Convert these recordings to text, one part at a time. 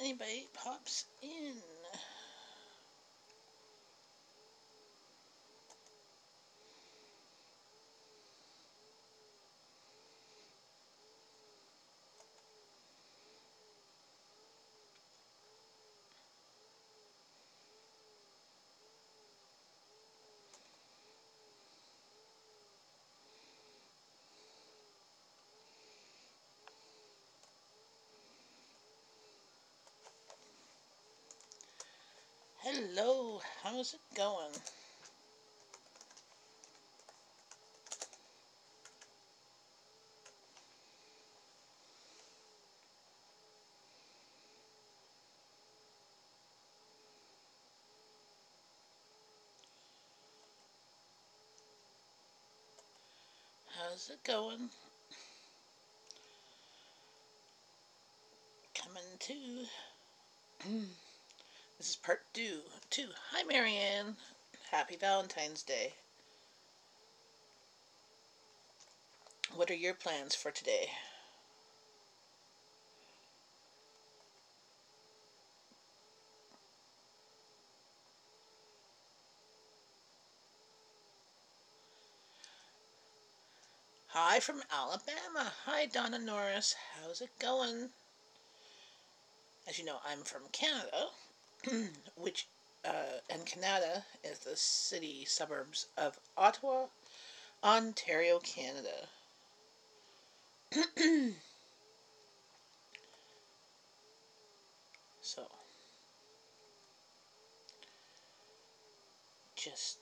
anybody pops in. Hello, how's it going? How's it going? Coming to. This is part two. Hi, Marianne. Happy Valentine's Day. What are your plans for today? Hi from Alabama. Hi, Donna Norris. How's it going? As you know, I'm from Canada, which and Canada is the city suburbs of Ottawa, Ontario, Canada. So, just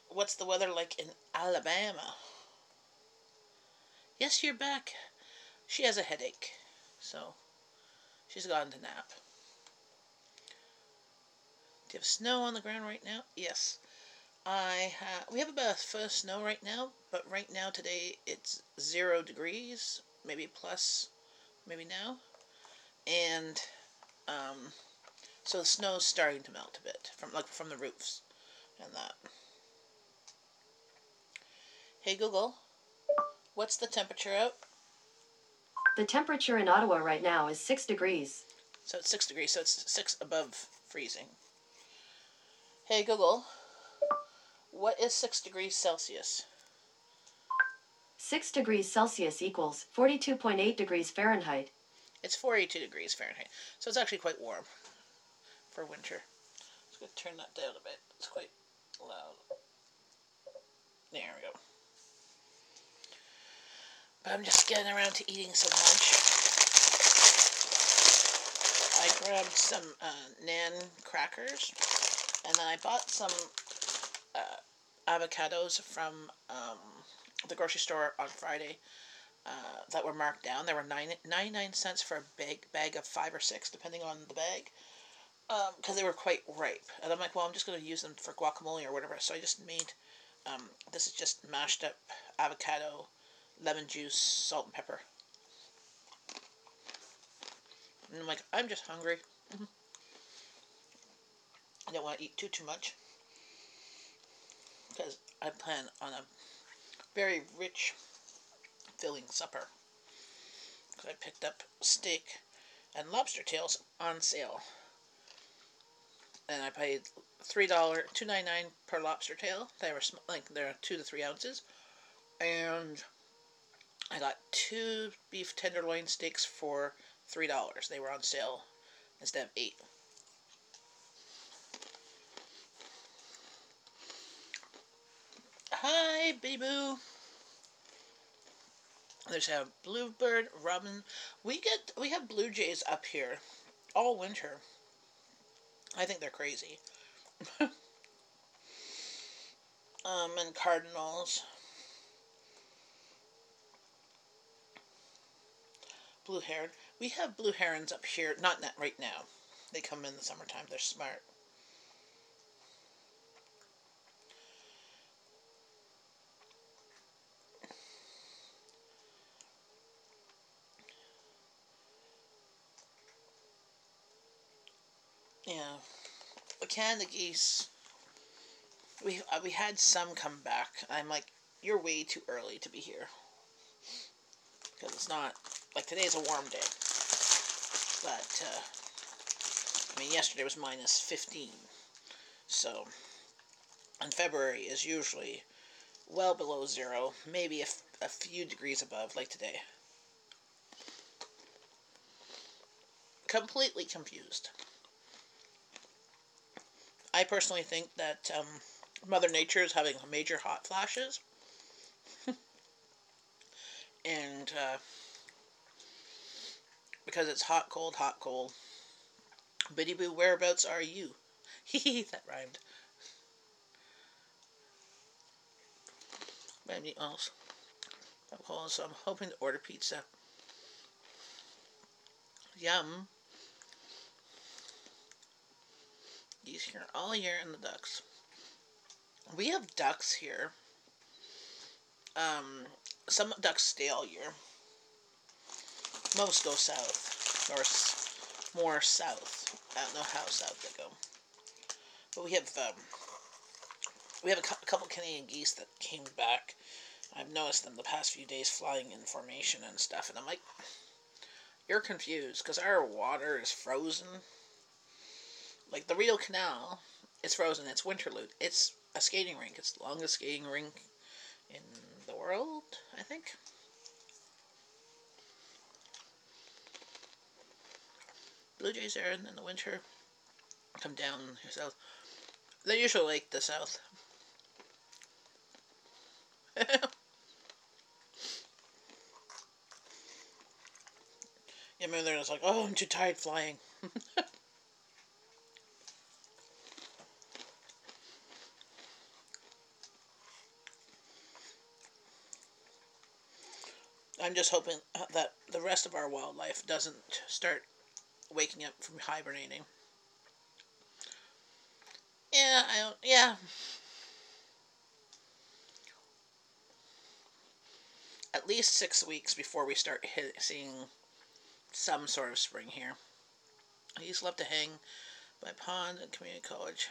what's the weather like in Alabama? Yes, you're back. She has a headache, so she's gone to nap. Do you have snow on the ground right now? Yes. We have about a foot of snow right now, but right now today it's 0 degrees, maybe plus, maybe now, and so the snow's starting to melt a bit from the roofs and that. Hey Google, what's the temperature out? The temperature in Ottawa right now is 6 degrees. So it's 6 degrees, so it's 6 above freezing. Hey Google, what is 6 degrees Celsius? 6 degrees Celsius equals 42.8 degrees Fahrenheit. It's 42 degrees Fahrenheit, so it's actually quite warm for winter. Just going to turn that down a bit. It's quite loud. There we go. But I'm just getting around to eating some lunch. I grabbed some Nan crackers, and then I bought some avocados from the grocery store on Friday that were marked down. They were 99 cents for a bag of 5 or 6, depending on the bag, because they were quite ripe. And I'm like, well, I'm just going to use them for guacamole or whatever. So I just made, this is just mashed up avocado, lemon juice, salt and pepper. And I'm like, I'm just hungry. I don't want to eat too much, because I plan on a very rich, filling supper. Because I picked up steak and lobster tails on sale, and I paid $2.99 per lobster tail. They were they're 2 to 3 ounces, and I got 2 beef tenderloin steaks for $3. They were on sale instead of 8. Hi, baby boo. There's a bluebird, robin. We have blue jays up here all winter. I think they're crazy. And cardinals. Blue heron. We have blue herons up here. Not right now. They come in the summertime. They're smart. Yeah. The Canada geese. We had some come back. I'm like, you're way too early to be here, because it's not like today's a warm day. But I mean, yesterday was minus 15. So, and February is usually well below zero, maybe a few degrees above, like today. Completely confused. I personally think that Mother Nature is having major hot flashes, and because it's hot, cold, hot, cold. Biddy Boo, whereabouts are you? Hee that rhymed. Anything else? So I'm hoping to order pizza. Yum. Geese here all year in the ducks. We have ducks here. Some ducks stay all year. Most go south, or more south. I don't know how south they go. But we have a couple Canadian geese that came back. I've noticed them the past few days flying in formation and stuff, and I'm like, you're confused because our water is frozen. Like the Rideau Canal, it's frozen. It's Winterlude. It's a skating rink. It's the longest skating rink in the world, I think. Blue Jays are in the winter. Come down here south. They usually like the south. Yeah, maybe they're just like, oh, I'm too tired flying. I'm just hoping that the rest of our wildlife doesn't start waking up from hibernating. Yeah, I don't. Yeah, at least 6 weeks before we start seeing some sort of spring here. I used to love to hang by pond and community college.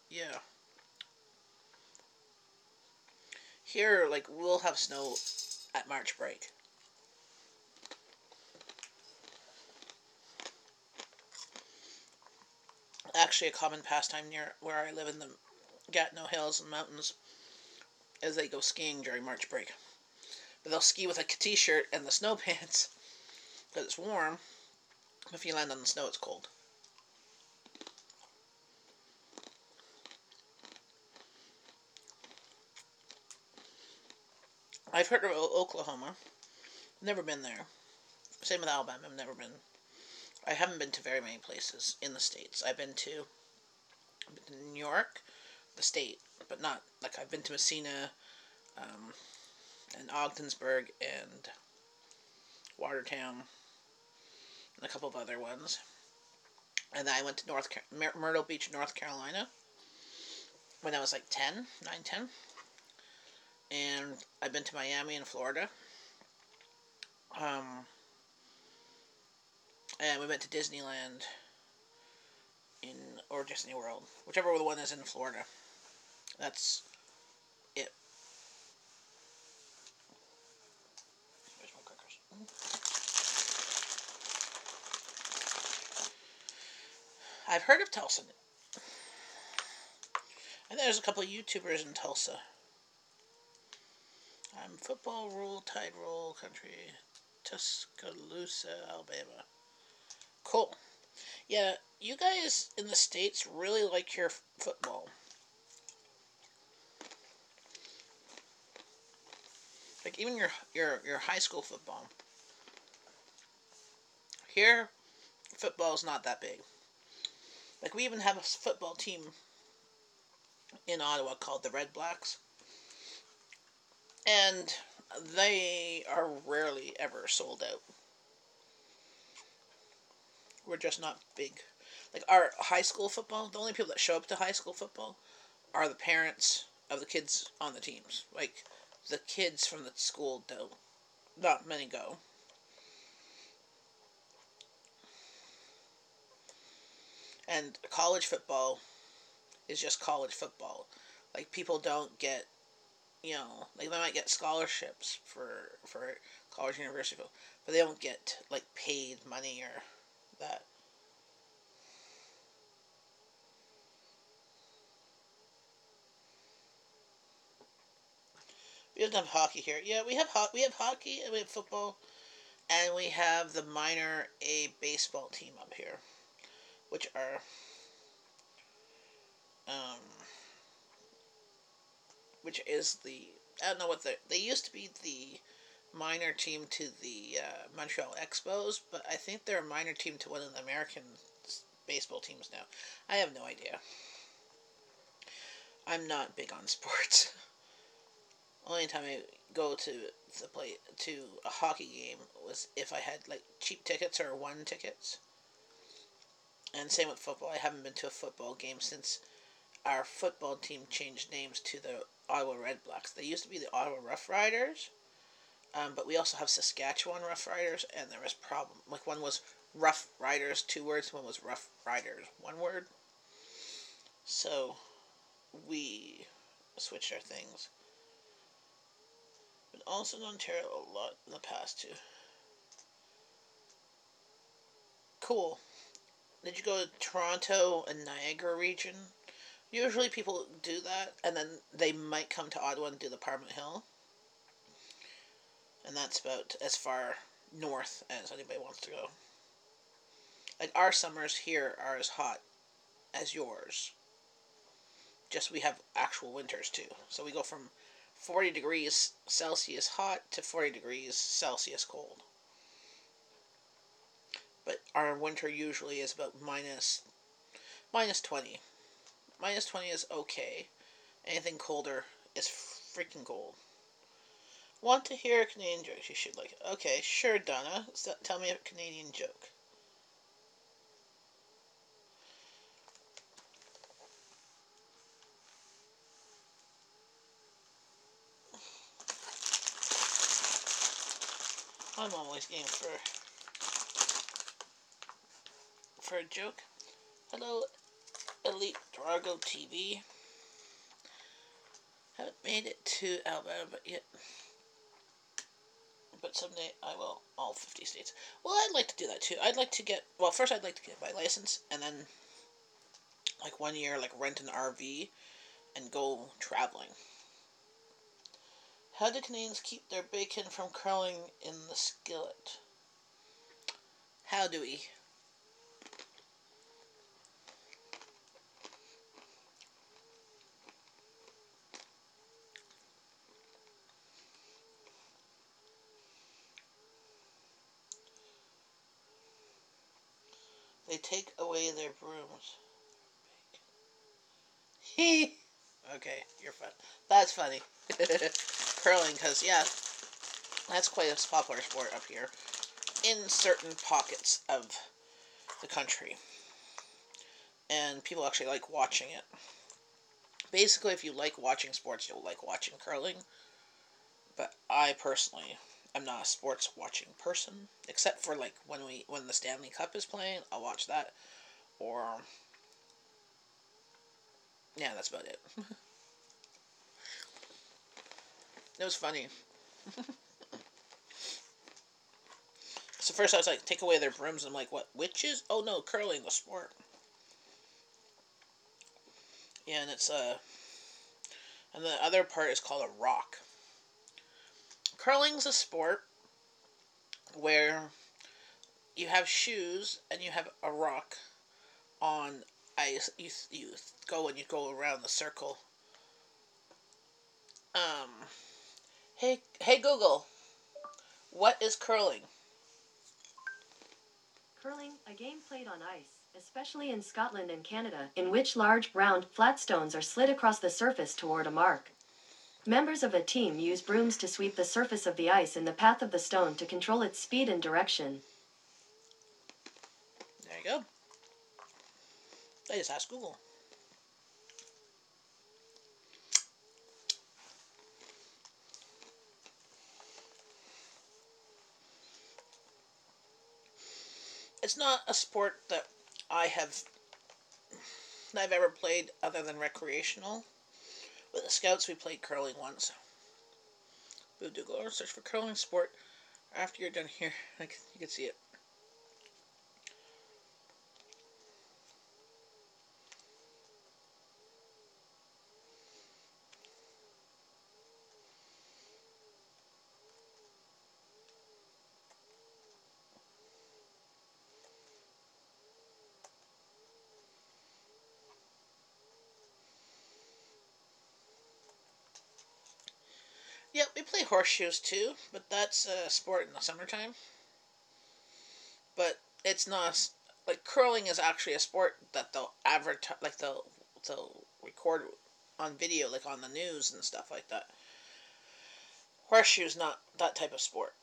Yeah. Here, like, we'll have snow at March break. Actually, a common pastime near where I live in the Gatineau Hills and Mountains is they go skiing during March break. But they'll ski with a t-shirt and the snow pants because it's warm. If you land on the snow, it's cold. I've heard of Oklahoma. Never been there. Same with Alabama. I've never been. I haven't been to very many places in the States. I've been to New York, the state, but not, like, I've been to Messina, and Ogdensburg, and Watertown, and a couple of other ones. And then I went to Myrtle Beach, North Carolina, when I was like 10, 9, 10. And I've been to Miami and Florida. And we went to Disneyland or Disney World, whichever the one is in Florida. That's it. Where's my crackers? I've heard of Tulsa. I think there's a couple of YouTubers in Tulsa. Football rule, tide rule, country, Tuscaloosa, Alabama. Cool. Yeah, you guys in the States really like your football. Like even your high school football. Here, football is not that big. Like we even have a football team in Ottawa called the Red Blacks. And they are rarely ever sold out. We're just not big. Like our high school football, the only people that show up to high school football are the parents of the kids on the teams. Like the kids from the school don't. Not many go. And college football is just college football. Like people don't get, like they might get scholarships for college university football, but they don't get like paid money or that. We don't have hockey here. Yeah, we have hockey and we have football, and we have the minor A baseball team up here, which are um, which is the I don't know what they used to be the minor team to the Montreal Expos, but I think they're a minor team to one of the American baseball teams now. I have no idea. I'm not big on sports. Only time I go to the play to a hockey game was if I had like cheap tickets or one tickets. And same with football. I haven't been to a football game since our football team changed names to the Ottawa Red Blacks. They used to be the Ottawa Rough Riders, but we also have Saskatchewan Rough Riders, and there was problem. Like one was Rough Riders, 2 words. One was Rough Riders, 1 word. So we switched our things. But also in Ontario a lot in the past too. Cool. Did you go to Toronto and Niagara region? Usually people do that, and then they might come to Ottawa and do the Parliament Hill. And that's about as far north as anybody wants to go. Like our summers here are as hot as yours. Just we have actual winters too. So we go from 40 degrees Celsius hot to 40 degrees Celsius cold. But our winter usually is about minus 20. Minus 20 is okay. Anything colder is freaking cold. Want to hear a Canadian joke? You should like it. Okay, sure, Donna. Tell me a Canadian joke. I'm always game for a joke. Hello, Elite Drago TV. Haven't made it to Alberta yet, but someday I will. All 50 states. Well, I'd like to do that too. I'd like to get. Well, first I'd like to get my license, and then like 1 year, like rent an RV and go traveling. How do Canadians keep their bacon from curling in the skillet? How do we? They take away their brooms. Okay, you're fun. That's funny. Curling, because, yeah, that's quite a popular sport up here in certain pockets of the country. And people actually like watching it. Basically, if you like watching sports, you'll like watching curling. But I personally am not a sports watching person, except for like when the Stanley Cup is playing, I'll watch that. Or yeah, that's about it. It was funny. So first I was like, take away their brooms. I'm like, what, witches? Oh no, curling, the sport. Yeah, and it's and the other part is called a rock. Curling's a sport where you have shoes and you have a rock on ice. You go around the circle. Um, hey Google, what is curling? Curling, a game played on ice, especially in Scotland and Canada, in which large, round, flat stones are slid across the surface toward a mark. Members of a team use brooms to sweep the surface of the ice in the path of the stone to control its speed and direction. There you go. I just asked Google. It's not a sport that I've ever played other than recreational. With the Scouts, we played curling once. We'll do go search for curling sport. After you're done here, like you can see it. Yeah, we play horseshoes too, but that's a sport in the summertime. But it's not like curling is actually a sport that they'll advertise, like they'll record on video, like on the news and stuff like that. Horseshoes not that type of sport.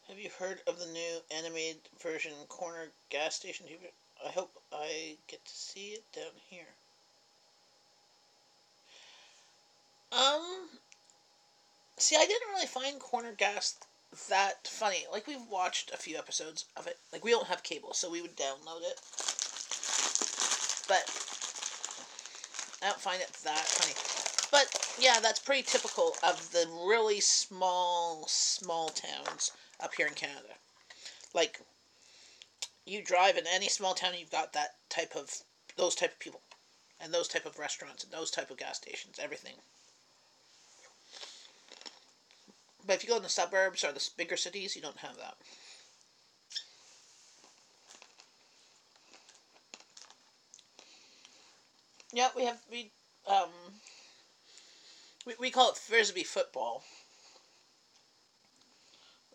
Have you heard of the new animated version corner gas station? I hope I get to see it down here. Um, See, I didn't really find corner gas that funny. Like, we've watched a few episodes of it. Like, we don't have cable, so we would download it. But I don't find it that funny. But yeah, that's pretty typical of the really small towns up here in Canada. Like, you drive in any small town, you've got those type of people, and those type of restaurants, and those type of gas stations, everything. But if you go in the suburbs or the bigger cities, you don't have that. Yeah, um we call it frisbee football.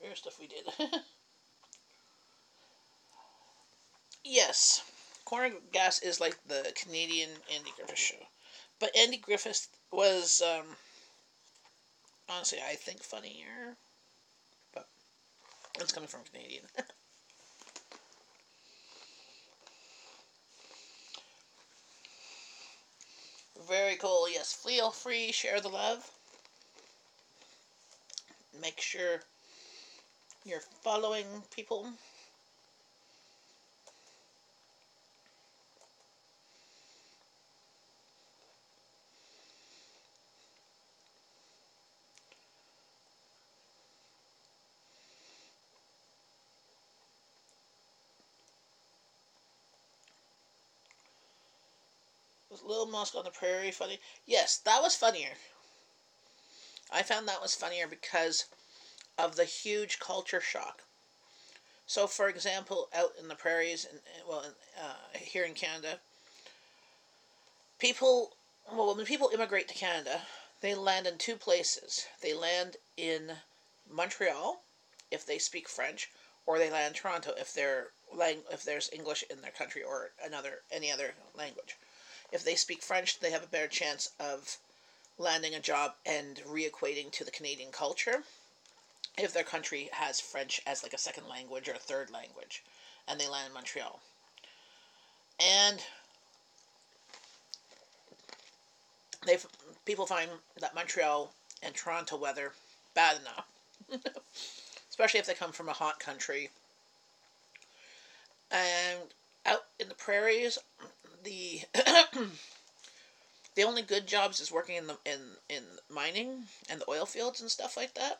Weird stuff we did. Yes, corner gas is like the Canadian Andy Griffith show, but Andy Griffith was honestly, I think, funnier. But it's coming from a Canadian. Very cool. Yes, feel free, share the love. Make sure you're following people. Was Little Mosque on the Prairie funny? Yes, that was funnier. I found that was funnier because of the huge culture shock. So, for example, out in the prairies, here in Canada, people, when people immigrate to Canada, they land in two places. They land in Montreal, if they speak French, or they land in Toronto if there's English in their country or any other language. If they speak French, they have a better chance of landing a job and reequating to the Canadian culture. If their country has French as like a second language or a third language, and they land in Montreal. And they people find that Montreal and Toronto weather bad enough, especially if they come from a hot country. And out in the prairies, the the only good jobs is working in mining and the oil fields and stuff like that,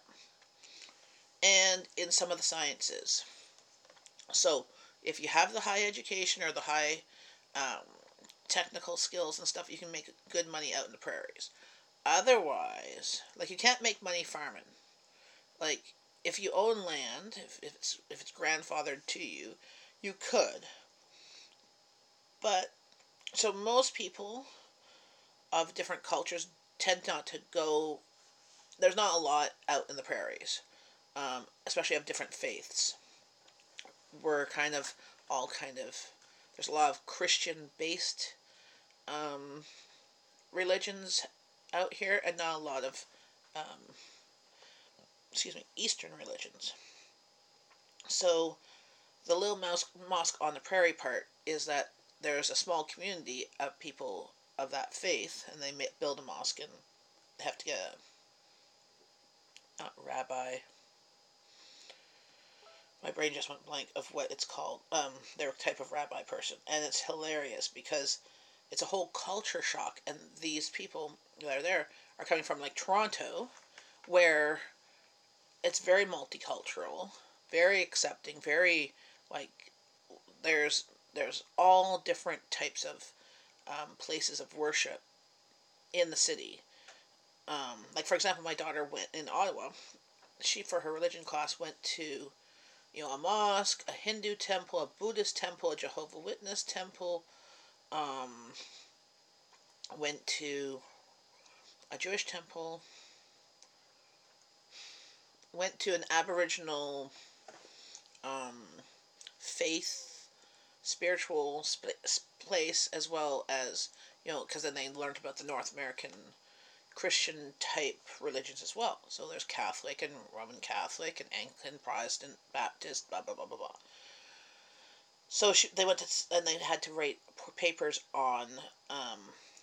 and in some of the sciences. So if you have the high education or the high um, technical skills and stuff, you can make good money out in the prairies. Otherwise, like, you can't make money farming. Like, if you own land, if it's grandfathered to you, you could. But so most people of different cultures tend not to go. There's not a lot out in the prairies, especially of different faiths. We're all kind of. There's a lot of Christian based um, religions out here, and not a lot of um, Eastern religions. So the little mosque on the prairie part is that there's a small community of people of that faith, and they build a mosque and have to get a not rabbi. My brain just went blank of what it's called. Their type of rabbi person, and it's hilarious because it's a whole culture shock, and these people that are there are coming from like Toronto, where it's very multicultural, very accepting, very like there's all different types of places of worship in the city. Like, for example, my daughter went in Ottawa. She, for her religion class, went to, a mosque, a Hindu temple, a Buddhist temple, a Jehovah Witness temple, went to a Jewish temple, went to an Aboriginal faith, spiritual place, as well as, because then they learned about the North American Christian type religions as well. So there's Catholic and Roman Catholic and Anglican, Protestant, Baptist, blah blah blah blah blah. So they went to, and they had to write papers on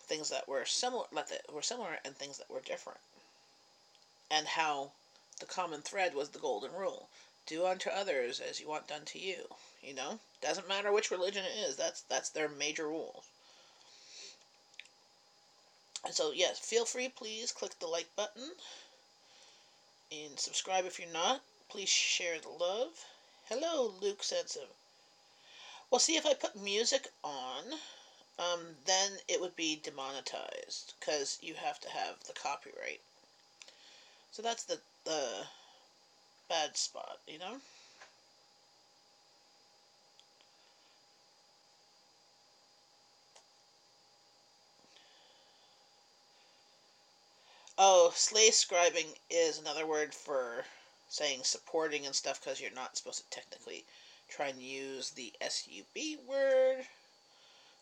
things that were similar, and things that were different, and how the common thread was the golden rule: do unto others as you want done to you. Doesn't matter which religion it is. That's their major rule. And so, yes, feel free, please click the like button and subscribe if you're not. Please share the love. Hello, Luke Sensive. Well, see, if I put music on, then it would be demonetized, because you have to have the copyright. So that's the bad spot, Oh, slave scribing is another word for saying supporting and stuff, because you're not supposed to technically try and use the SUB word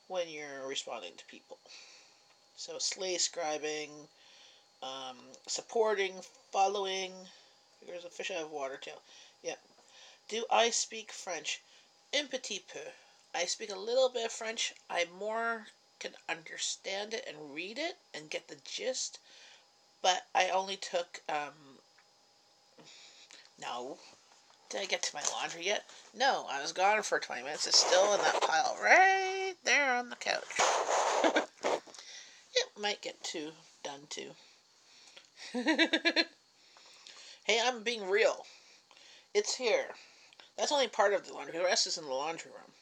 when you're responding to people. So slave scribing, supporting, following. There's a fish out of water tail. Yeah. Do I speak French? Un petit peu. I speak a little bit of French. I more can understand it and read it and get the gist. But I only took, no. Did I get to my laundry yet? No, I was gone for 20 minutes. It's still in that pile right there on the couch. It might get done too. Hey, I'm being real. It's here. That's only part of the laundry. The rest is in the laundry room.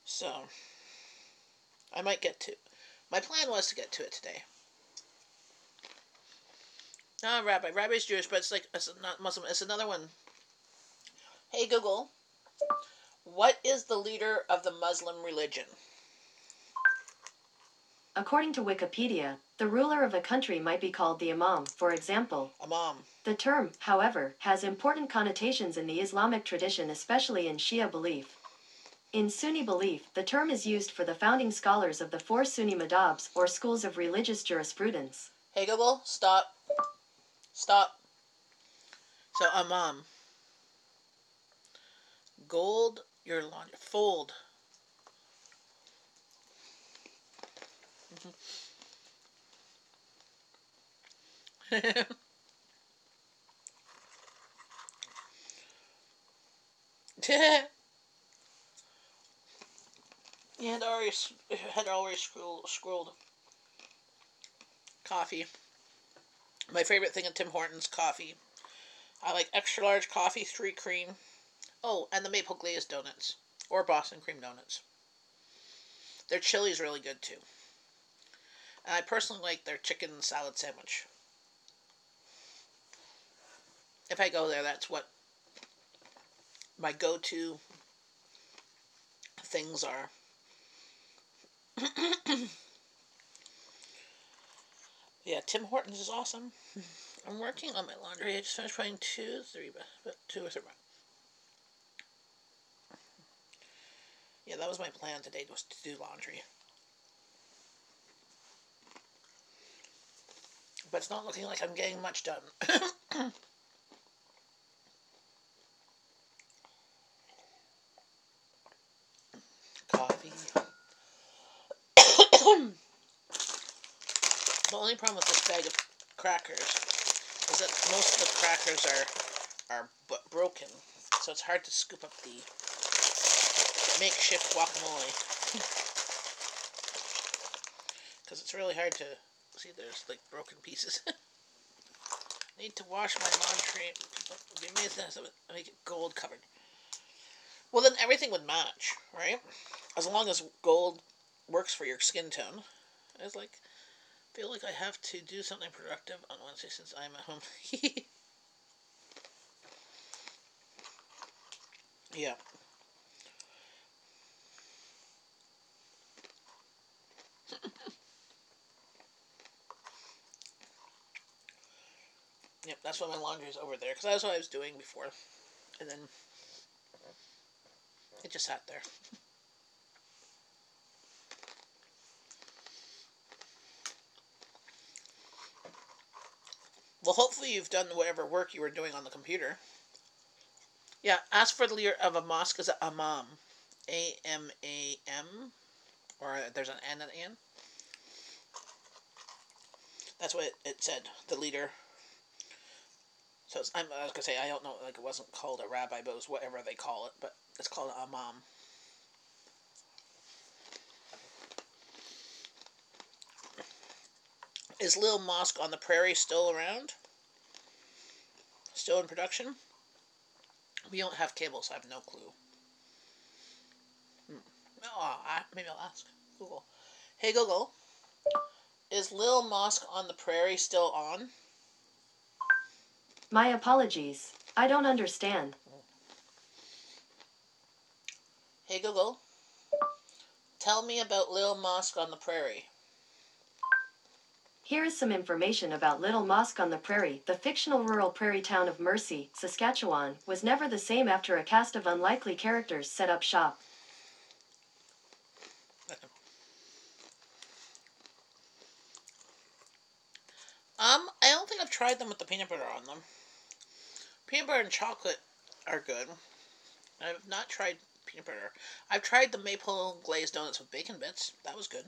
So, I might get to. My plan was to get to it today. Ah, Rabbi. Rabbi's Jewish, but it's not Muslim. It's another one. Hey, Google. What is the leader of the Muslim religion? According to Wikipedia, the ruler of a country might be called the imam, for example. Imam. The term, however, has important connotations in the Islamic tradition, especially in Shia belief. In Sunni belief, the term is used for the founding scholars of the 4 Sunni madhabs, or schools of religious jurisprudence. Hey, Google, stop. Stop. So, imam. Gold your laundry. Fold. You had already scrolled. Coffee. My favorite thing at Tim Hortons, coffee. I like extra large coffee, 3 cream. Oh, and the maple glazed donuts. Or Boston cream donuts. Their chili is really good too. And I personally like their chicken salad sandwich. If I go there, that's what my go-to things are. Yeah, Tim Hortons is awesome. I'm working on my laundry. I just finished putting 2 or 3. Yeah, that was my plan today, was to do laundry. But it's not looking like I'm getting much done. Coffee. The only problem with this bag of crackers is that most of the crackers are broken, so it's hard to scoop up the makeshift guacamole. Because it's really hard to see, there's like broken pieces. Need to wash my laundry. It'd be amazing to make it gold covered. Well, then everything would match, right? As long as gold works for your skin tone. I was like, feel like I have to do something productive on Wednesday since I'm at home. Yeah. Yep, that's why my laundry is over there, because that's what I was doing before. And then it just sat there. Well, hopefully you've done whatever work you were doing on the computer. Yeah, ask for the leader of a mosque is a imam. A-M-A-M. Or there's an N at the end. That's what it said. The leader. So I was going to say, I don't know, like it wasn't called a rabbi, but it was whatever they call it. But it's called an imam. Is Little Mosque on the Prairie still around? Still in production? We don't have cable, so I have no clue. Maybe I'll ask Google. Hey Google, is Little Mosque on the Prairie still on? My apologies. I don't understand. Hey Google, tell me about Little Mosque on the Prairie. Here is some information about Little Mosque on the Prairie. The fictional rural prairie town of Mercy, Saskatchewan, was never the same after a cast of unlikely characters set up shop. I don't think I've tried them with the peanut butter on them. Peanut butter and chocolate are good. I've not tried peanut butter. I've tried the maple glazed donuts with bacon bits. That was good.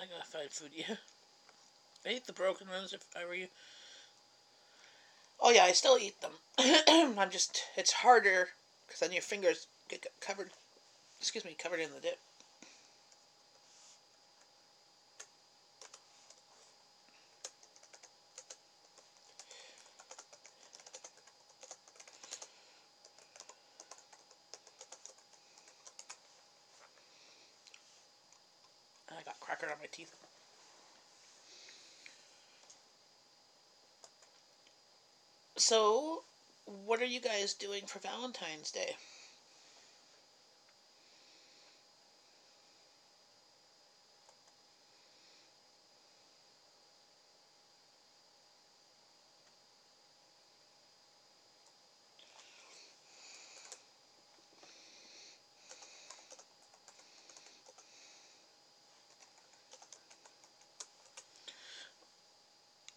I gotta find food. Yeah, I eat the broken ones if I were you. Oh yeah, I still eat them. It's harder because then your fingers get covered. Excuse me, covered in the dip. And I got cracker on my teeth. So, what are you guys doing for Valentine's Day?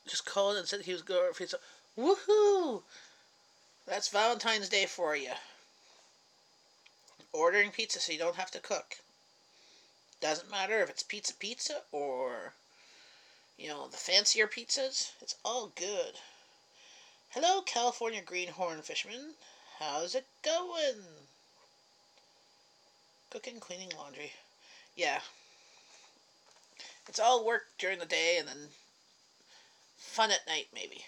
Just called and said he was going for pizza. Woohoo! That's Valentine's Day for you. Ordering pizza so you don't have to cook. Doesn't matter if it's pizza or, the fancier pizzas. It's all good. Hello, California greenhorn fisherman. How's it going? Cooking, cleaning, laundry. Yeah. It's all work during the day and then fun at night, maybe.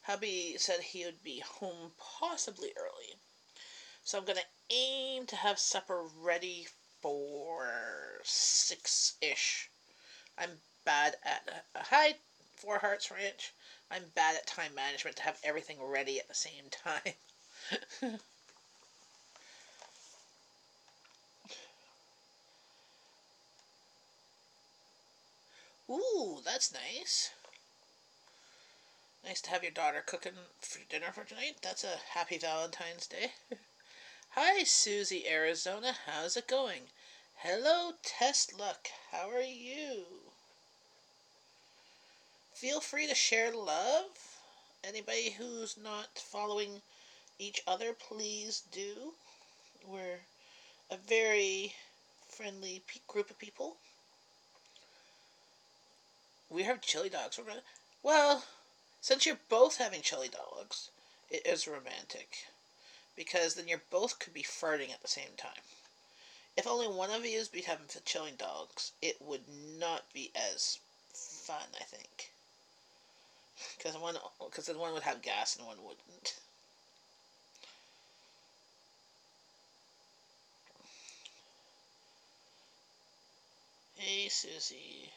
Hubby said he would be home possibly early. So I'm going to aim to have supper ready for 6-ish. I'm bad at... Hi, Four Hearts Ranch. I'm bad at time management to have everything ready at the same time. Ooh, that's nice. Nice to have your daughter cooking for dinner for tonight. That's a happy Valentine's Day. Hi, Susie, Arizona. How's it going? Hello, Test Luck. How are you? Feel free to share love. Anybody who's not following each other, please do. We're a very friendly group of people. We have chili dogs. Well, since you're both having chili dogs, it is romantic. Because then you both could be farting at the same time. If only one of you be having chili dogs, it would not be as fun, I think. Because then one would have gas and one wouldn't. Hey, Susie.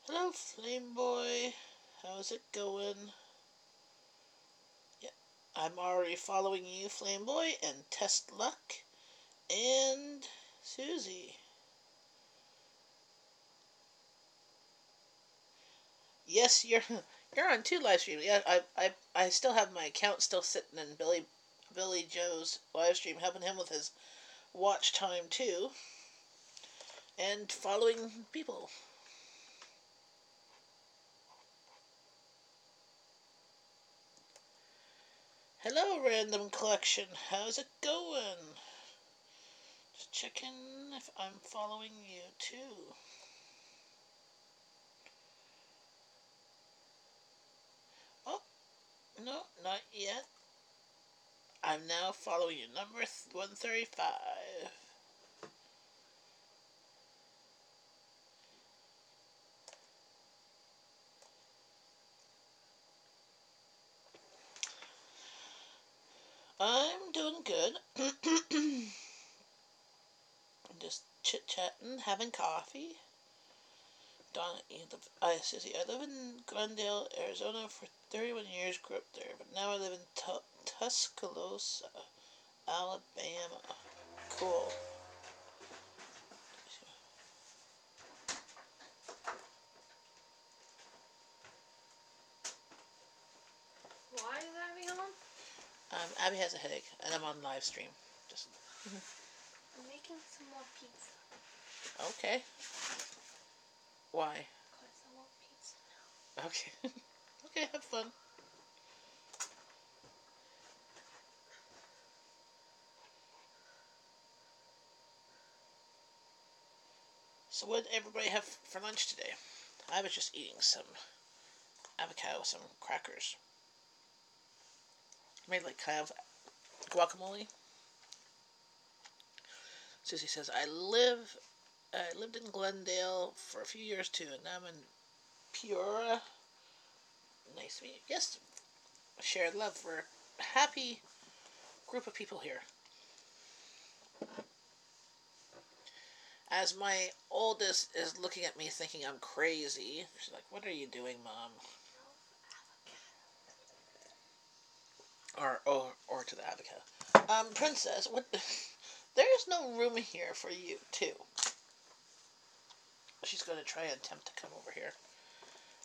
Hello, Flame Boy. How's it going? Yeah, I'm already following you, Flame Boy, and Test Luck, and Susie. Yes, you're on 2 live streams. Yeah, I still have my account still sitting in Billy Joe's live stream, helping him with his watch time too, and following people. Hello, Random Collection. How's it going? Just checking if I'm following you too. Oh, no, not yet. I'm now following you. Number 135. I'm doing good. Just chit-chatting, having coffee. Donna, Susie, I live in Glendale, Arizona for 31 years, grew up there, but now I live in Tuscaloosa, Alabama. Cool. Why is Abby home? Abby has a headache, and I'm on live stream. Just. I'm making some more pizza. Okay. Why? Because I want pizza now. Okay. Okay, have fun. So what did everybody have for lunch today? I was just eating some avocado, some crackers. Made like kind of guacamole. Susie says, I lived in Glendale for a few years too, and now I'm in Peoria. Nice to meet you. Yes, shared love for a happy group of people here. As my oldest is looking at me thinking I'm crazy, she's like, what are you doing, Mom? Or to the avocado. Princess, what? There's no room here for you, too. She's going to try and attempt to come over here.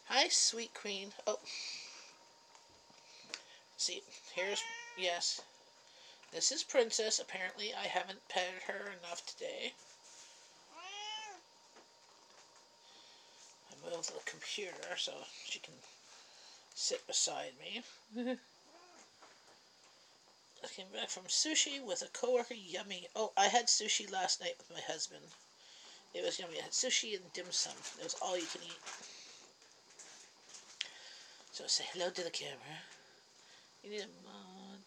Hi, sweet queen. Oh. See, yes. This is Princess. Apparently, I haven't petted her enough today. I moved the computer so she can sit beside me. I came back from sushi with a coworker. Yummy. Oh, I had sushi last night with my husband. It was yummy. I had sushi and dim sum. It was all you can eat. So say hello to the camera. You need a mod.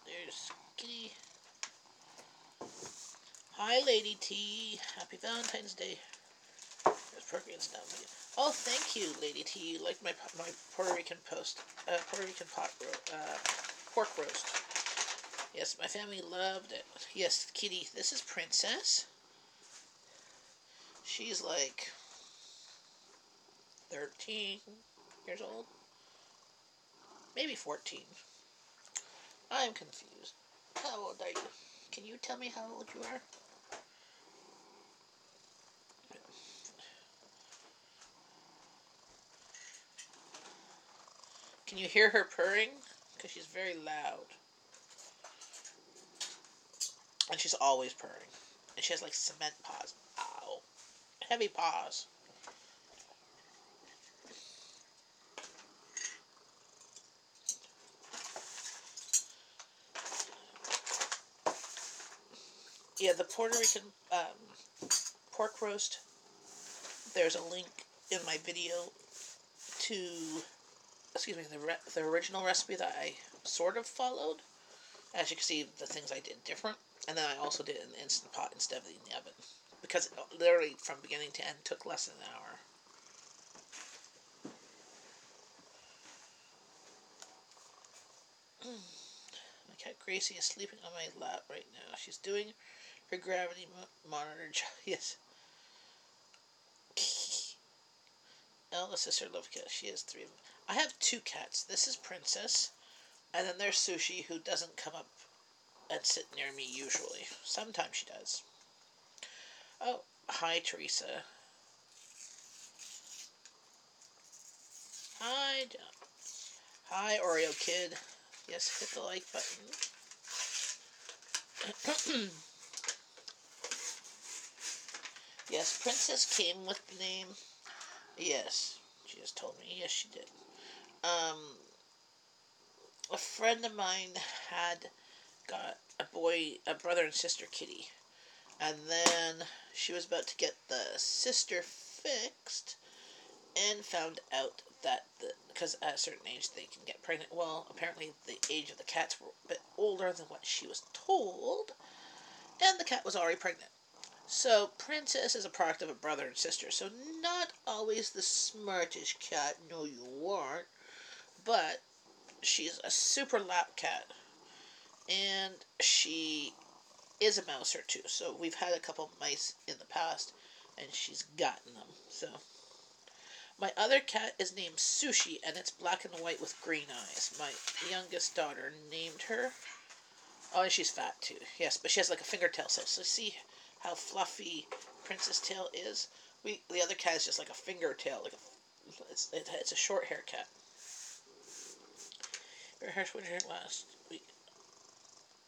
There's Kitty. Hi, Lady T. Happy Valentine's Day. There's Perkins down here. Oh, thank you, Lady T. You like my Puerto Rican Puerto Rican pork roast. Yes, my family loved it. Yes, Kitty. This is Princess. She's like 13 years old. Maybe 14. I'm confused. How old are you? Can you tell me how old you are? Can you hear her purring? Because she's very loud. And she's always purring. And she has like cement paws. Ow. Heavy paws. Yeah, the Puerto Rican pork roast, there's a link in my video to, excuse me, the original recipe that I sort of followed. As you can see, the things I did different. And then I also did it in the Instant Pot instead of in the oven. Because it literally, from beginning to end, took less than an hour. My cat Gracie is sleeping on my lap right now. She's doing her gravity monitor job. Yes. Eldest sister loves cats. She has 3 of them. I have 2 cats. This is Princess. And then there's Sushi, who doesn't come up and sit near me usually. Sometimes she does. Oh, hi, Teresa. Hi, John. Hi, Oreo Kid. Yes, hit the like button. Yes, Princess came with the name. Yes, she just told me. Yes, she did. A friend of mine had got a brother and sister kitty. And then she was about to get the sister fixed and found out that because at a certain age they can get pregnant. Well, apparently the age of the cats were a bit older than what she was told, and the cat was already pregnant. So Princess is a product of a brother and sister, so not always the smartest cat, no you aren't, but she's a super lap cat, and she is a mouser too, so we've had a couple mice in the past, and she's gotten them, so. My other cat is named Sushi, and it's black and white with green eyes. My youngest daughter named her. Oh, and she's fat too. Yes, but she has like a finger tail. So see how fluffy Princess tail is? The other cat is just like a finger tail. It's a short hair cat. Her hair switched last week.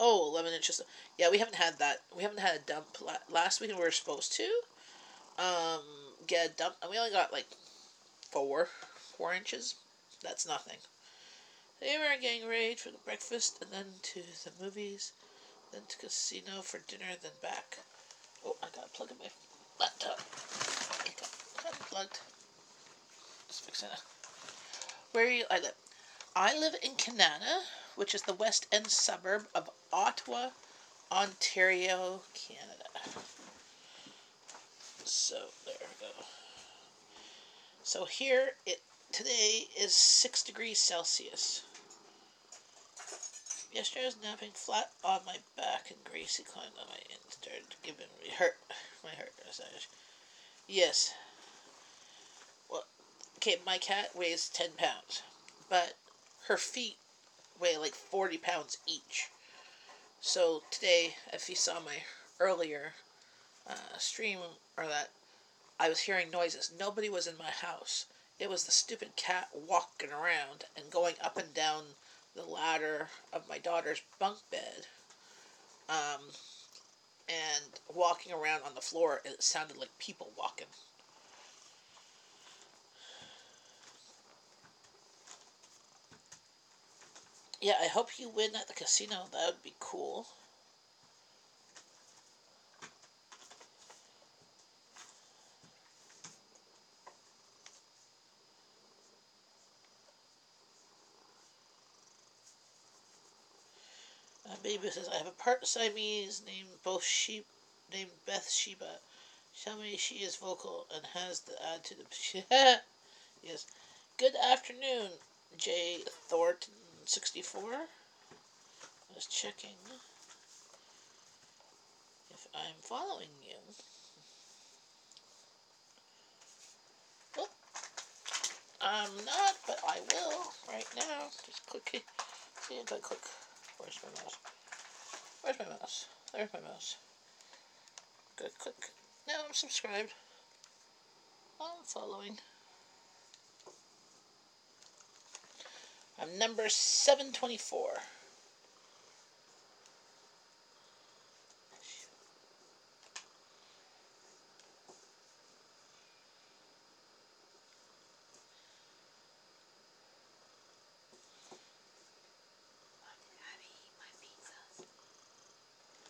Oh, 11 inches. Yeah, we haven't had that. We haven't had a dump. Last week we were supposed to get a dump, and we only got like 4 inches. That's nothing. They were getting ready for the breakfast, and then to the movies, then to casino for dinner, then back. Oh, I gotta plug in my laptop. It got unplugged. Just fixing it. Where do I live? I live in Kanana, which is the west end suburb of Ottawa, Ontario, Canada. So there we go. So here today is 6 degrees Celsius. Yesterday I was napping flat on my back, and Gracie climbed on my and started giving me my heart massage. Yes. Well, okay, my cat weighs 10 pounds, but her feet weigh like 40 pounds each. So today, if you saw my earlier stream, or that, I was hearing noises. Nobody was in my house. It was the stupid cat walking around and going up and down the ladder of my daughter's bunk bed, and walking around on the floor. It sounded like people walking. Yeah, I hope you win at the casino. That would be cool. Baby says, I have a part Siamese named Beth Sheba. Tell me she is vocal and has the attitude of yes. Good afternoon, J. Thornton 64. I was checking if I'm following you. Oh, I'm not, but I will right now. Just click. See if I click. Where's my mouse? Where's my mouse? There's my mouse. Good, click. Now I'm subscribed. I'm following. I'm number 724.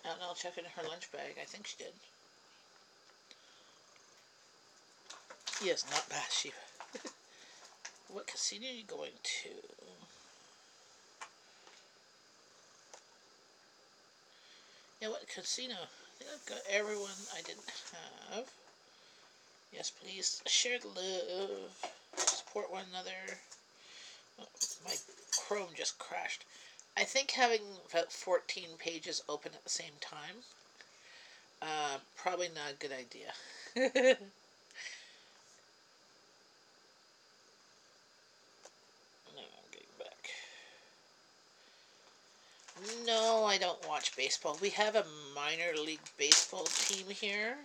And I'll check in her lunch bag. I think she did. Yes, not bad, Shiva. What casino are you going to? Yeah, what casino? I think I've got everyone I didn't have. Yes, please. Share the love. Support one another. Oh, my Chrome just crashed. I think having about 14 pages open at the same time, probably not a good idea. No, I'm getting back. No, I don't watch baseball. We have a minor league baseball team here.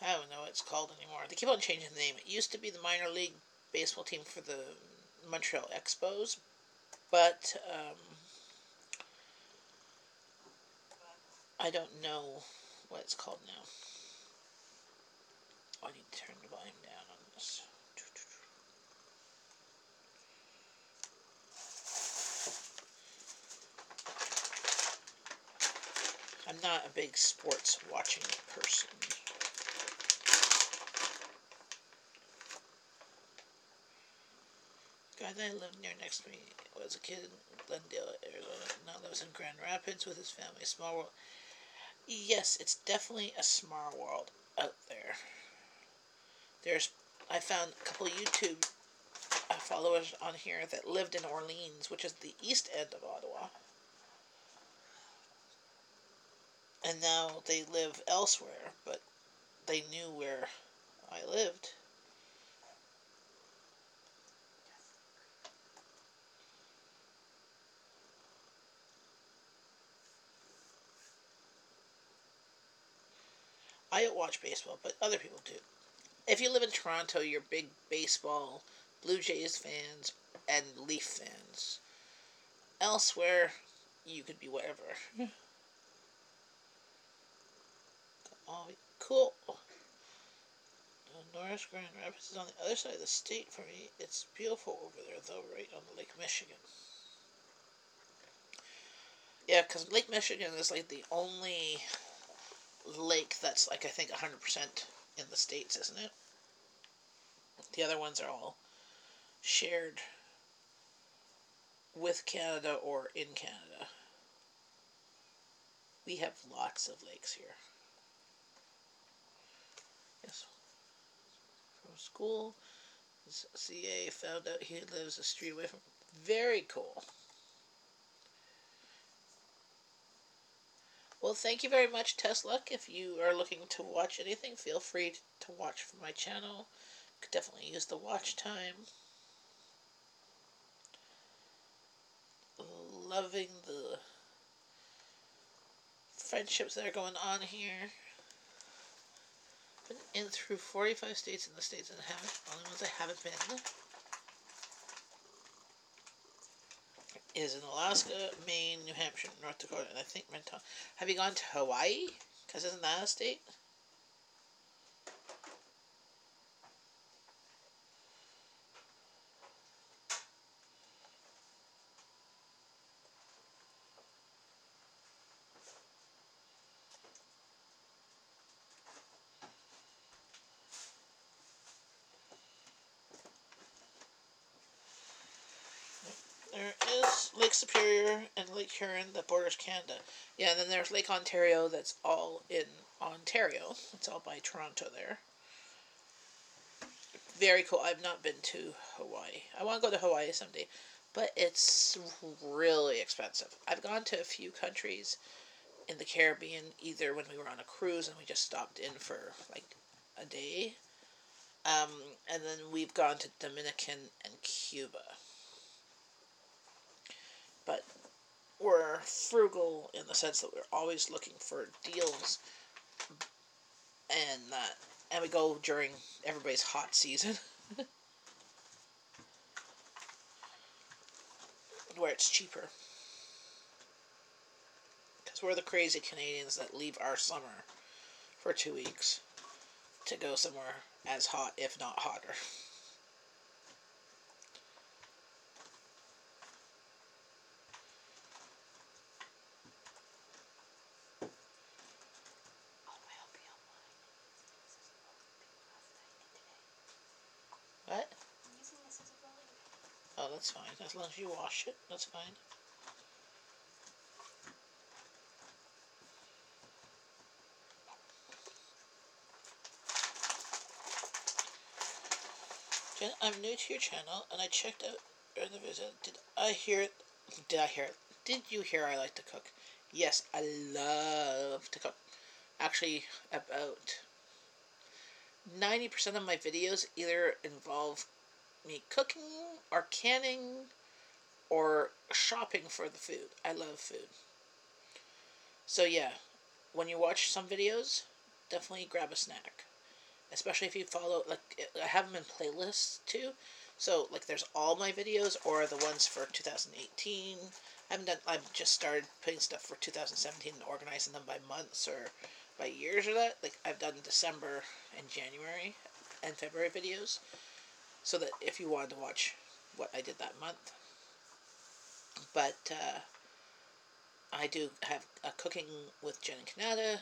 I don't know what it's called anymore. They keep on changing the name. It used to be the minor league baseball team for the Montreal Expos, but I don't know what it's called now. Oh, I need to turn the volume down on this. I'm not a big sports watching person. The guy that I lived near next to me was a kid in Glendale, Arizona. Now lives in Grand Rapids with his family. Small world. Yes, it's definitely a small world out there. I found a couple of YouTube followers on here that lived in Orleans, which is the east end of Ottawa. And now they live elsewhere, but they knew where I lived. I don't watch baseball, but other people do. If you live in Toronto, you're big baseball, Blue Jays fans, and Leaf fans. Elsewhere, you could be whatever. Oh, cool. Norris Grand Rapids is on the other side of the state for me. It's beautiful over there, though, right on Lake Michigan. Yeah, because Lake Michigan is like the only lake that's like, I think, 100% in the States, isn't it? The other ones are all shared with Canada or in Canada. We have lots of lakes here. Yes. From school, CA found out he lives a street away from. Very cool. Well, thank you very much, Tesla. If you are looking to watch anything, feel free to watch from my channel. Could definitely use the watch time. Loving the friendships that are going on here. Been in through 45 states in the States and haven't. Only ones I haven't been is in Alaska, Maine, New Hampshire, North Dakota, and I think Montana. Have you gone to Hawaii? Because isn't that a state? There is Lake Superior and Lake Huron that borders Canada. Yeah, and then there's Lake Ontario that's all in Ontario. It's all by Toronto there. Very cool. I've not been to Hawaii. I want to go to Hawaii someday, but it's really expensive. I've gone to a few countries in the Caribbean, either when we were on a cruise and we just stopped in for like a day, and then we've gone to Dominican and Cuba. but we're frugal in the sense that we're always looking for deals, and we go during everybody's hot season where it's cheaper. Because we're the crazy Canadians that leave our summer for 2 weeks to go somewhere as hot, if not hotter. What? I'm using this as a rolling pin. Oh, that's fine. As long as you wash it, that's fine. Jen, I'm new to your channel, and I checked out during the visit. Did I hear it? Did you hear I like to cook? Yes, I love to cook. Actually, about 90% of my videos either involve me cooking or canning or shopping for the food. I love food. So yeah, when you watch some videos, definitely grab a snack. Especially if you follow, like, I have them in playlists too. So, like, there's all my videos or the ones for 2018. I've just started putting stuff for 2017 and organizing them by months or by years or that. Like, I've done December and January and February videos. So that if you wanted to watch what I did that month. But, I do have a cooking with Jen and Canada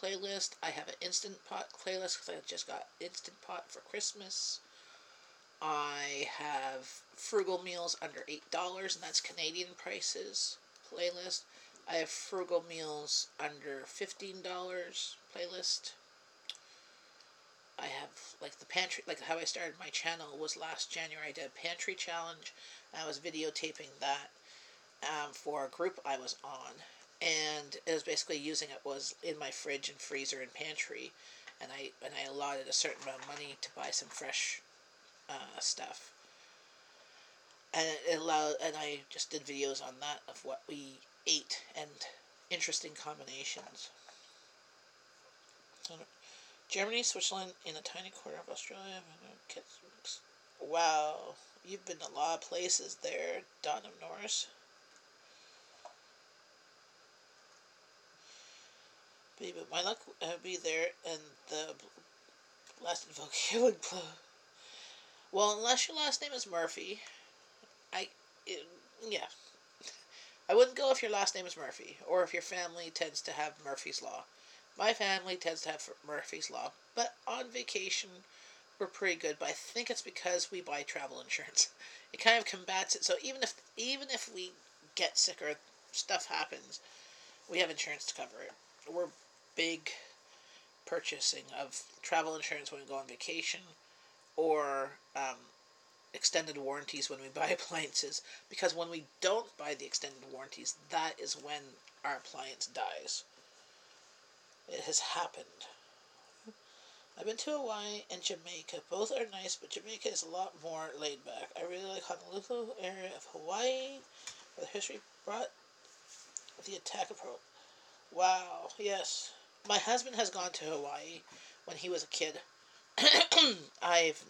playlist. I have an Instant Pot playlist because I just got Instant Pot for Christmas. I have Frugal Meals under $8, and that's Canadian prices playlist. I have Frugal Meals under $15 playlist. I have, like, the pantry, like how I started my channel was last January. I did a pantry challenge, and I was videotaping that for a group I was on. And it was basically using it was in my fridge and freezer and pantry, and I allotted a certain amount of money to buy some fresh stuff, and it allowed, and I just did videos on that of what we ate and interesting combinations. Germany, Switzerland, in a tiny corner of Australia. Wow, you've been a lot of places there, Donna Norris. But my luck would be there, and the last invocation would blow. Well, unless your last name is Murphy, yeah. I wouldn't go if your last name is Murphy, or if your family tends to have Murphy's Law. My family tends to have Murphy's Law, but on vacation, we're pretty good. But I think it's because we buy travel insurance. It kind of combats it. So even if we get sick or stuff happens, we have insurance to cover it. We're big purchasing of travel insurance when we go on vacation, or extended warranties when we buy appliances, because when we don't buy the extended warranties, that is when our appliance dies. It has happened. I've been to Hawaii and Jamaica. Both are nice, but Jamaica is a lot more laid back. I really like Honolulu area of Hawaii, where the history brought the attack approach. Wow, yes. My husband has gone to Hawaii when he was a kid. I've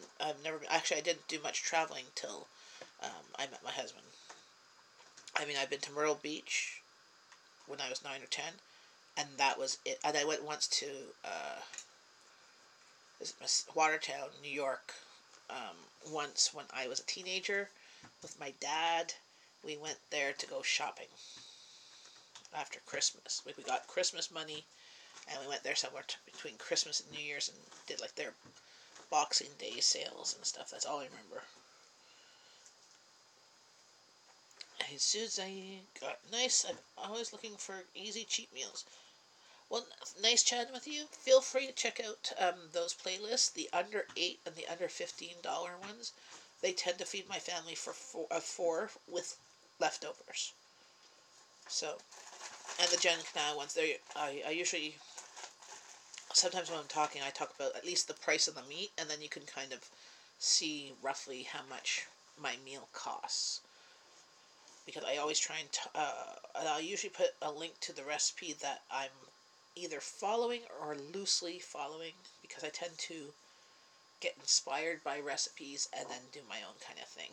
never been, actually, I didn't do much traveling till I met my husband. I mean, I've been to Myrtle Beach when I was 9 or 10, and that was it. And I went once to Watertown, New York, once when I was a teenager with my dad. We went there to go shopping after Christmas. We got Christmas money, and we went there somewhere between Christmas and New Year's and did like their Boxing Day sales and stuff. That's all I remember. Hey, Susie, got nice. I'm always looking for easy, cheap meals. Well, nice chatting with you. Feel free to check out those playlists, the under $8 and the under $15 ones. They tend to feed my family for four with leftovers. So, and the Jen Canal ones. I usually, sometimes when I'm talking, I talk about at least the price of the meat, and then you can kind of see roughly how much my meal costs. because I always try and I'll usually put a link to the recipe that I'm either following or loosely following, because I tend to get inspired by recipes and then do my own kind of thing.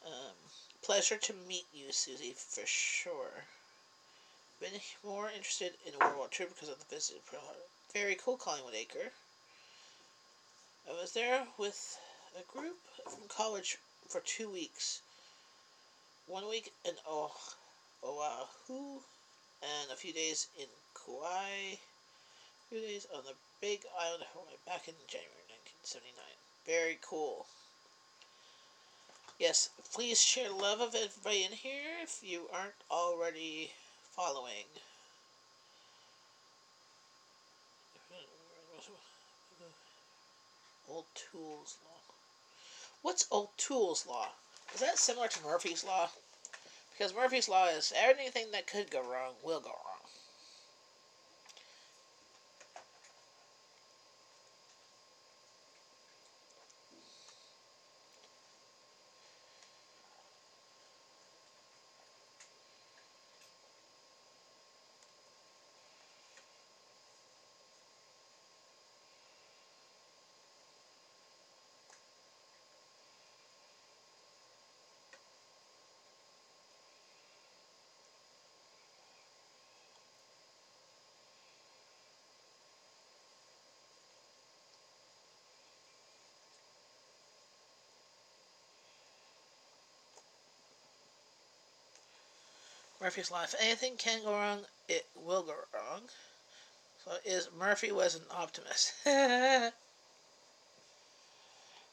Um, Pleasure to meet you, Susie, for sure. Been more interested in World War II because of the visit. Very cool, Collingwood Acre. I was there with a group from college for 2 weeks. 1 week in Oahu, and a few days in Kauai. A few days on the Big Island of Hawaii back in January 1979. Very cool. Yes, please share love of everybody in here if you aren't already following. Old Tools Law. What's Old Tools Law? Is that similar to Murphy's Law? Because Murphy's Law is anything that could go wrong will go wrong. Murphy's Law. If anything can go wrong, it will go wrong. So Murphy was an optimist.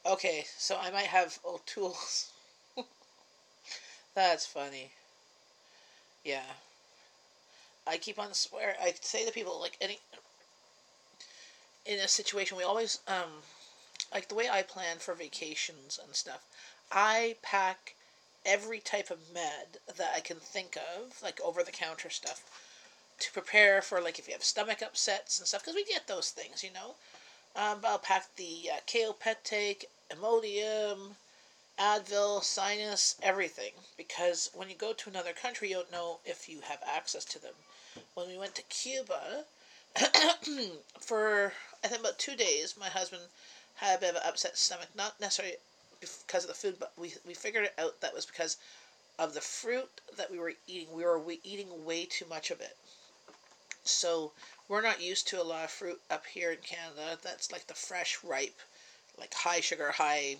Okay, so I might have old tools. That's funny. Yeah. I keep on swear. I say to people, like, in a situation, we always, like the way I plan for vacations and stuff, I pack every type of med that I can think of, like over the counter stuff, to prepare for, like, if you have stomach upsets and stuff, because we get those things, you know. I'll pack the Kaopectate, Imodium, Advil, sinus, everything, because when you go to another country, you don't know if you have access to them. When we went to Cuba, for I think about 2 days, my husband had a bit of an upset stomach, not necessarily because of the food, but we figured it out that was because of the fruit that we were eating. We were eating way too much of it. So we're not used to a lot of fruit up here in Canada. That's like the fresh, ripe, like high sugar, high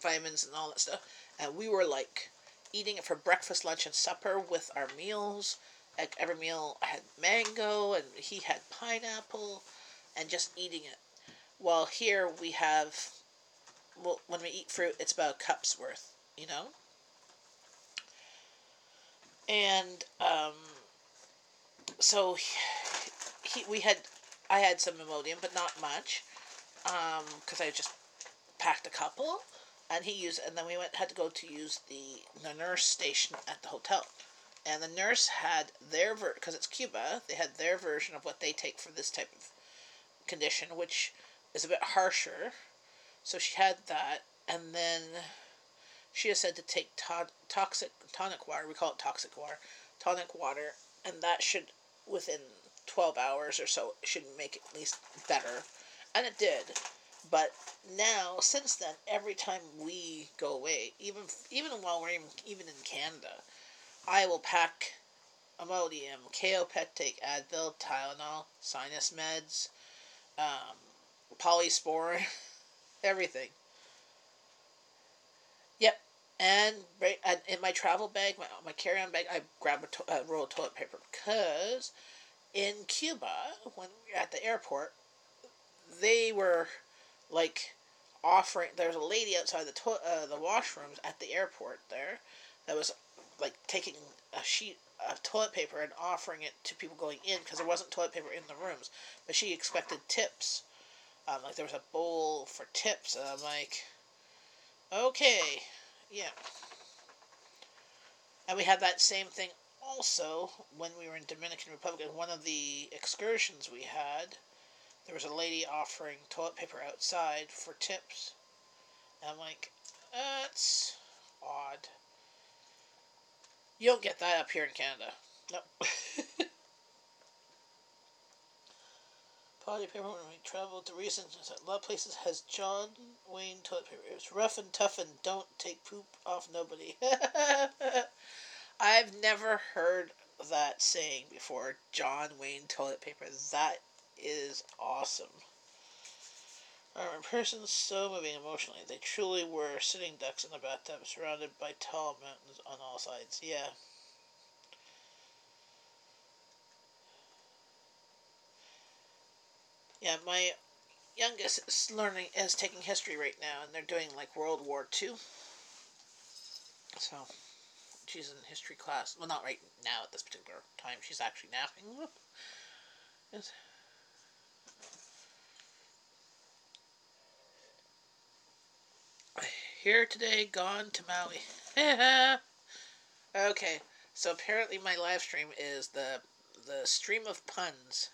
vitamins and all that stuff. And we were like eating it for breakfast, lunch, and supper with our meals. Like every meal had mango, and he had pineapple, and just eating it. While here we have, well, when we eat fruit, it's about a cup's worth, you know? And so we had, I had some Imodium, but not much, because I just packed a couple, and he used, and then we had to go to use the nurse station at the hotel, and the nurse had their because it's Cuba, they had their version of what they take for this type of condition, which is a bit harsher. So she had that, and then she has said to take tonic water. We call it toxic water, tonic water, and that should, within 12 hours or so, it should make it at least better, and it did. But now, since then, every time we go away, even while we're even in Canada, I will pack Imodium, Kaopectate, Advil, Tylenol, sinus meds, Polysporin, everything. Yep. And in my travel bag, my carry-on bag, I grab a roll of toilet paper, because in Cuba, when we were at the airport, they were like offering. There's a lady outside the washrooms at the airport there that was like taking a sheet of toilet paper and offering it to people going in, because there wasn't toilet paper in the rooms, but she expected tips. Like there was a bowl for tips, and I'm like, okay, yeah. And we had that same thing also when we were in Dominican Republic. One of the excursions we had, there was a lady offering toilet paper outside for tips. And I'm like, that's odd. You don't get that up here in Canada. No. Potty paper when we travel to recent a lot of places has John Wayne toilet paper. It's rough and tough and don't take poop off nobody. I've never heard that saying before. John Wayne toilet paper. That is awesome. A person so moving emotionally. They truly were sitting ducks in the bathtub, surrounded by tall mountains on all sides. Yeah. Yeah, my youngest is taking history right now, and they're doing like World War II. So she's in history class. Well, not right now at this particular time. She's actually napping. Yes. Here today, gone to Maui. Okay, so apparently my live stream is the stream of puns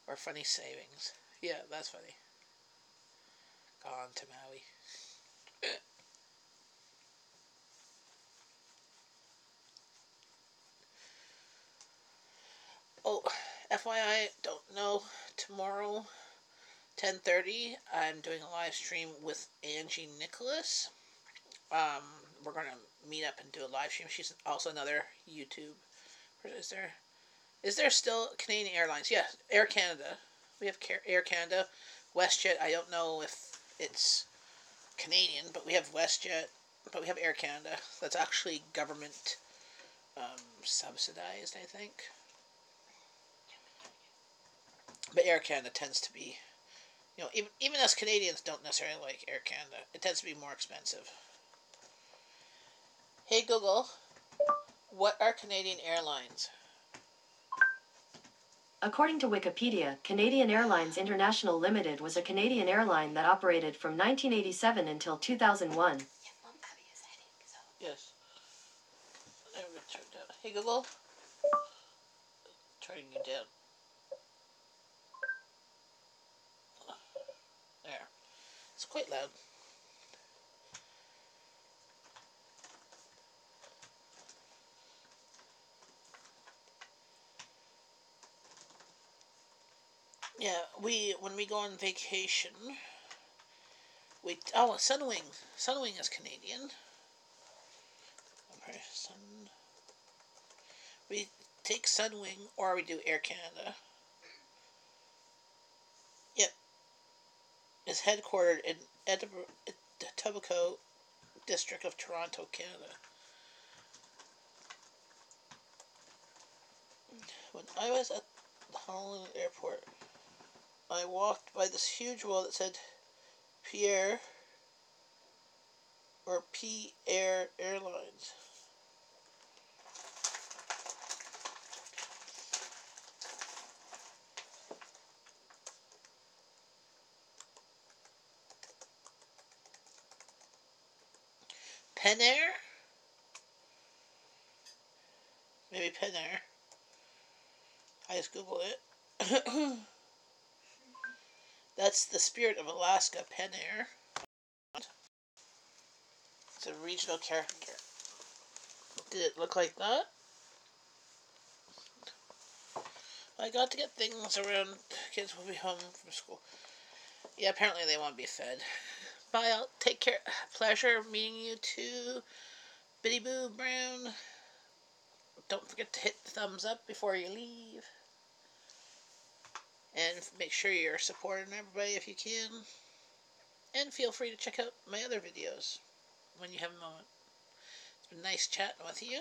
or funny savings. Yeah, that's funny. Gone to Maui. Oh, FYI, don't know. Tomorrow, 10:30, I'm doing a live stream with Angie Nicholas. Um, we're gonna meet up and do a live stream. She's also another YouTube. Is there still Canadian Airlines? Yes, Air Canada. We have Air Canada, WestJet. I don't know if it's Canadian, but we have WestJet. But we have Air Canada. That's actually government subsidized, I think. But Air Canada tends to be, even us Canadians don't necessarily like Air Canada. It tends to be more expensive. Hey Google, what are Canadian Airlines? According to Wikipedia, Canadian Airlines International Limited was a Canadian airline that operated from 1987 until 2001. Yes. Hey Google, turning you down. There. It's quite loud. Yeah, when we go on vacation, Sunwing. Sunwing is Canadian. Okay, we take Sunwing or we do Air Canada. Yep, it's headquartered in Etobicoke District of Toronto, Canada. When I was at the Honolulu airport, I walked by this huge wall that said Pierre or P Air Airlines. Pen Air? Maybe Pen Air. I just Googled it. That's the Spirit of Alaska, Pen Air. It's a regional character. Did it look like that? I got to get things around. Kids will be home from school. Yeah, apparently they want to be fed. Bye, I'll take care. Pleasure meeting you too, Bitty Boo Brown. Don't forget to hit the thumbs up before you leave. And make sure you're supporting everybody if you can. And feel free to check out my other videos when you have a moment. It's been nice chatting with you.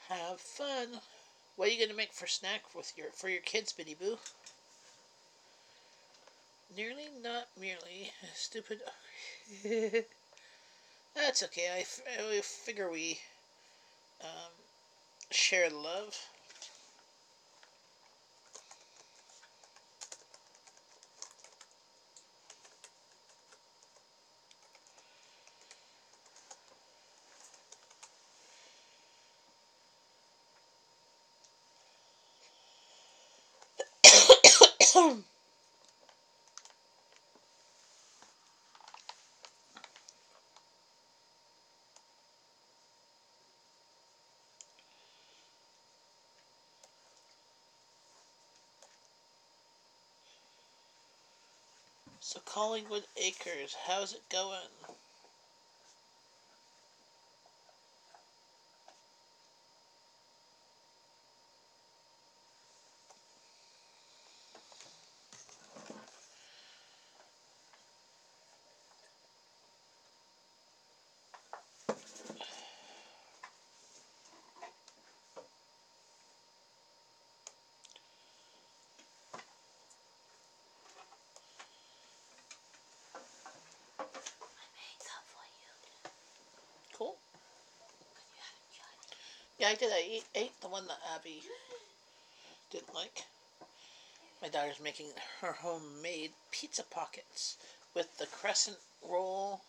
Have fun. What are you gonna make for snack for your kids, Bitty Boo? Nearly, not merely. Stupid. That's okay. I figure we um, share love. So Collingwood Acres, how's it going? Cool. Yeah, I did. I ate the one that Abby didn't like. My daughter's making her homemade pizza pockets with the crescent roll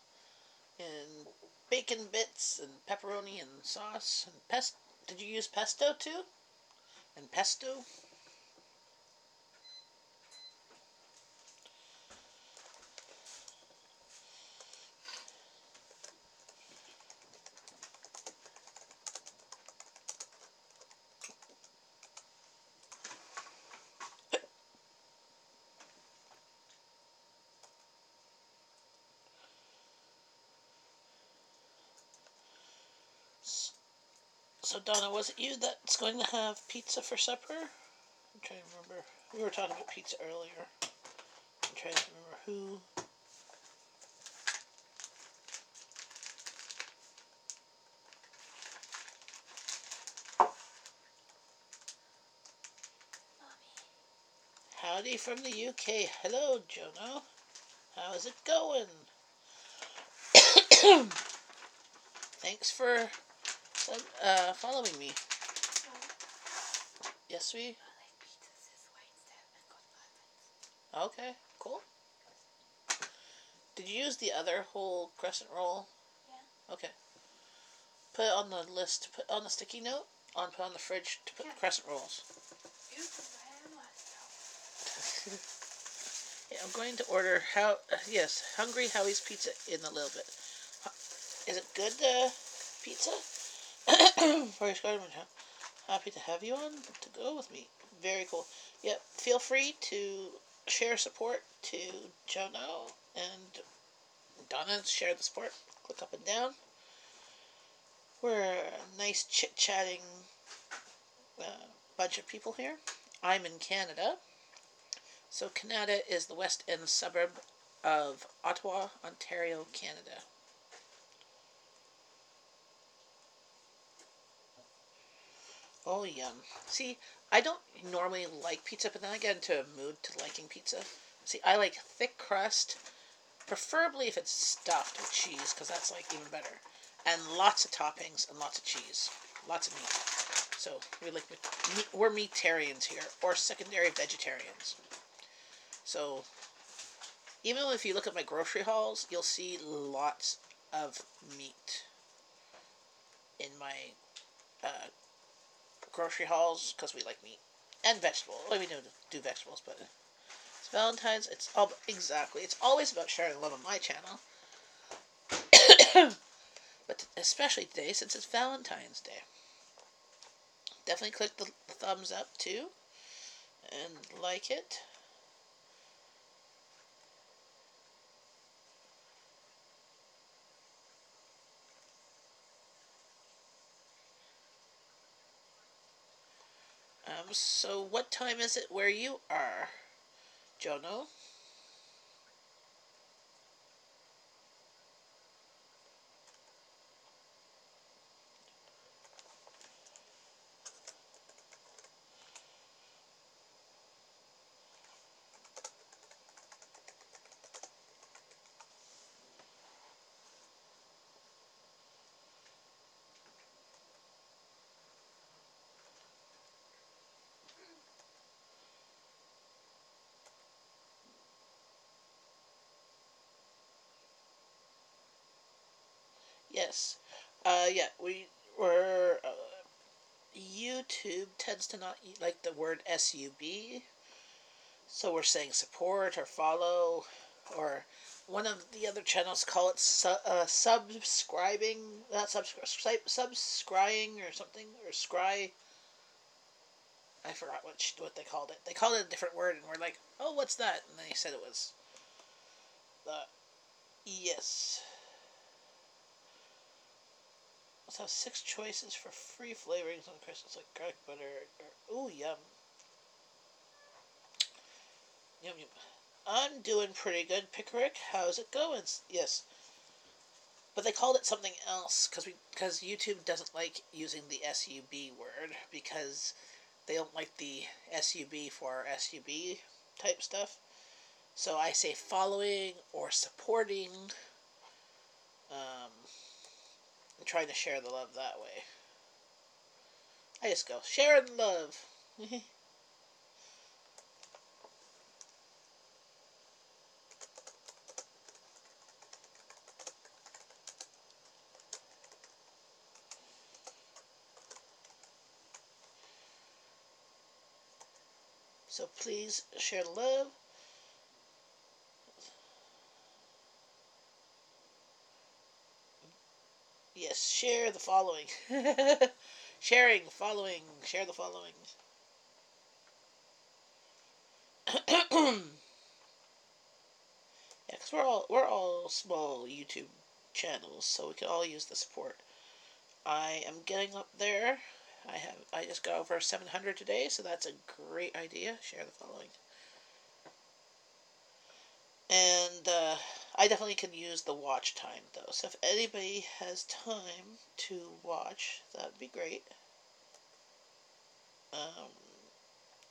and bacon bits and pepperoni and sauce and pesto. Did you use pesto too? And pesto? So Donna, was it you that's going to have pizza for supper? I'm trying to remember. We were talking about pizza earlier. I'm trying to remember who. Howdy from the UK. Hello, Jono. How's it going? Thanks for following me. Yes, we. Okay, cool. Did you use the other whole crescent roll? Yeah. Okay. Put it on the list. Put on the sticky note. Put on the fridge to put the crescent rolls. Yeah, I'm going to order yes, Hungry Howie's pizza in a little bit. Is it good pizza? For your Scarman, happy to have you on to go with me. Very cool. Yep. Feel free to share support to Jono and Donna. Share the support. Click up and down. We're a nice chit-chatting bunch of people here. I'm in Canada. So Canada is the west end suburb of Ottawa, Ontario, Canada. Oh, yum. See, I don't normally like pizza, but then I get into a mood to liking pizza. See, I like thick crust, preferably if it's stuffed with cheese, because that's like even better. And lots of toppings and lots of cheese. Lots of meat. So we're meatarians here, or secondary vegetarians. So even if you look at my grocery hauls, you'll see lots of meat in my grocery hauls because we like meat and vegetables. Well, we don't do vegetables, but it's Valentine's. It's all exactly. It's always about sharing love on my channel, but especially today since it's Valentine's Day. Definitely click the thumbs up too and like it. So what time is it where you are, Jono? Yes. Yeah, were YouTube tends to not like the word sub, so we're saying support or follow, or one of the other channels call it subscribing, not subscribing or something, or scry. I forgot what they called it. They called it a different word, and we're like, oh, what's that? And they said it was the yes. Let's have 6 choices for free flavorings on Christmas, like garlic butter. Ooh, yum. Yum, yum. I'm doing pretty good, Pickerick. How's it going? Yes. But they called it something else because YouTube doesn't like using the SUB word because they don't like the SUB for SUB type stuff. So I say following or supporting, and trying to share the love that way. I just go, share the love. So please share the love. Yes, share the following. Sharing, following, share the following. Yeah, because we're all small YouTube channels, so we can all use the support. I am getting up there. I just got over 700 today, so that's a great idea. Share the following. And I definitely can use the watch time, though. So if anybody has time to watch, that would be great. Um,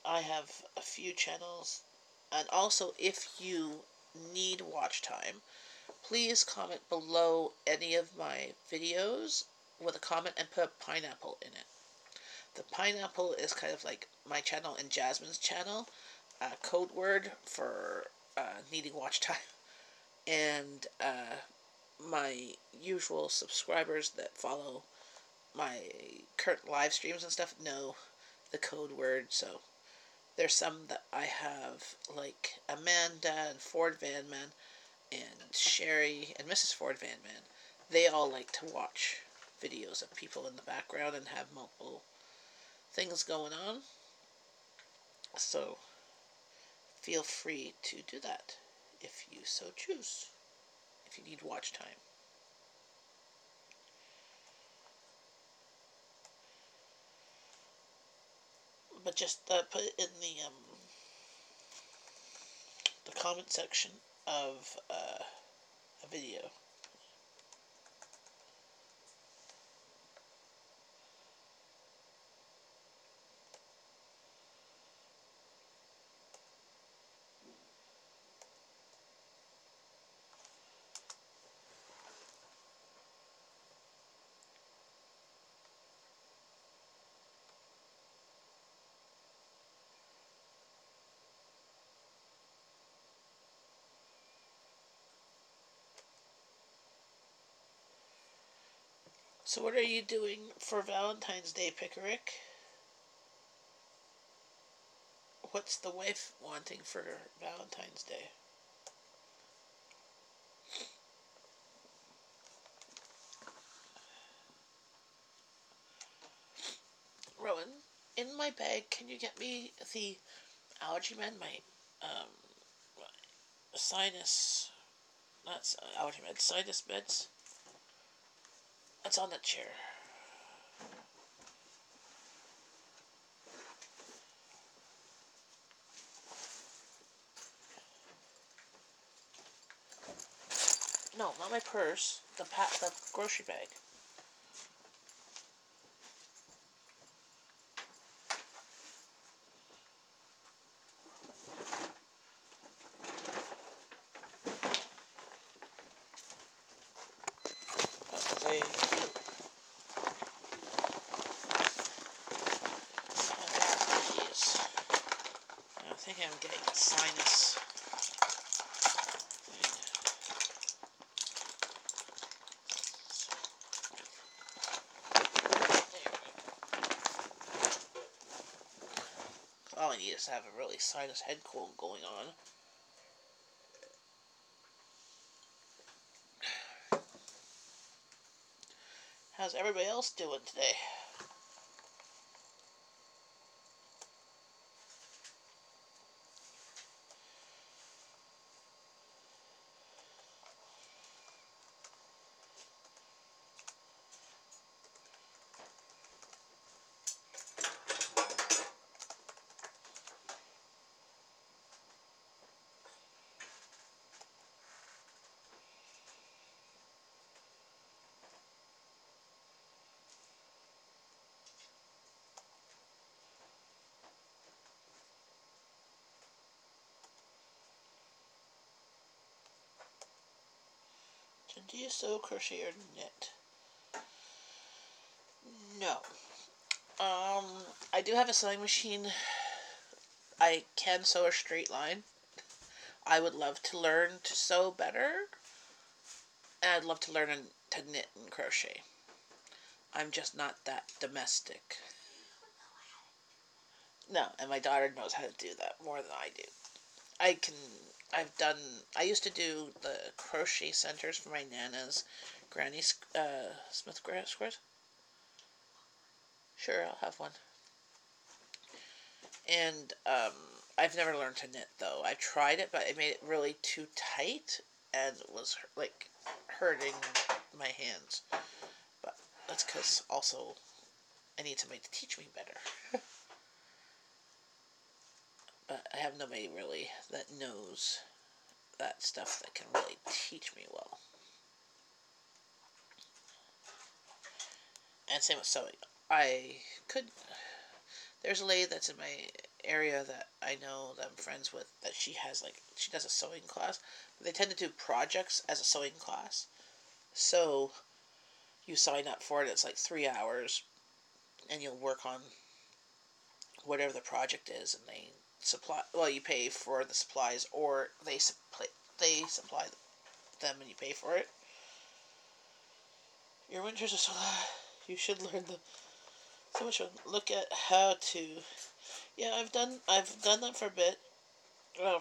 I have a few channels. And also, if you need watch time, please comment below any of my videos with a comment and put a pineapple in it. The pineapple is kind of like my channel and Jasmine's channel, code word for needing watch time. And my usual subscribers that follow my current live streams and stuff know the code word. So there's some that I have, like Amanda and Ford Van Man and Sherry and Mrs. Ford Van Man. They all like to watch videos of people in the background and have multiple things going on. So feel free to do that if you so choose, if you need watch time. But just put it in the comment section of a video. So what are you doing for Valentine's Day, Pickerick? What's the wife wanting for Valentine's Day? Rowan, in my bag, can you get me the allergy med, my sinus, not allergy med, sinus meds? That's on the chair. No, not my purse. The grocery bag. Okay. I think I'm getting sinus. just have a really sinus head cold going on. How's everybody else doing today? So do you sew, crochet, or knit? No. I do have a sewing machine. I can sew a straight line. I would love to learn to sew better. And I'd love to learn to knit and crochet. I'm just not that domestic. No, and my daughter knows how to do that more than I do. I used to do the crochet centers for my Nana's Granny Smith squares. Sure, I'll have one. And I've never learned to knit though. I tried it, but it made it really too tight and it was like hurting my hands. But that's because also I need somebody to teach me better. But I have nobody really that knows that stuff that can really teach me well. And same with sewing. I could. There's a lady that's in my area that I know that I'm friends with that she does a sewing class. But they tend to do projects as a sewing class. So you sign up for it. It's like 3 hours, and you'll work on whatever the project is, and they supply. Well, you pay for the supplies, or they supply them, and you pay for it. Your winters are so. You should learn them. So much fun. Look at how to. Yeah, I've done that for a bit.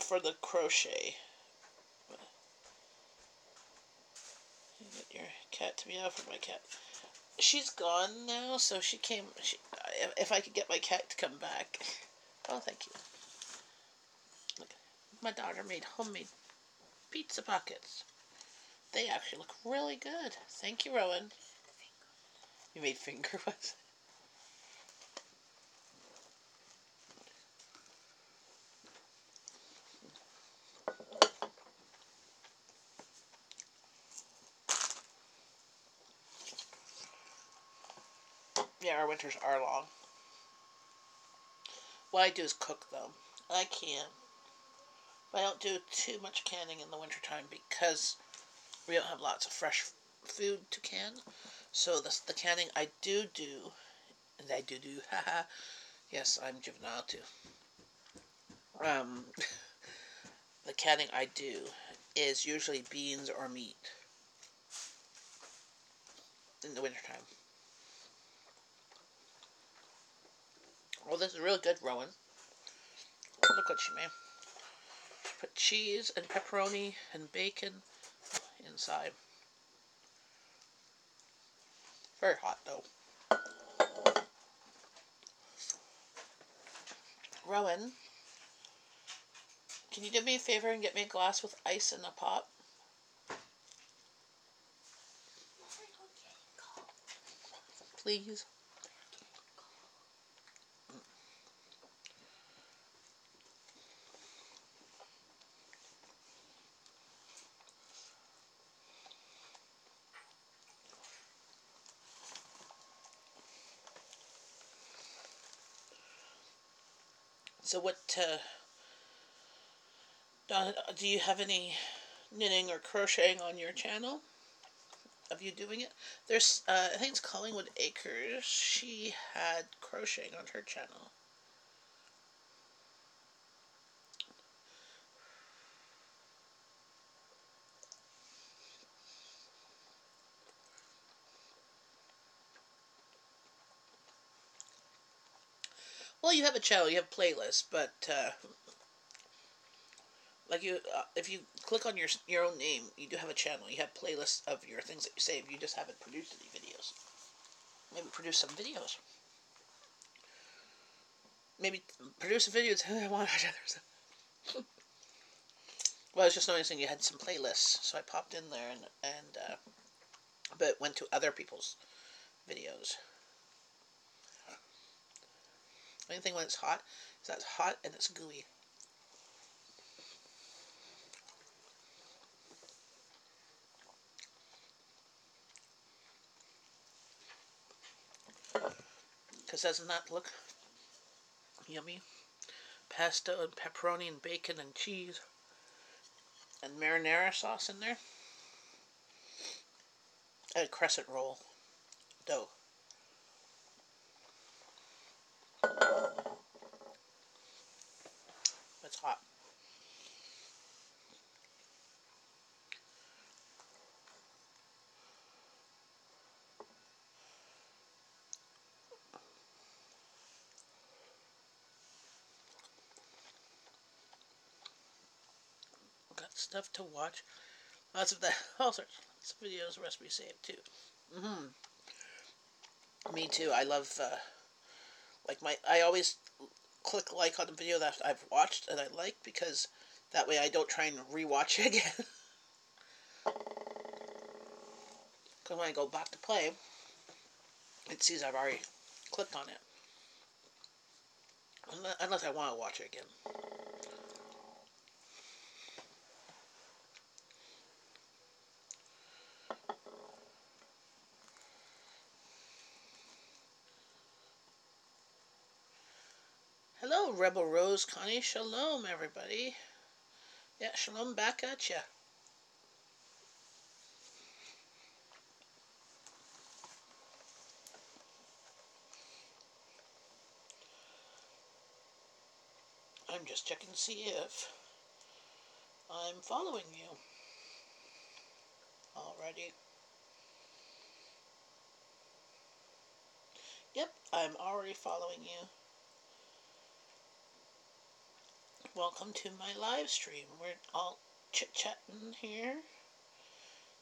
For the crochet. Get your cat to meow for my cat. She's gone now, so she came. If I could get my cat to come back. Oh, thank you. Look, my daughter made homemade pizza pockets. They actually look really good. Thank you, Rowan. You made finger ones. Yeah, our winters are long. What I do is cook, though. I can. But I don't do too much canning in the wintertime because we don't have lots of fresh food to can. So the canning I do, and I do, haha. Yes, I'm juvenile too. Um, the canning I do is usually beans or meat in the wintertime. Oh, this is really good, Rowan. Look what she made. She put cheese and pepperoni and bacon inside. Very hot, though. Rowan, can you do me a favor and get me a glass with ice in a pot? Please. So what, Donna, do you have any knitting or crocheting on your channel? Of you doing it? There's, I think it's Collingwood Acres. She had crocheting on her channel. Well, you have a channel, you have playlists, but like if you click on your own name, you do have a channel. You have playlists of your things that you save. You just haven't produced any videos. Maybe produce some videos. Maybe produce a video. I want others. Well, I was just noticing you had some playlists, so I popped in there and but went to other people's videos. The only thing when it's hot is that it's hot and it's gooey. Because doesn't that look yummy? Pasta and pepperoni and bacon and cheese and marinara sauce in there. And a crescent roll dough. It's hot. Got stuff to watch. Lots of that. All sorts of videos, recipes saved too. Me too. I love I always click like on the video that I've watched and I like because that way I don't try and rewatch it again. Because when I go back to play, it sees I've already clicked on it. Unless I want to watch it again. Hello, Rebel Rose Connie. Shalom, everybody. Yeah, shalom back at ya. I'm just checking to see if I'm following you already. Yep, I'm already following you. Welcome to my live stream. We're all chit-chatting here.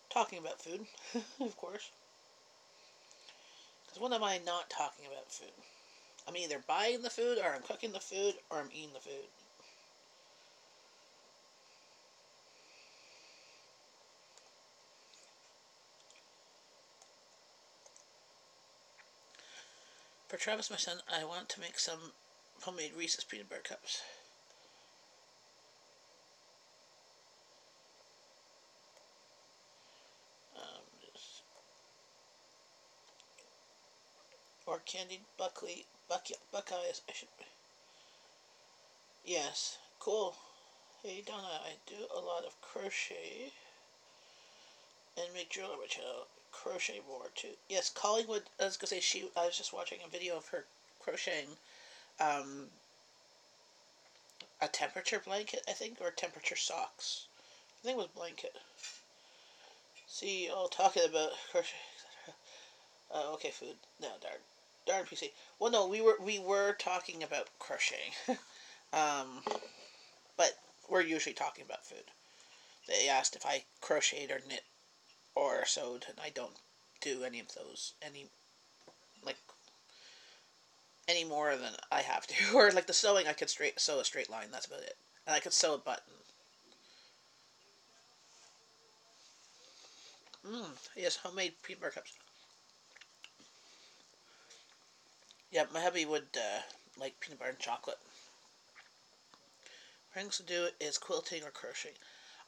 Talking about food, of course. Because when am I not talking about food? I'm either buying the food, or I'm cooking the food, or I'm eating the food. For Travis, my son, I want to make some homemade Reese's peanut butter cups. Or candied buckeyes. I should. Yes, cool. Hey Donna, I do a lot of crochet and make jewelry, which crochet more too. Yes, Collingwood. I was gonna say I was just watching a video of her crocheting a temperature blanket, I think, or temperature socks. I think it was blanket. See, all talking about crochet. Okay, food. No, darn PC. Well, no, we were talking about crocheting, but we're usually talking about food. They asked if I crocheted or knit or sewed, and I don't do any of those like any more than I have to. Or like the sewing, I could sew a straight line. That's about it, and I could sew a button. Yes, homemade peanut butter cups. Yeah, my hubby would like peanut butter and chocolate. Things to do is quilting or crocheting.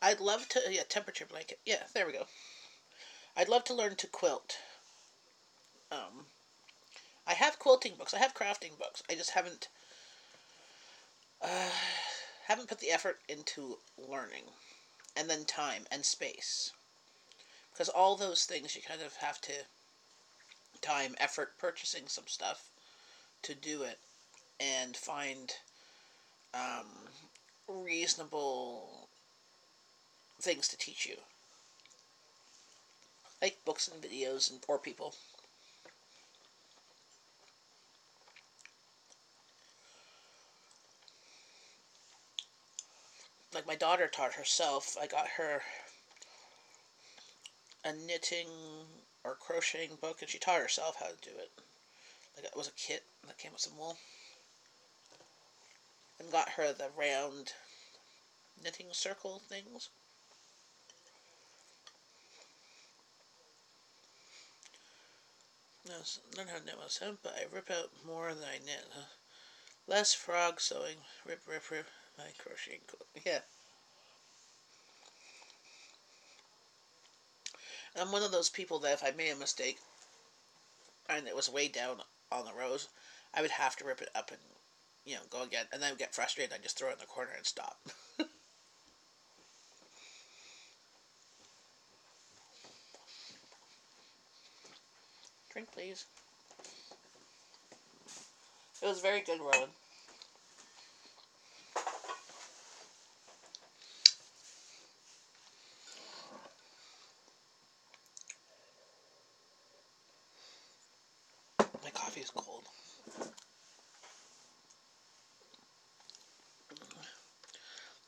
I'd love to, yeah, temperature blanket. Yeah, there we go. I'd love to learn to quilt. Um, I have quilting books. I have crafting books. I just uh, haven't put the effort into learning, and then time and space, because all those things you kind of have to time, effort, purchasing some stuff to do it, and find um, reasonable things to teach you, like books and videos and poor people. like my daughter taught herself. I got her a knitting or crocheting book, and she taught herself how to do it. Like it was a kit that came with some wool, and got her the round knitting circle things. Yes, learn how to knit myself, but I rip out more than I knit. Huh? Less frog sewing. Rip, rip, rip. My crocheting. Yeah. I'm one of those people that if I made a mistake and it was way down on the rows, I would have to rip it up and, go again. And then I would get frustrated and I'd just throw it in the corner and stop. Drink, please. It was very good, Rowan. My coffee is cold.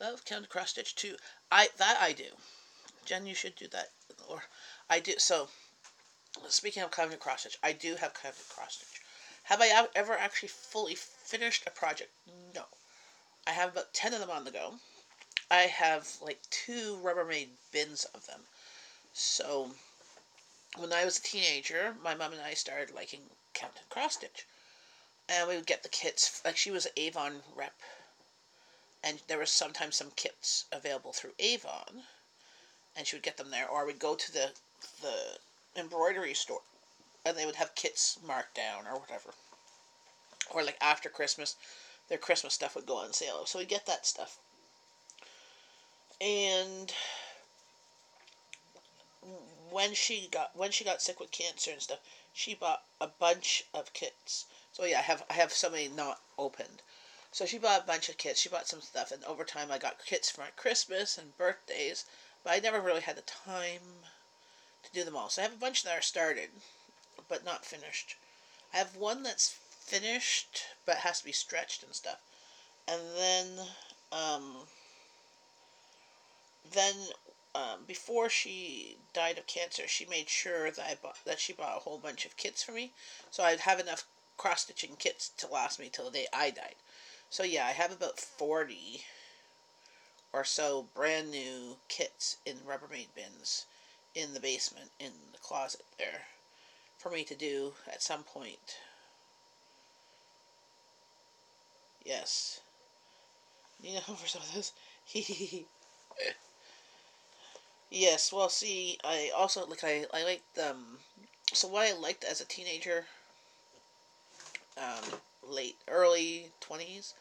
Love counted cross stitch too. I do. Jen, you should do that. Or I do. So speaking of counted cross stitch, I do have counted cross stitch. Have I ever actually fully finished a project? No. I have about 10 of them on the go. I have like 2 Rubbermaid bins of them. So when I was a teenager, my mom and I started liking counted cross stitch, and we would get the kits. Like she was an Avon rep, and there was sometimes some kits available through Avon, and she would get them there. Or we'd go to the embroidery store, and they would have kits marked down or whatever. Or like after Christmas, their Christmas stuff would go on sale, so we get that stuff. And when she got sick with cancer and stuff, she bought a bunch of kits. So yeah, I have so many not opened. So she bought a bunch of kits. She bought some stuff, and over time I got kits for my Christmas and birthdays, but I never really had the time to do them all. So I have a bunch that are started, but not finished. I have one that's finished, but has to be stretched and stuff. And um, then before she died of cancer, she made sure that she bought a whole bunch of kits for me, so I'd have enough cross stitching kits to last me till the day I died. So yeah, I have about 40 or so brand new kits in Rubbermaid bins in the basement in the closet there for me to do at some point. Yes, you know, for some of those. Yes, well, see, I also I liked So what I liked as a teenager, late early 20s,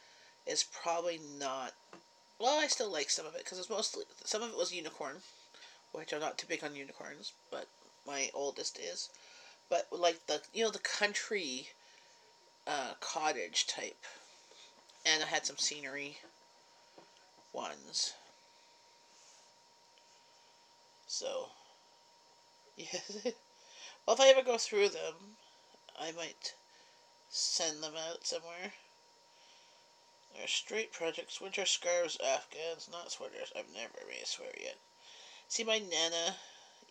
is probably not. Well, I still like some of it because it's mostly some of it was unicorn, which I'm not too big on unicorns, but my oldest is. But like the country cottage type, and I had some scenery ones. So yes, well, if I ever go through them, I might send them out somewhere. They're straight projects, winter scarves, afghans, not sweaters. I've never made a sweater yet. See, my nana,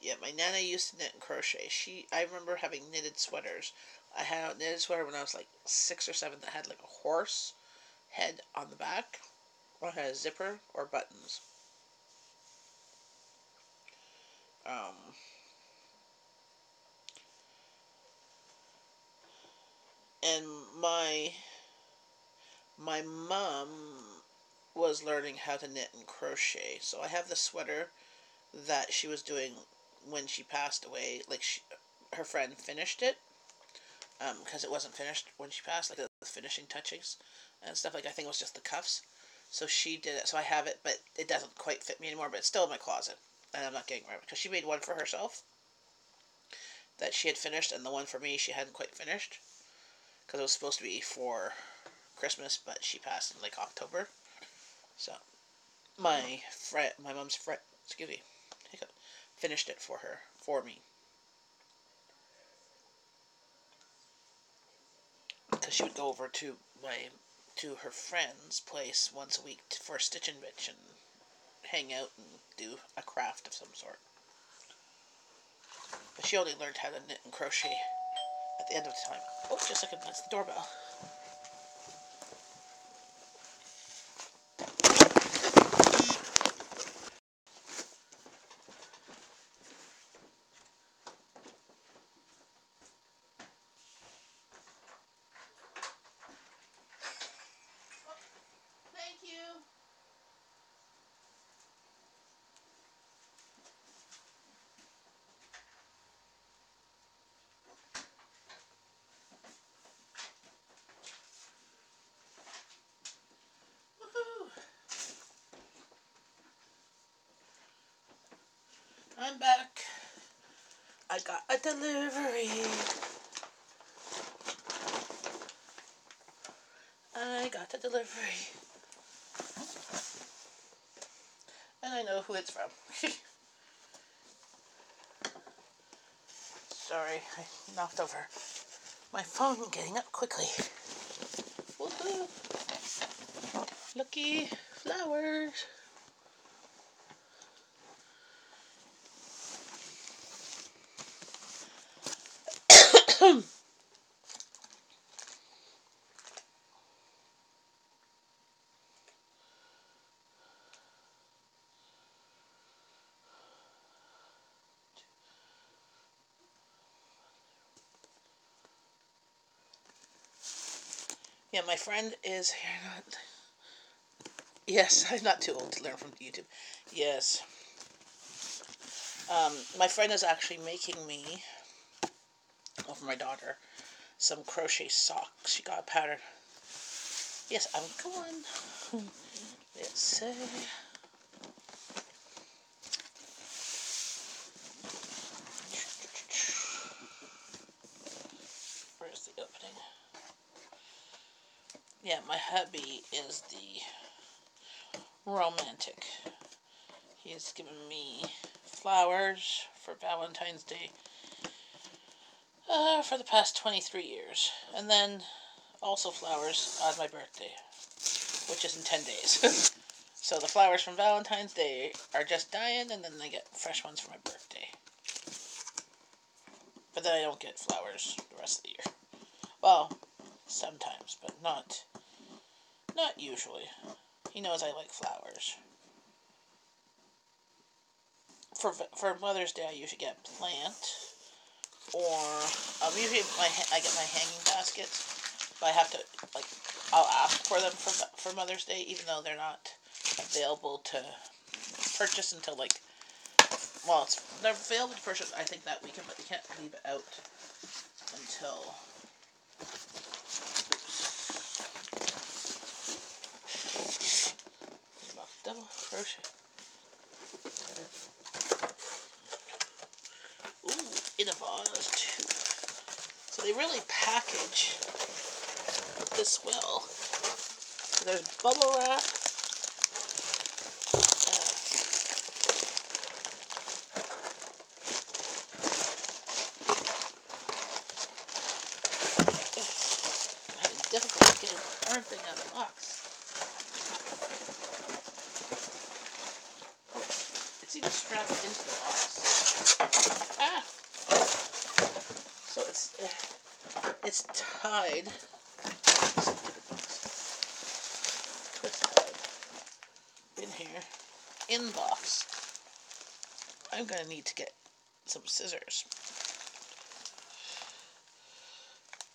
yeah, my nana used to knit and crochet. I remember having knitted sweaters. I had a knitted sweater when I was like 6 or 7 that had like a horse head on the back, or had a zipper or buttons. Um, and my mom was learning how to knit and crochet, so I have the sweater that she was doing when she passed away. Like her friend finished it, because it wasn't finished when she passed, like the finishing touches and stuff. Like I think it was just the cuffs. So she did it. So I have it, but it doesn't quite fit me anymore. But it's still in my closet, and I'm not getting rid of it because she made one for herself that she had finished, and the one for me she hadn't quite finished because it was supposed to be for Christmas, but she passed in like October. So my mom's friend, excuse me, finished it for me, because she would go over to her friend's place once a week for stitch and bitch and hang out and do a craft of some sort. But she only learned how to knit and crochet at the end of the time. Oh, just a second, that's the doorbell. Thank you. Woohoo! I'm back. I got a delivery. I got a delivery. And I know who it's from. Sorry, I knocked over my phone getting up quickly. Woohoo! Looky, flowers. Yeah, my friend is here. Yes, I'm not too old to learn from YouTube. Yes. My friend is actually making me, well, for my daughter, some crochet socks. She got a pattern. Yes, I'm going. Let's see. Where's the opening? Yeah, my hubby is the romantic. He has given me flowers for Valentine's Day for the past 23 years. And then also flowers on my birthday, which is in 10 days. So the flowers from Valentine's Day are just dying, and then I get fresh ones for my birthday. But then I don't get flowers the rest of the year. Well, sometimes, but not usually. He knows I like flowers. For Mother's Day, I usually get a plant, or usually I get my hanging baskets, but I have to, like, I'll ask for them for Mother's Day, even though they're not available to purchase until, like, well, they're available to purchase, I think, that weekend, but you can't leave it out until, double crochet. Ooh, in a vase too. So they really package this well. There's bubble wrap. I'm having difficulty getting the darn thing out of the box. It's even strapped into the box. Ah! So it's tied. It's tied in here, in the box. I'm gonna need to get some scissors.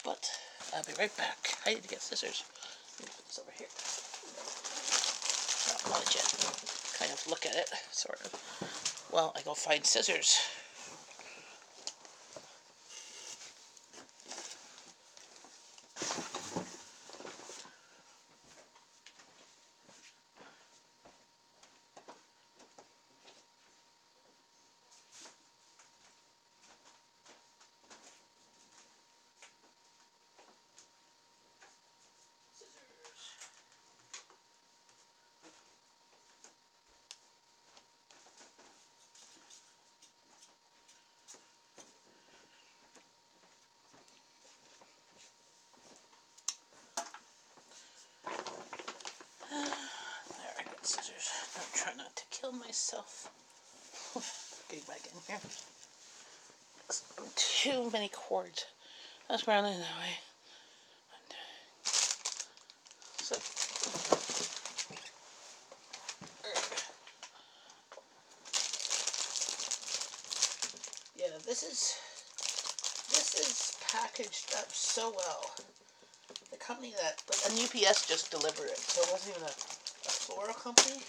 But I'll be right back. I need to get scissors. Let me put this over here. I'll let you kind of look at it, sort of. Well, I go find scissors. There, I got scissors. I'm trying not to kill kill myself. Getting back in here. Too many cords. That's round in that way. So, yeah, this is packaged up so well. The company that, and UPS just delivered it, so it wasn't even a floral company.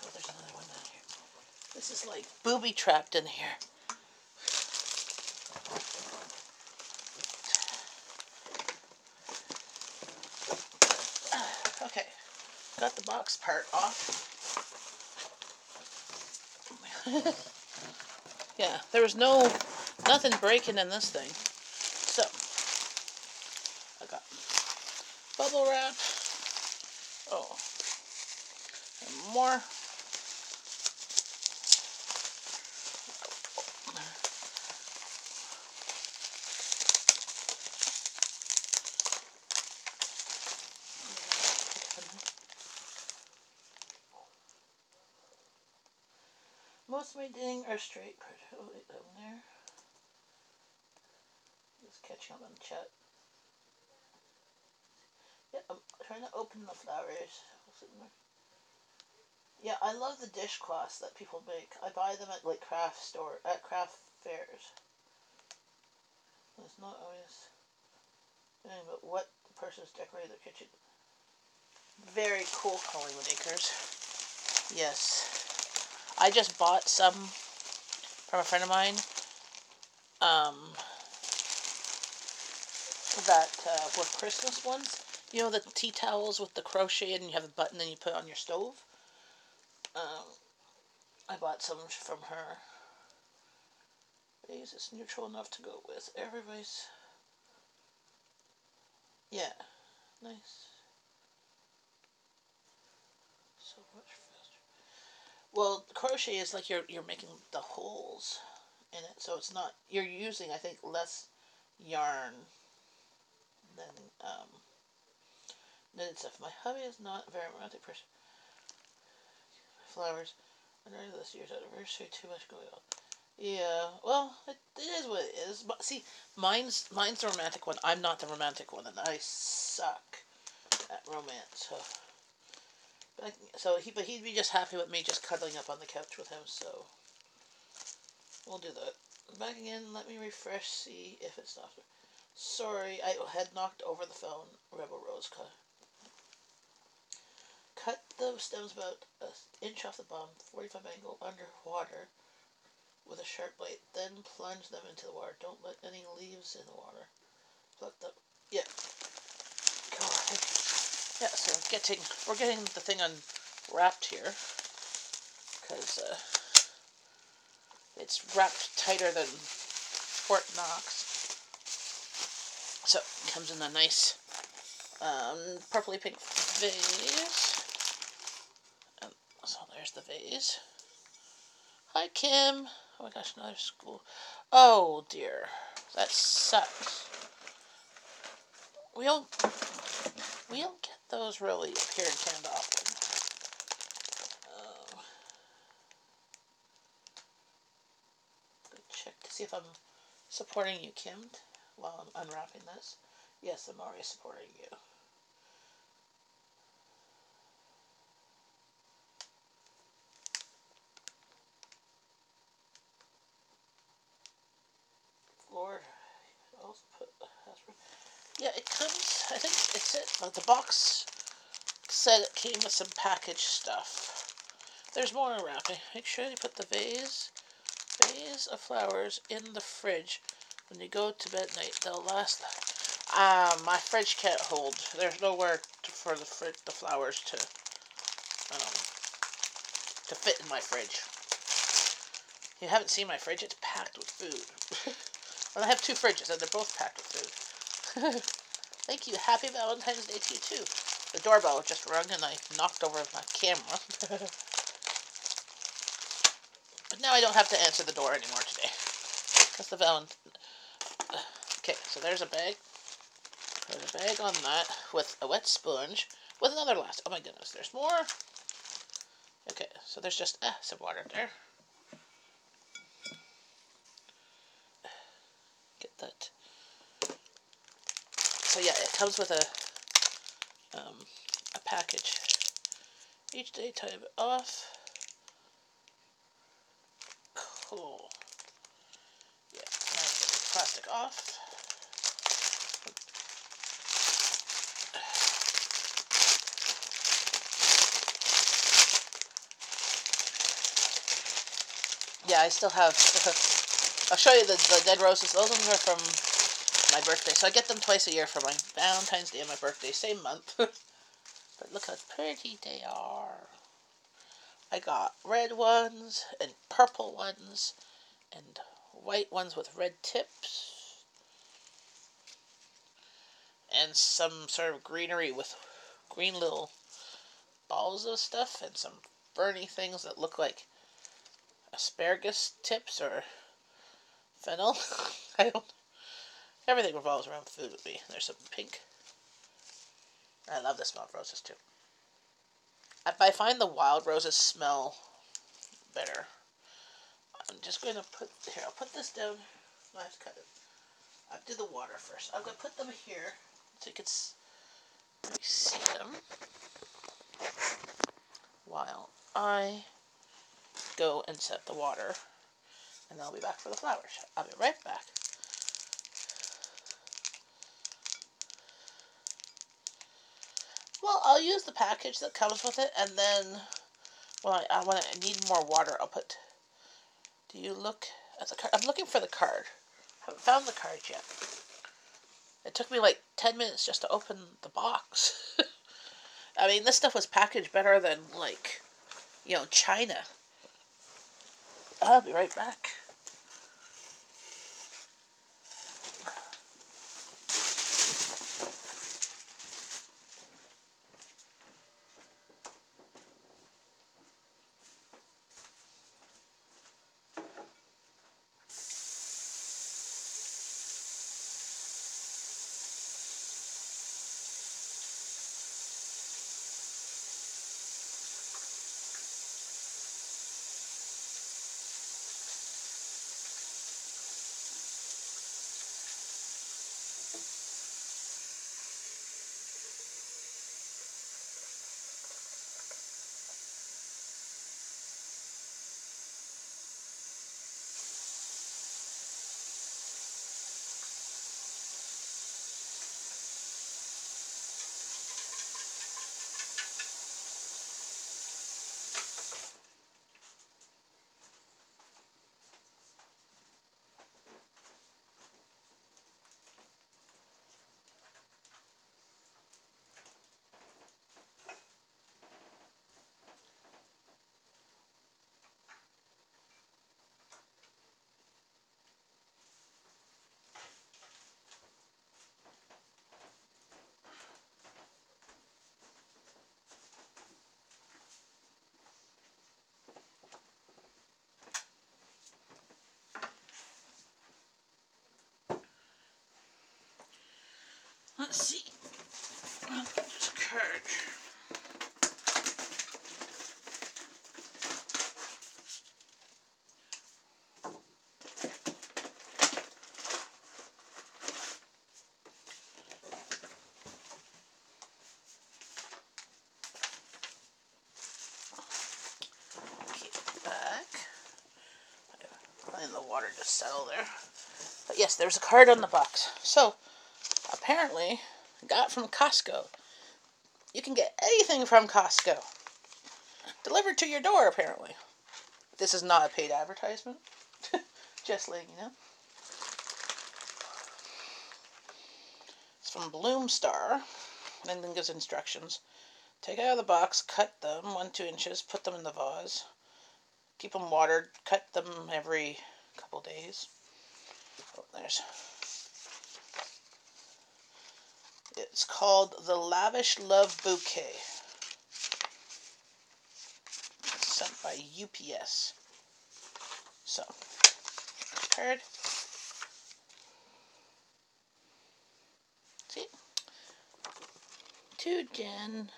Oh, there's another one down here. This is like booby trapped in here. Okay, got the box part off. Yeah, there was nothing breaking in this thing. So, I got bubble wrap. Oh, and more. Most of my ding are straight. Oh, wait, down there. Just catching up on the chat. Yeah, I'm trying to open the flowers. Yeah, I love the dishcloths that people make. I buy them at like craft fairs. It's not always but what the person's decorated their kitchen. Very cool, Colleen Acres. Yes. I just bought some from a friend of mine. That were Christmas ones. You know, the tea towels with the crochet and you have a button and you put it on your stove. I bought some from her. It's neutral enough to go with everybody's. Yeah, nice. So much faster. Well, crochet is like you're making the holes in it, so it's not, you're using, I think, less yarn than knitted stuff. My hubby is not a very romantic person. Flowers. I know this year's anniversary, too much going on. Yeah, well, it is what it is. But see, mine's the romantic one. I'm not the romantic one, and I suck at romance. So he'd be just happy with me just cuddling up on the couch with him. So we'll do that. Back again. Let me refresh. See if it stops. Sorry, I had knocked over the phone. Rebel Rose cut. Cut the stems about an inch off the bottom, 45 angle underwater with a sharp blade. Then plunge them into the water. Don't let any leaves in the water. Pluck them. Yeah. Go ahead. Yeah. So we're getting the thing unwrapped here because it's wrapped tighter than Fort Knox. So it comes in a nice purpley pink vase. And so there's the vase. Hi, Kim. Oh my gosh, another school. Oh dear, that sucks. We don't get those really up here in Canada often. Check to see if I'm supporting you, Kim, while I'm unwrapping this. Yes, I'm already supporting you. Lord, I also put yeah, it comes, I think it's it. The box said it came with some packaged stuff. There's more wrapping. Make sure you put the vase of flowers in the fridge when you go to bed at night. They'll last. My fridge can't hold. There's nowhere for the flowers to fit in my fridge. You haven't seen my fridge. It's packed with food. Well, I have two fridges, and they're both packed with food. Thank you. Happy Valentine's Day to you, too. The doorbell just rung, and I knocked over my camera. But now I don't have to answer the door anymore today. That's the Valentine. Okay, so there's a bag. There's a bag on that with a wet sponge. with another last. Oh my goodness, there's more. Okay, so there's just some water there. Get that. So yeah, it comes with a package. Each day time off. Cool. Yeah, now get the plastic off. Yeah, I still have. I'll show you the dead roses. Those ones are from my birthday. So I get them twice a year for my Valentine's Day and my birthday, same month. But look how pretty they are. I got red ones and purple ones and white ones with red tips. And some sort of greenery with green little balls of stuff and some burny things that look like asparagus tips or fennel. I don't. Everything revolves around food with me. There's some pink. I love the smell of roses too. I find the wild roses smell better. I'm just going to put here. I'll put this down. I have to cut it. I'll do the water first. I'm going to put them here so you can see them while I go and set the water, and I'll be back for the flowers. I'll be right back. Well, I'll use the package that comes with it, and then when I need more water, I'll put. Do you look at the card? I'm looking for the card. I haven't found the card yet. It took me like 10 minutes just to open the box. I mean, this stuff was packaged better than, like, China. I'll be right back. Let's see. This card. Keep it back. Letting the water just settle there. But yes, there's a card on the box. So, apparently, got from Costco. You can get anything from Costco. Delivered to your door, apparently. This is not a paid advertisement. Just letting you know. It's from Bloom Star. And then gives instructions. Take it out of the box, cut them 1-2 inches, put them in the vase. Keep them watered, cut them every couple days. Oh, it's called the Lavish Love Bouquet. It's sent by UPS. So, card. See? To Jen.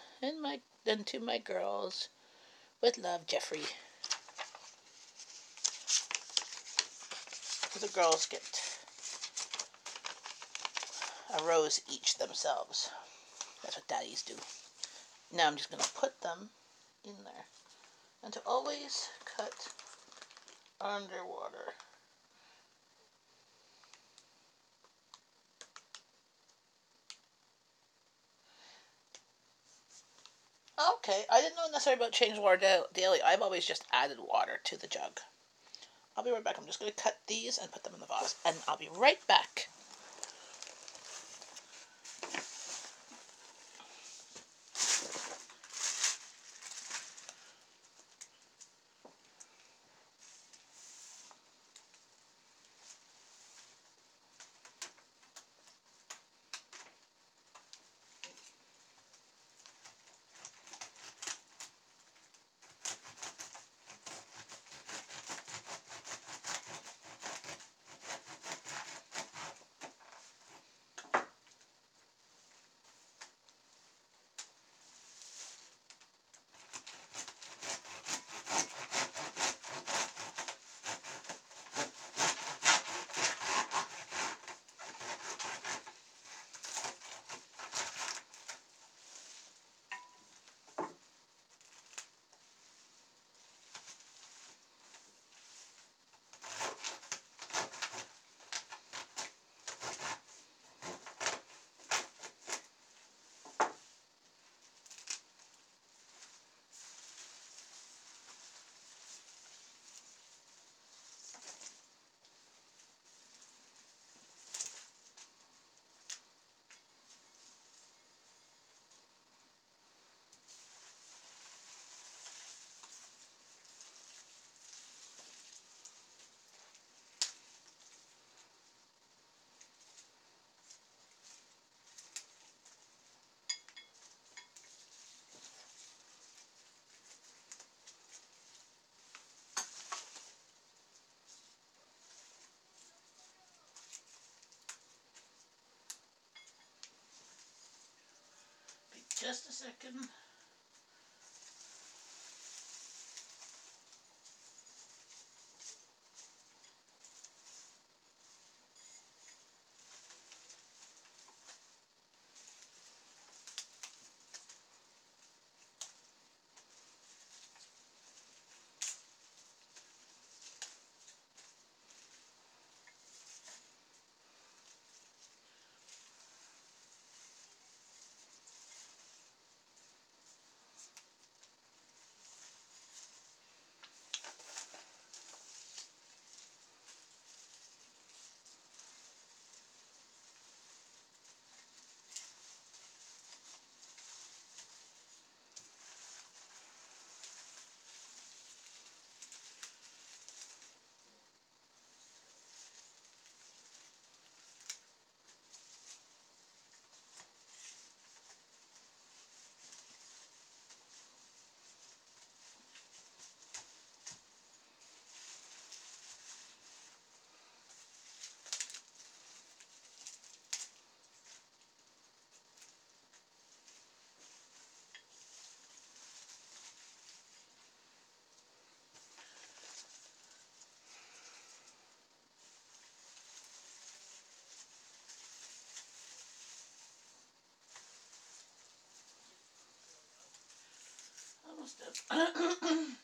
and to my girls, with love, Jeffrey. The girls get a rose each themselves. That's what daddies do. Now I'm just going to put them in there. And to always cut underwater. Okay, I didn't know necessarily about changing water daily. I've always just added water to the jug. I'll be right back. I'm just going to cut these and put them in the vase. And I'll be right back. Just a second. Almost done.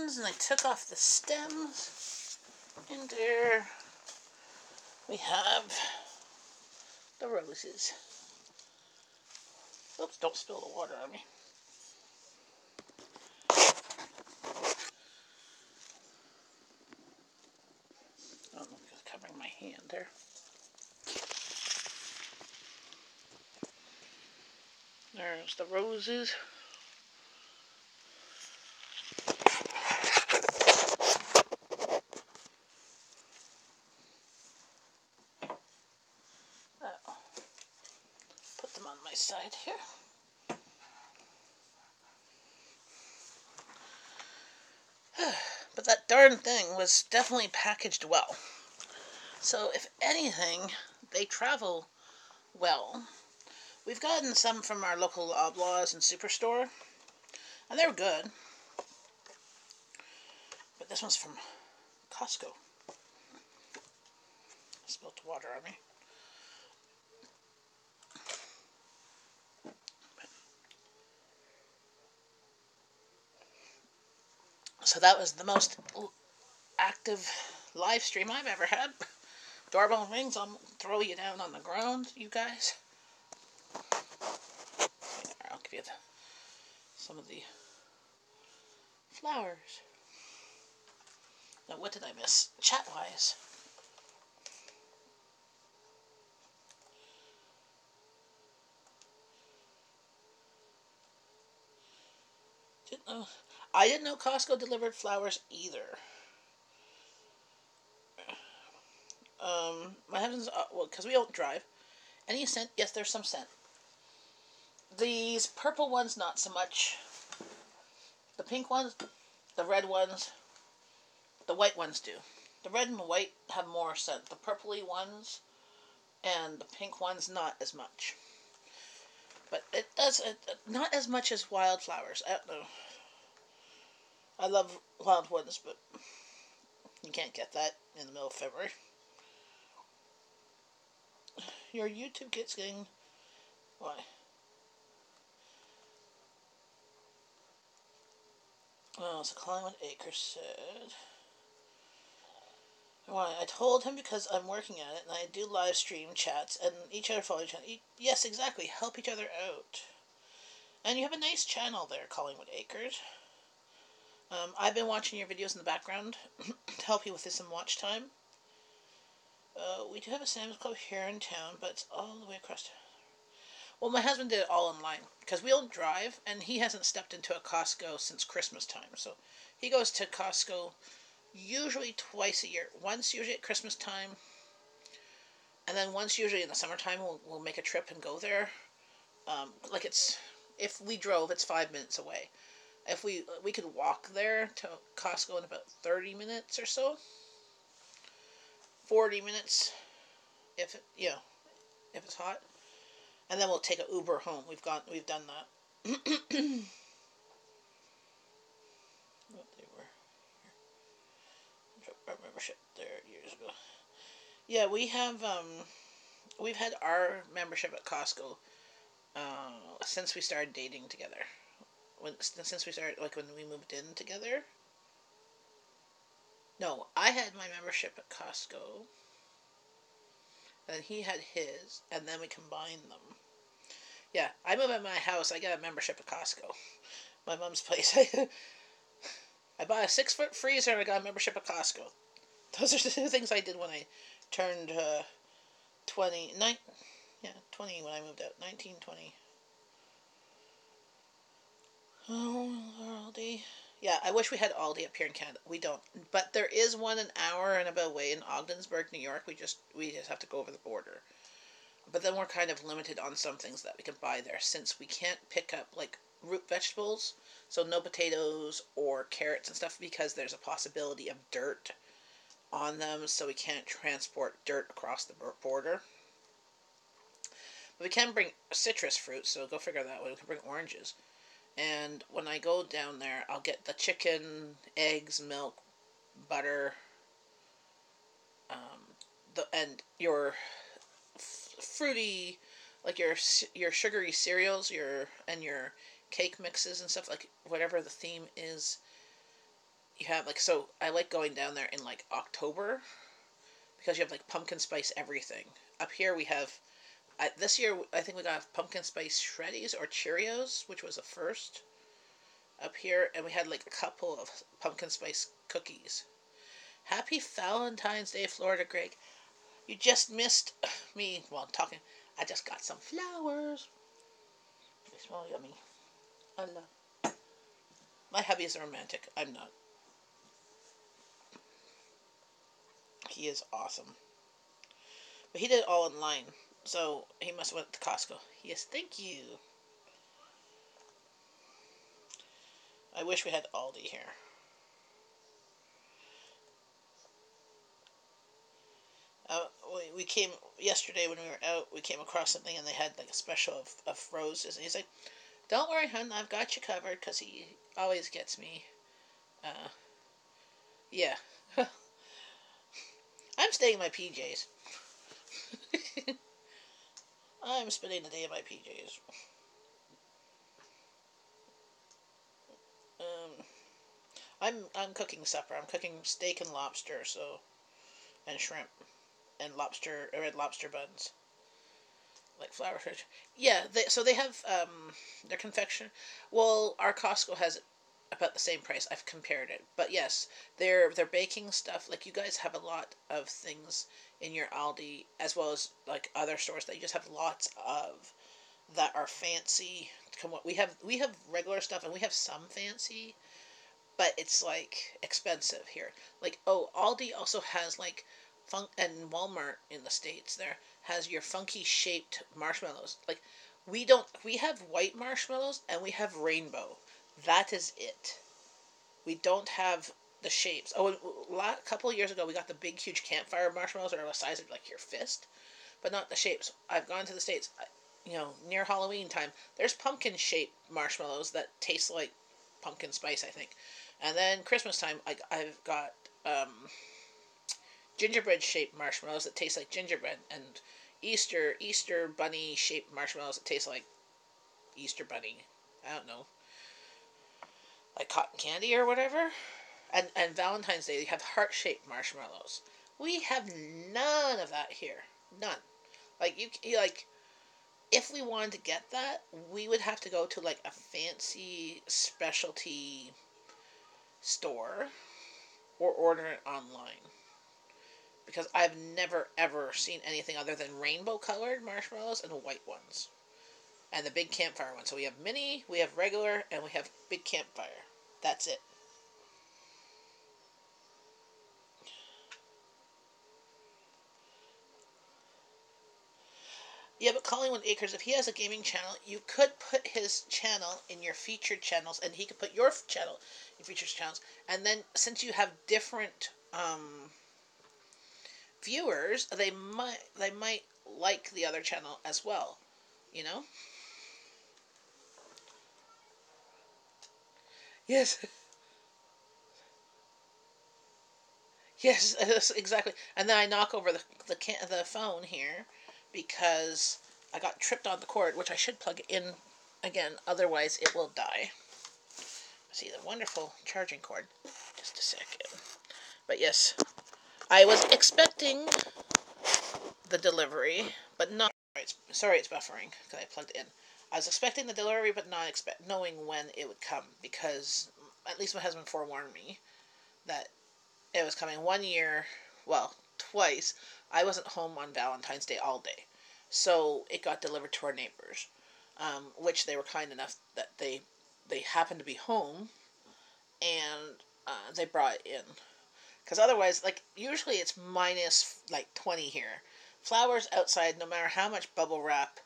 ferns, and I took off the stems. And there we have the roses. Oops, don't spill the water on me. Oh, I'm just covering my hand there. There's the roses. Oh, put them on my side here. But that darn thing was definitely packaged well. So if anything, they travel well. We've gotten some from our local Loblaws and Superstore, and they're good. But this one's from Costco. Spilled water on me. So that was the most active live stream I've ever had. Doorbell rings, I'll throw you down on the ground, you guys. I'll give you some of the flowers. Now, what did I miss? Chat-wise. I didn't know Costco delivered flowers either. My husband's, well, because we don't drive. Any scent? Yes, there's some scent. These purple ones, not so much. The pink ones, the red ones, the white ones do. The red and white have more scent. The purpley ones and the pink ones, not as much. But it does, not as much as wildflowers. I don't know. I love wild ones, but you can't get that in the middle of February. Your YouTube gets getting... Why? Oh, so Collingwood Acres said... Why? I told him because I'm working at it, and I do live stream chats, and each other follow each other. Yes, exactly. Help each other out. And you have a nice channel there, Collingwood Acres. I've been watching your videos in the background to help you with this some watch time. We do have a Sam's Club here in town, but it's all the way across. Well, my husband did it all online because we don't drive, and he hasn't stepped into a Costco since Christmas time. So he goes to Costco usually twice a year. Once usually at Christmas time, and then once usually in the summertime we'll make a trip and go there. Like if we drove, it's 5 minutes away. If we could walk there to Costco in about 30 minutes or so. 40 minutes if if it's hot. And then we'll take an Uber home. We've done that. They were our membership there years ago. Yeah, we've had our membership at Costco since we started dating together. Since we started, like when we moved in together. No, I had my membership at Costco, and he had his, and then we combined them. Yeah, I moved out of my house. I got a membership at Costco, my mom's place. I bought a 6-foot freezer, and I got a membership at Costco. Those are the two things I did when I turned 20 when I moved out. 19, 20. Oh, Aldi. Yeah, I wish we had Aldi up here in Canada. We don't. But there is one an hour and about way in Ogdensburg, New York. We just have to go over the border. But then we're kind of limited on some things that we can buy there since we can't pick up like root vegetables. So no potatoes or carrots and stuff because there's a possibility of dirt on them. So we can't transport dirt across the border. But we can bring citrus fruit, so go figure that way. We can bring oranges. And when I go down there, I'll get the chicken, eggs, milk, butter, and your fruity, like your sugary cereals, your cake mixes and stuff, like whatever the theme is. you have like, so I like going down there in like October because you have like pumpkin spice everything. Up here we have, this year I think we got pumpkin spice shreddies or Cheerios, which was a first up here, and we had like a couple of pumpkin spice cookies. Happy Valentine's Day, Florida Greg. You just missed me while I'm talking. I just got some flowers. They smell yummy. I love. My hubby is a romantic. I'm not. He is awesome. But he did it all online. So he must have went to Costco. Yes, thank you. I wish we had Aldi here. We came yesterday when we were out. We came across something and they had like a special of roses. And he's like, "Don't worry, hun. I've got you covered." Because he always gets me. Yeah. I'm staying in my PJs. I'm spending the day in my PJs. Um, I'm cooking supper. I'm cooking steak and lobster, so, and shrimp and lobster, red lobster buns, like flour fish. Yeah, so they have their confection. Well, our Costco has it about the same price. I've compared it, but yes, their baking stuff. Like you guys have a lot of things in your Aldi as well as like other stores that you just have lots of that are fancy. Come on, we have regular stuff and we have some fancy, but it's like expensive here. Like, oh, Aldi also has like and Walmart in the States there has your funky shaped marshmallows. Like we have white marshmallows and we have rainbow. That is it. We don't have the shapes. Oh, a couple of years ago we got the big huge campfire marshmallows that are the size of like your fist, but not the shapes. I've gone to the States, near Halloween time. There's pumpkin shaped marshmallows that taste like pumpkin spice, I think. And then Christmas time, I've got gingerbread shaped marshmallows that taste like gingerbread, and Easter bunny shaped marshmallows that taste like Easter bunny. I don't know, like cotton candy or whatever. And Valentine's Day, you have heart shaped marshmallows. We have none of that here. None. Like you like if we wanted to get that, we would have to go to like a fancy specialty store or order it online. Because I've never ever seen anything other than rainbow colored marshmallows and white ones. And the big campfire one. So we have mini, we have regular, and we have big campfire. That's it. Yeah, but Collingwood Acres, if he has a gaming channel, you could put his channel in your featured channels, and he could put your channel in featured channels. And then, since you have different viewers, they might like the other channel as well. You know? Yes. Yes, exactly. And then I knock over the phone here because I got tripped on the cord, which I should plug in again, otherwise it will die. See the wonderful charging cord. Just a second. But yes, I was expecting the delivery, but not. Sorry, it's buffering because I plugged it in. I was expecting the delivery, but not knowing when it would come because at least my husband forewarned me that it was coming 1 year. Well, twice. I wasn't home on Valentine's Day all day, so it got delivered to our neighbors, which they were kind enough that they happened to be home and they brought it in. Because otherwise, like, usually it's minus, like, 20 here. Flowers outside, no matter how much bubble wrap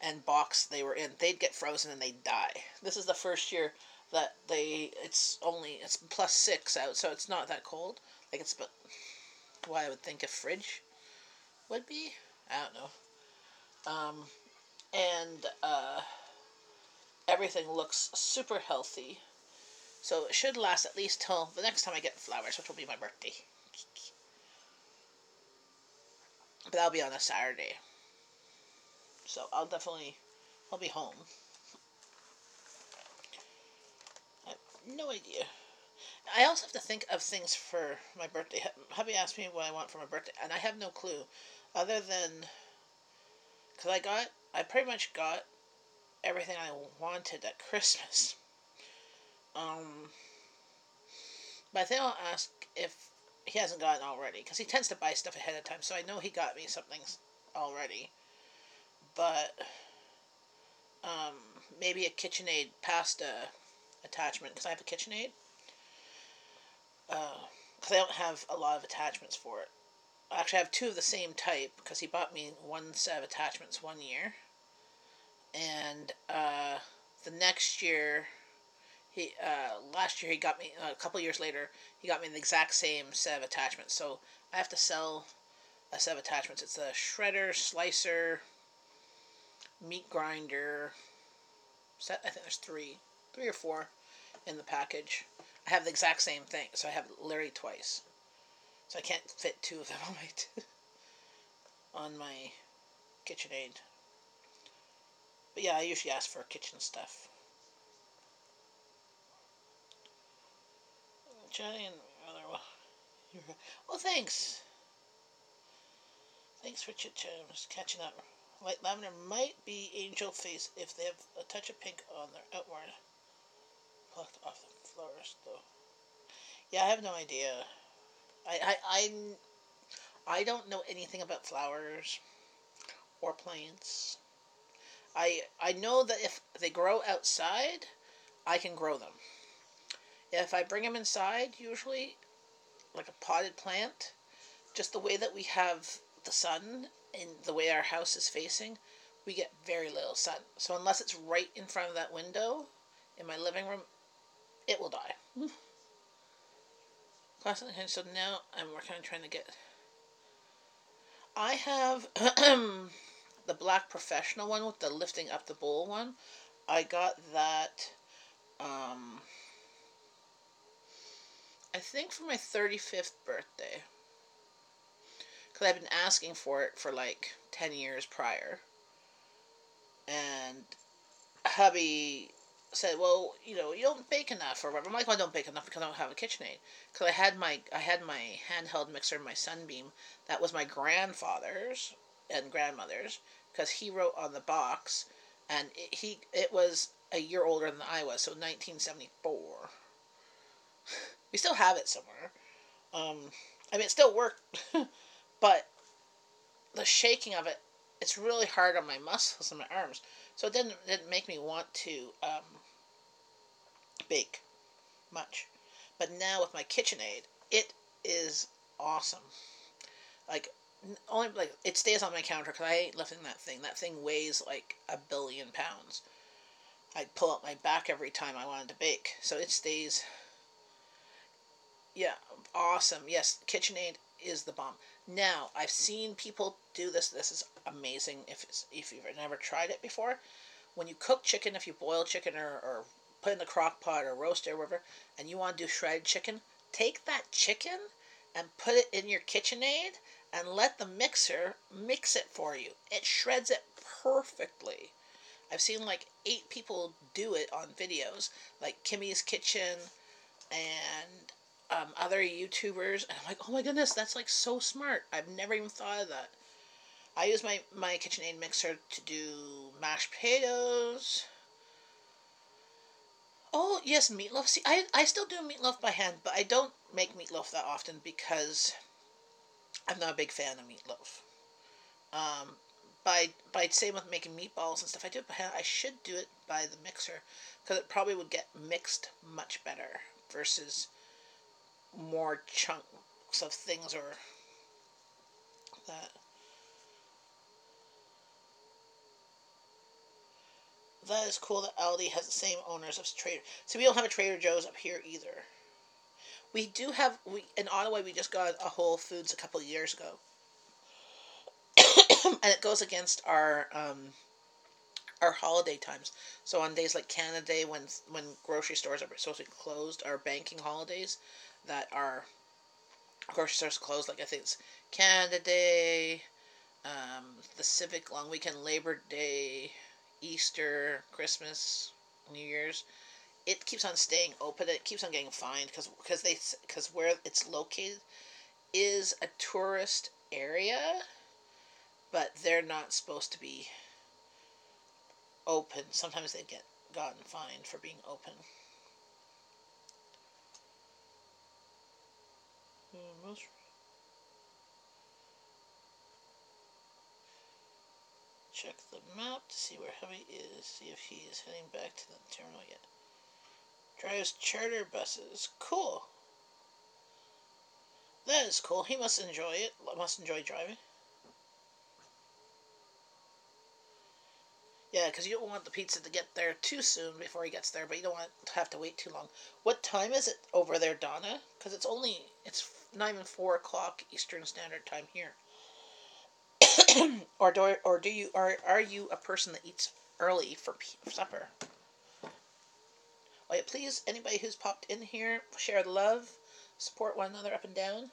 and box they were in, they'd get frozen and they'd die. This is the first year that it's +6 out, so it's not that cold. Like, it's about what I would think a fridge would be. I don't know. And everything looks super healthy. So it should last at least till the next time I get flowers, which will be my birthday. But that'll be on a Saturday. So I'll be home. I have no idea. I also have to think of things for my birthday. Hubby asked me what I want for my birthday, and I have no clue, other than because I pretty much got everything I wanted at Christmas. Um, but I think I'll ask if he hasn't gotten already, because he tends to buy stuff ahead of time. So I know he got me something already, but um, maybe a KitchenAid pasta attachment, because I have a KitchenAid. Because I don't have a lot of attachments for it. Actually, I have two of the same type because he bought me one set of attachments one year, and the next year, he last year he got me a couple years later he got me the exact same set of attachments. So I have to sell a set of attachments. It's a shredder, slicer, meat grinder set. I think there's three or four in the package. I have the exact same thing, so I have literally twice. So I can't fit two of them on my KitchenAid. But yeah, I usually ask for kitchen stuff. Johnny and other well, thanks. Thanks for chit chatting. Just catching up. White lavender might be angel face if they have a touch of pink on their outward. Plucked off the florist though. Yeah, I have no idea. I don't know anything about flowers or plants. I know that if they grow outside, I can grow them. If I bring them inside, usually like a potted plant, just the way that we have the sun and the way our house is facing, we get very little sun. So unless it's right in front of that window in my living room, it will die. So now I'm working on trying to get. I have the black professional one with the lifting up the bowl one. I got that. I think for my 35th birthday. Because I've been asking for it for like 10 years prior. And hubby said, well, you don't bake enough or whatever. I'm like, well, I don't bake enough because I don't have a KitchenAid. Because I had my handheld mixer, my Sunbeam. That was my grandfather's and grandmother's. Because he wrote on the box. And it was a year older than I was. So 1974. We still have it somewhere. I mean, it still worked. But the shaking of it, it's really hard on my muscles and my arms. So it didn't make me want to bake much. But now with my KitchenAid, it is awesome. Like only like it stays on my counter because I ain't lifting that thing. That thing weighs like 1,000,000,000 pounds. I'd pull out my back every time I wanted to bake, so it stays. Yeah, awesome. Yes, KitchenAid is the bomb. Now I've seen people do this. This is amazing. If you've never tried it before, when you cook chicken, if you boil chicken or put in the crock pot or roast it or whatever, and you want to do shredded chicken, take that chicken and put it in your KitchenAid and let the mixer mix it for you. It shreds it perfectly. I've seen like 8 people do it on videos, like Kimmy's Kitchen and other YouTubers, and I'm like, oh my goodness, that's like so smart. I've never even thought of that. I use my KitchenAid mixer to do mashed potatoes. Oh, yes, meatloaf. See, I still do meatloaf by hand, but I don't make meatloaf that often because I'm not a big fan of meatloaf. By same with making meatballs and stuff, I do it by hand. I should do it by the mixer because it probably would get mixed much better versus more chunks of things or that. That is cool that Aldi has the same owners as Trader. So we don't have a Trader Joe's up here either. We do have in Ottawa. We just got a Whole Foods a couple of years ago, and it goes against our holiday times. So on days like Canada Day, when grocery stores are supposed to be closed, our banking holidays that are grocery stores closed. Like I think it's Canada Day, the Civic Long Weekend, Labor Day, Easter, Christmas, New Year's. it keeps on staying open. It keeps on getting fined because where it's located is a tourist area, but they're not supposed to be open. Sometimes they get gotten fined for being open. Check the map to see where Hubby is. See if he is heading back to the terminal yet. Drives charter buses. Cool. That is cool. He must enjoy it. Must enjoy driving. Yeah, because you don't want the pizza to get there too soon before he gets there, but you don't want to have to wait too long. What time is it over there, Donna? Because it's not even 4 o'clock Eastern Standard Time here. Are you a person that eats early for supper? Oh yeah, please, anybody who's popped in here, share the love, support one another up and down.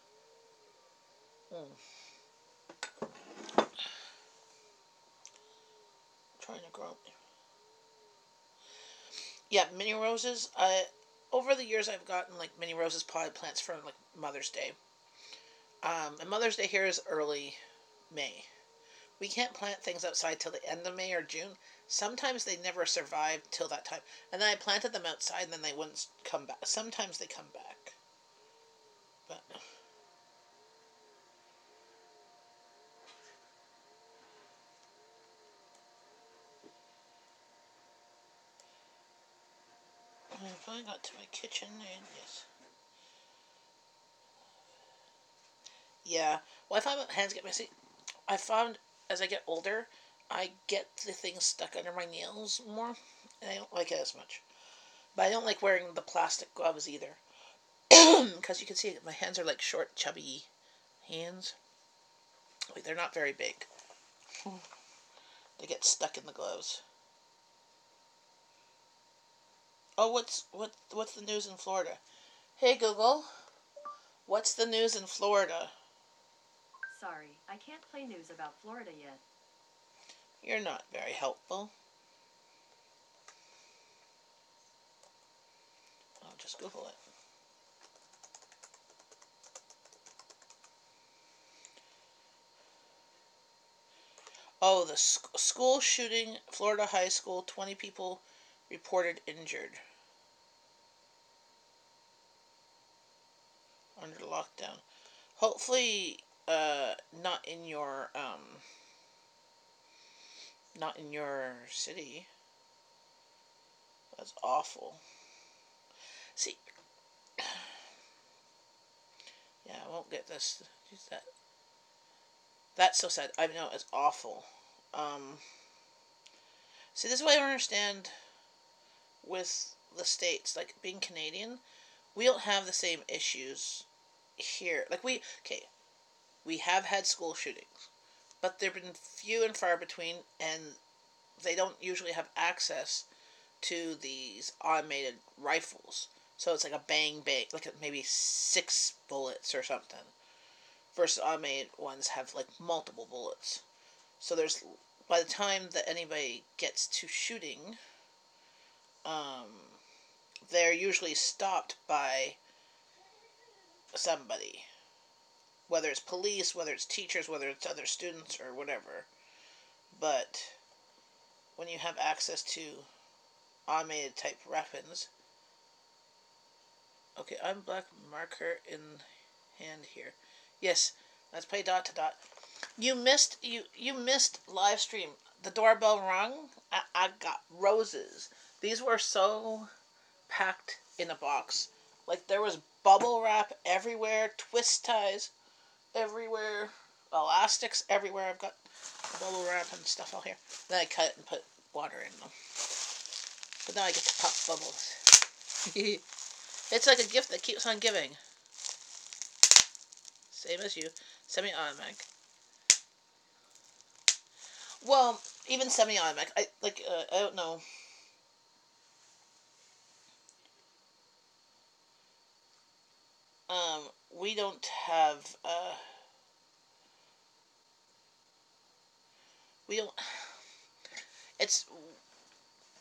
Trying to grow. Yeah, mini roses. Over the years, I've gotten like mini roses potted plants for like Mother's Day. And Mother's Day here is early May. We can't plant things outside till the end of May or June. Sometimes they never survive till that time. And then I planted them outside and then they wouldn't come back. Sometimes they come back. But I finally got to my kitchen and yes. Yeah. Well, I find my hands get messy. I found as I get older, I get the things stuck under my nails more, and I don't like it as much. But I don't like wearing the plastic gloves either, because you can see my hands are like short, chubby hands. Like they're not very big. They get stuck in the gloves. Oh, what's the news in Florida? Hey Google, what's the news in Florida? Sorry, I can't play news about Florida yet. You're not very helpful. I'll just Google it. Oh, the school shooting, Florida high school, 20 people reported injured under lockdown. Hopefully, not in your city. That's awful. See, yeah, I won't get this. Use that. That's so sad. I know it's awful. See, this is what I don't understand with the States. Like being Canadian, we don't have the same issues here. Like we have had school shootings, but they've been few and far between, and they don't usually have access to these automated rifles. So it's like a bang bang, like maybe 6 bullets or something. Versus automated ones have like multiple bullets. So there's by the time that anybody gets to shooting, they're usually stopped by somebody. Whether it's police, whether it's teachers, whether it's other students or whatever. But when you have access to automated type weapons. Okay, I'm black marker in hand here. Yes, let's play dot to dot. You missed live stream. The doorbell rung. I got roses. These were so packed in a box. Like there was bubble wrap everywhere, twist ties everywhere, elastics everywhere. I've got bubble wrap and stuff all here. Then I cut it and put water in them. But now I get to pop bubbles. It's like a gift that keeps on giving. Same as you. Semi-automatic. Well, even semi-automatic. I don't know. We don't have. We don't. It's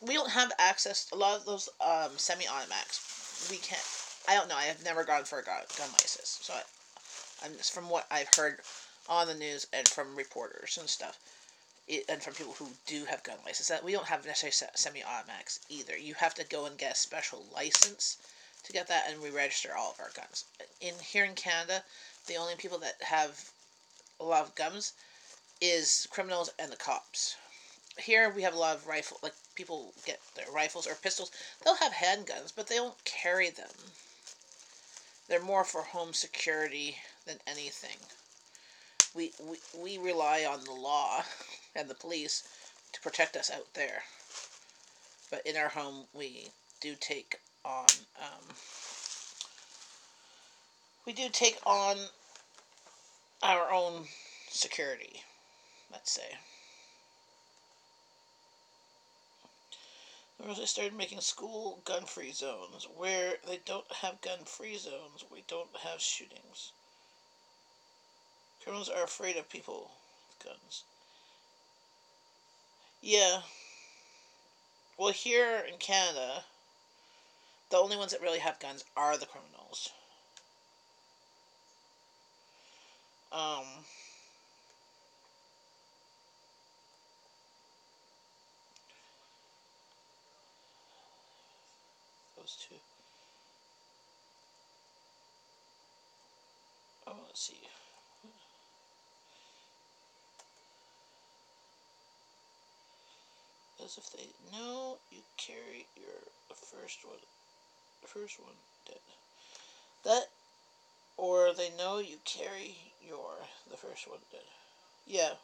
we don't have access. A lot of those semi-automatics, we can't. I don't know. I have never gone for a gun license, so I'm just from what I've heard on the news and from reporters and stuff, and from people who do have gun licenses, that we don't have necessarily semi-automatics either. You have to go and get a special license to get that, and we register all of our guns. Here in Canada, the only people that have a lot of guns is criminals and the cops. Here we have a lot of like people get their rifles or pistols. They'll have handguns, but they don't carry them. They're more for home security than anything. We rely on the law and the police to protect us out there. But in our home, we do take on we do take on our own security, let's say. They started making school gun-free zones. Where they don't have gun-free zones, we don't have shootings. Criminals are afraid of people with guns. Yeah. Well, here in Canada, the only ones that really have guns are the criminals. Um, those two. Oh, let's see. As if they know you carry your the first one dead. That, or they know you carry the first one dead. Yeah.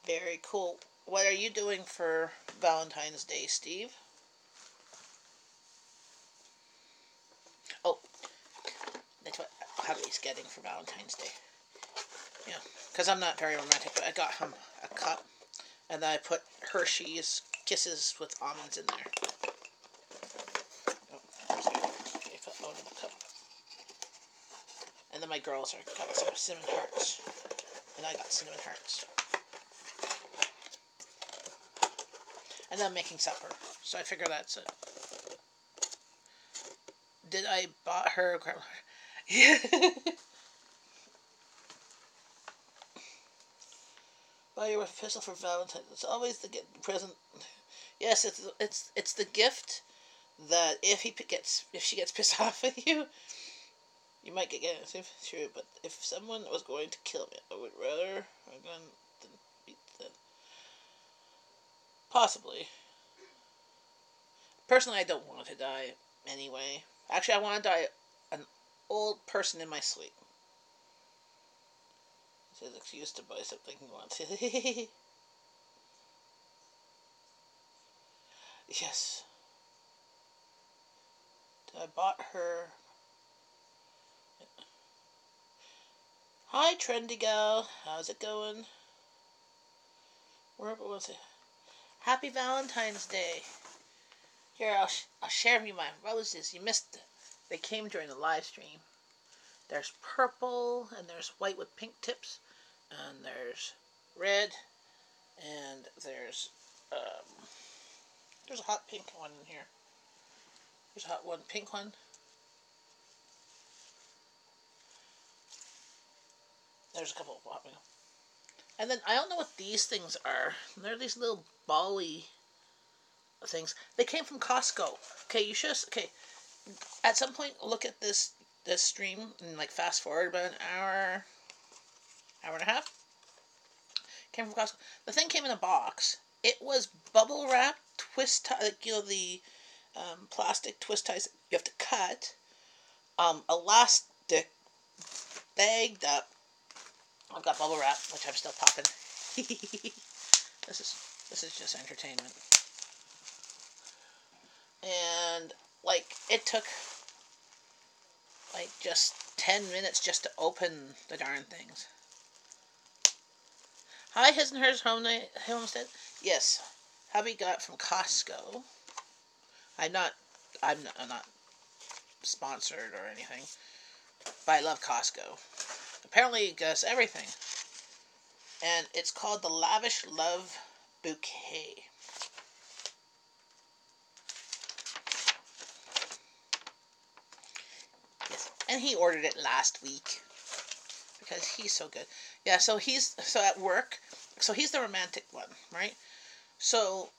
Very cool. What are you doing for Valentine's Day, Steve? Oh, that's what hubby's getting for Valentine's Day. Yeah, because I'm not very romantic, but I got him a cup, and then I put Hershey's Kisses with almonds in there. Oh, sorry. Okay, put out of the cup. And then my girls got some cinnamon hearts, and I got cinnamon hearts. And then I'm making supper, so I figure that's it. Did I bought her? Yeah. Buy you a pistol for Valentine's. It's always the present. Yes, it's the gift that if she gets pissed off at you, you might get it. It's true, but if someone was going to kill me, I would rather a gun than beat them. Possibly. Personally, I don't want to die anyway. Actually, I want to die an old person in my sleep. It's an excuse to buy something you want to. Yes. I bought her. Hi, trendy gal. How's it going? Where was it? Happy Valentine's Day. Here, I'll share you my roses. You missed it. They came during the live stream. There's purple, and there's white with pink tips, and there's red, and there's a hot pink one in here. There's a hot one pink one. There's a couple of hot ones. And then I don't know what these things are. They're these little bally things. They came from Costco. Okay, you should. Okay, at some point look at this stream and like fast forward about an hour and a half. Came from Costco. The thing came in a box. It was bubble wrap, twist tie, like the plastic twist ties you have to cut. Elastic, bagged up. I've got bubble wrap, which I'm still popping. This is just entertainment. And like it took like just 10 minutes just to open the darn things. Hi, his and hers homestead. Yes, hubby got from Costco. I'm not sponsored or anything, but I love Costco. Apparently, it does everything. And it's called the Lavish Love Bouquet. Yes. And he ordered it last week because he's so good. Yeah, so at work, so he's the romantic one, right? So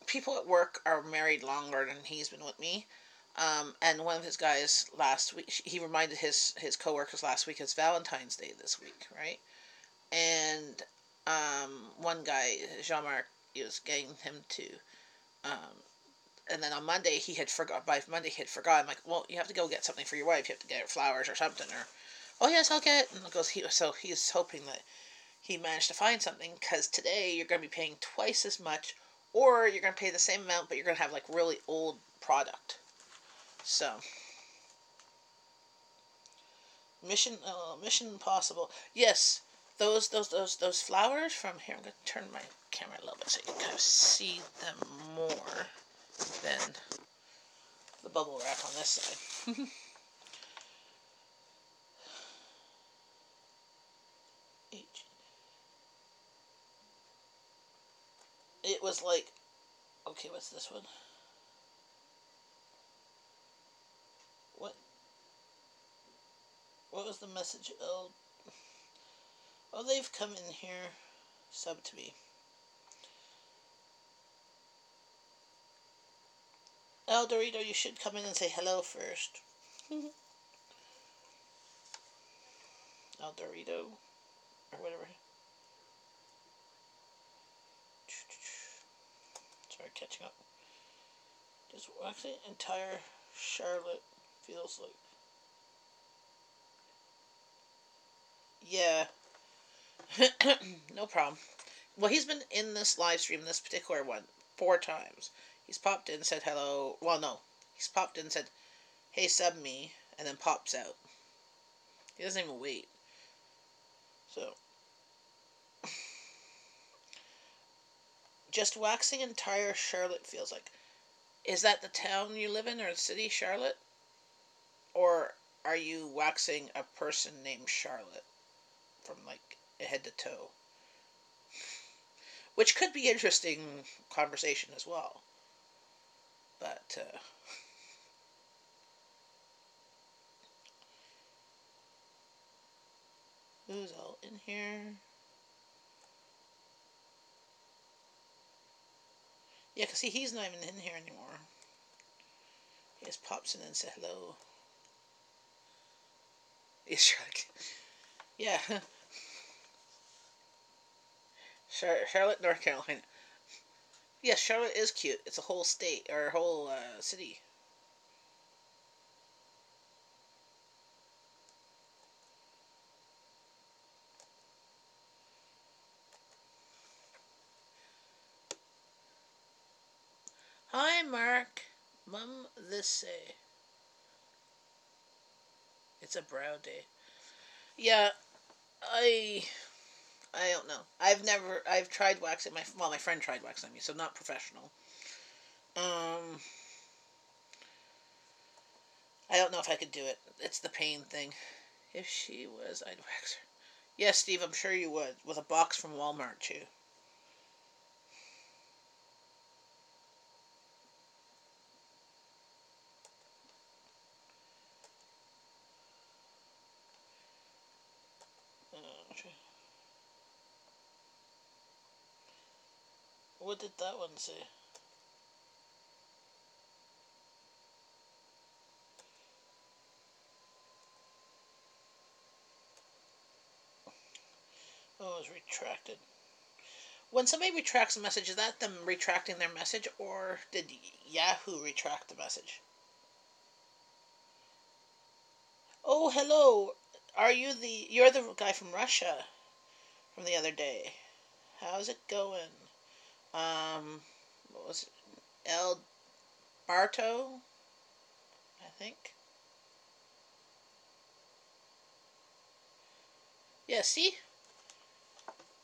people at work are married longer than he's been with me. And one of his guys last week, he reminded his coworkers last week it's Valentine's Day this week, right? And one guy, Jean-Marc, he was getting him to, um, and then on Monday he had forgot. By Monday he had forgotten. I'm like, well, you have to go get something for your wife. You have to get her flowers or something. Or, oh yes, I'll get it. And it goes. So he's hoping that he managed to find something because today you're going to be paying twice as much, or you're going to pay the same amount, but you're going to have like really old product. So Mission Impossible. Yes, those flowers from here. I'm going to turn my camera a little bit so you can kind of see them more than the bubble wrap on this side. It was like, okay, what's this one? What? What was the message? Oh, they've come in here. Sub to me. El Dorito, you should come in and say hello first. El Dorito, or whatever. Sorry, catching up. Just actually entire Charlotte feels like. Yeah. No problem. Well, he's been in this live stream, this particular one, 4 times. He's popped in and said hello. Well, no. He's popped in and said, hey, sub me, and then pops out. He doesn't even wait. So, just waxing entire Charlotte feels like. Is that the town you live in or the city, Charlotte? Or are you waxing a person named Charlotte from like head to toe? Which could be interesting conversation as well. But, who's all in here? Yeah, because see, he's not even in here anymore. He just pops in and says hello. He's Shrek. Yeah. Charlotte, North Carolina. Yes, Charlotte is cute. It's a whole state, or a whole city. Hi, Mark. Mum, this say. It's a brow day. Yeah, I I don't know. I've tried waxing my friend tried waxing me, so not professional. Um, I don't know if I could do it. It's the pain thing. If she was, I'd wax her. Yes, Steve, I'm sure you would. With a box from Walmart, too. What did that one say? Oh, it was retracted. When somebody retracts a message, is that them retracting their message, or did Yahoo retract the message? Oh, hello. You're the guy from Russia from the other day. How's it going? What was it? El Barto, I think. Yeah, see?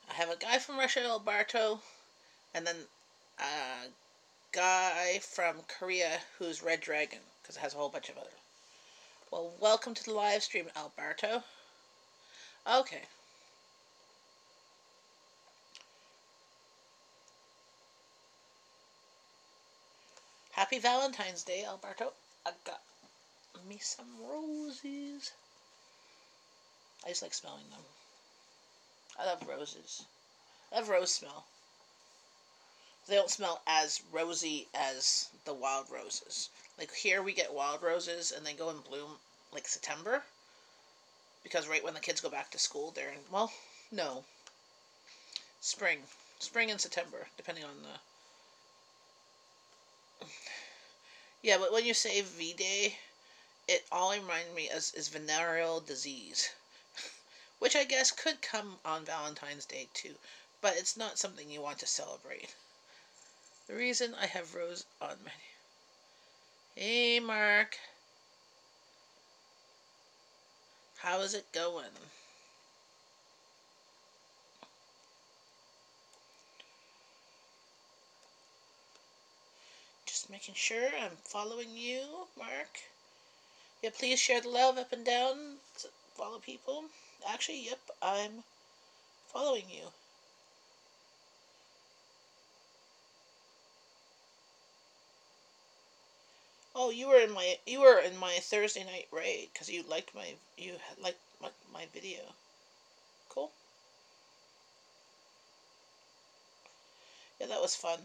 I have a guy from Russia, El Barto, and then a guy from Korea who's Red Dragon, because it has a whole bunch of other. Well, welcome to the live stream, Alberto. Okay. Happy Valentine's Day, Alberto. I got me some roses. I just like smelling them. I love roses. I love rose smell. They don't smell as rosy as the wild roses. Like here we get wild roses and they go in bloom like September. Because right when the kids go back to school, they're in, well, no. Spring. Spring and September, depending on the... Yeah, but when you say V-Day, it all reminds me is venereal disease. Which I guess could come on Valentine's Day too. But it's not something you want to celebrate. The reason I have rose on my... Hey, Mark. How is it going? Just making sure I'm following you, Mark. Yeah, please share the love up and down. Follow people. Actually, yep, I'm following you. Oh, you were in my Thursday night raid because you liked my video. Cool. Yeah, that was fun.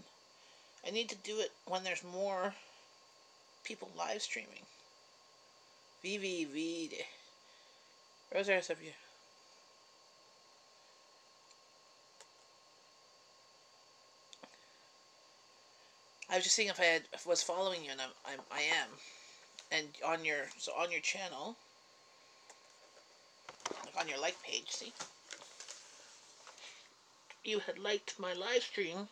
I need to do it when there's more people live streaming. VVV. Rosaire of you. I was just seeing if I was following you, and I am. And on your channel, like on your like page, see, you had liked my live stream,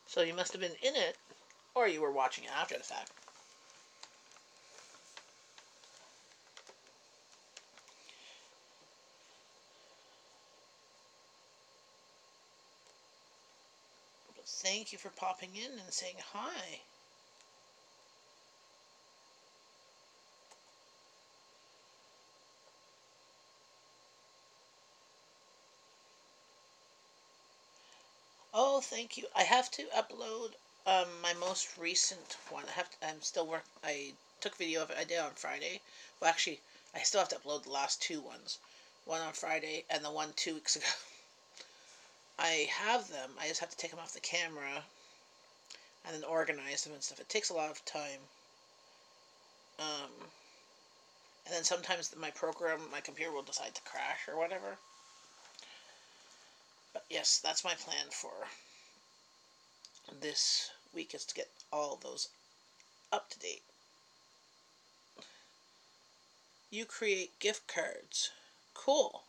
so you must have been in it, or you were watching it after the fact. But thank you for popping in and saying hi. Oh, thank you. I have to upload my most recent one. I took video of it. I did on Friday. Well, actually, I still have to upload the last two ones. One on Friday and the one 2 weeks ago. I have them. I just have to take them off the camera and then organize them and stuff. It takes a lot of time. And then sometimes my computer will decide to crash or whatever. But yes, that's my plan for this week, is to get all those up to date. You create gift cards. Cool.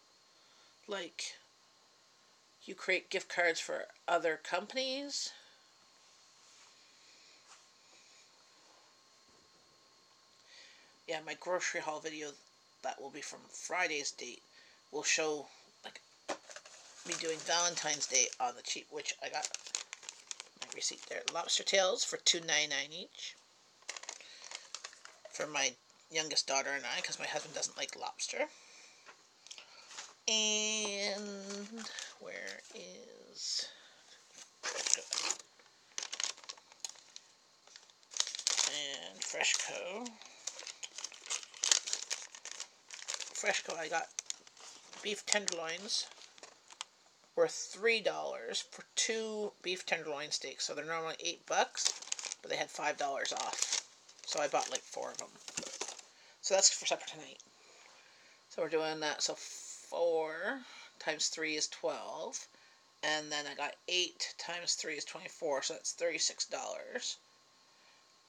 Like, you create gift cards for other companies. Yeah, my grocery haul video that will be from Friday's date will show like me doing Valentine's Day on the cheap, which I got my receipt there. Lobster tails for $2.99 each for my youngest daughter and I, because my husband doesn't like lobster. And where is and Freshco? Freshco, I got beef tenderloins were $3 for 2 beef tenderloin steaks. So they're normally $8, but they had $5 off. So I bought like 4 of them. So that's for supper tonight. So we're doing that. So 4 times 3 is 12. And then I got 8 times 3 is 24. So that's $36.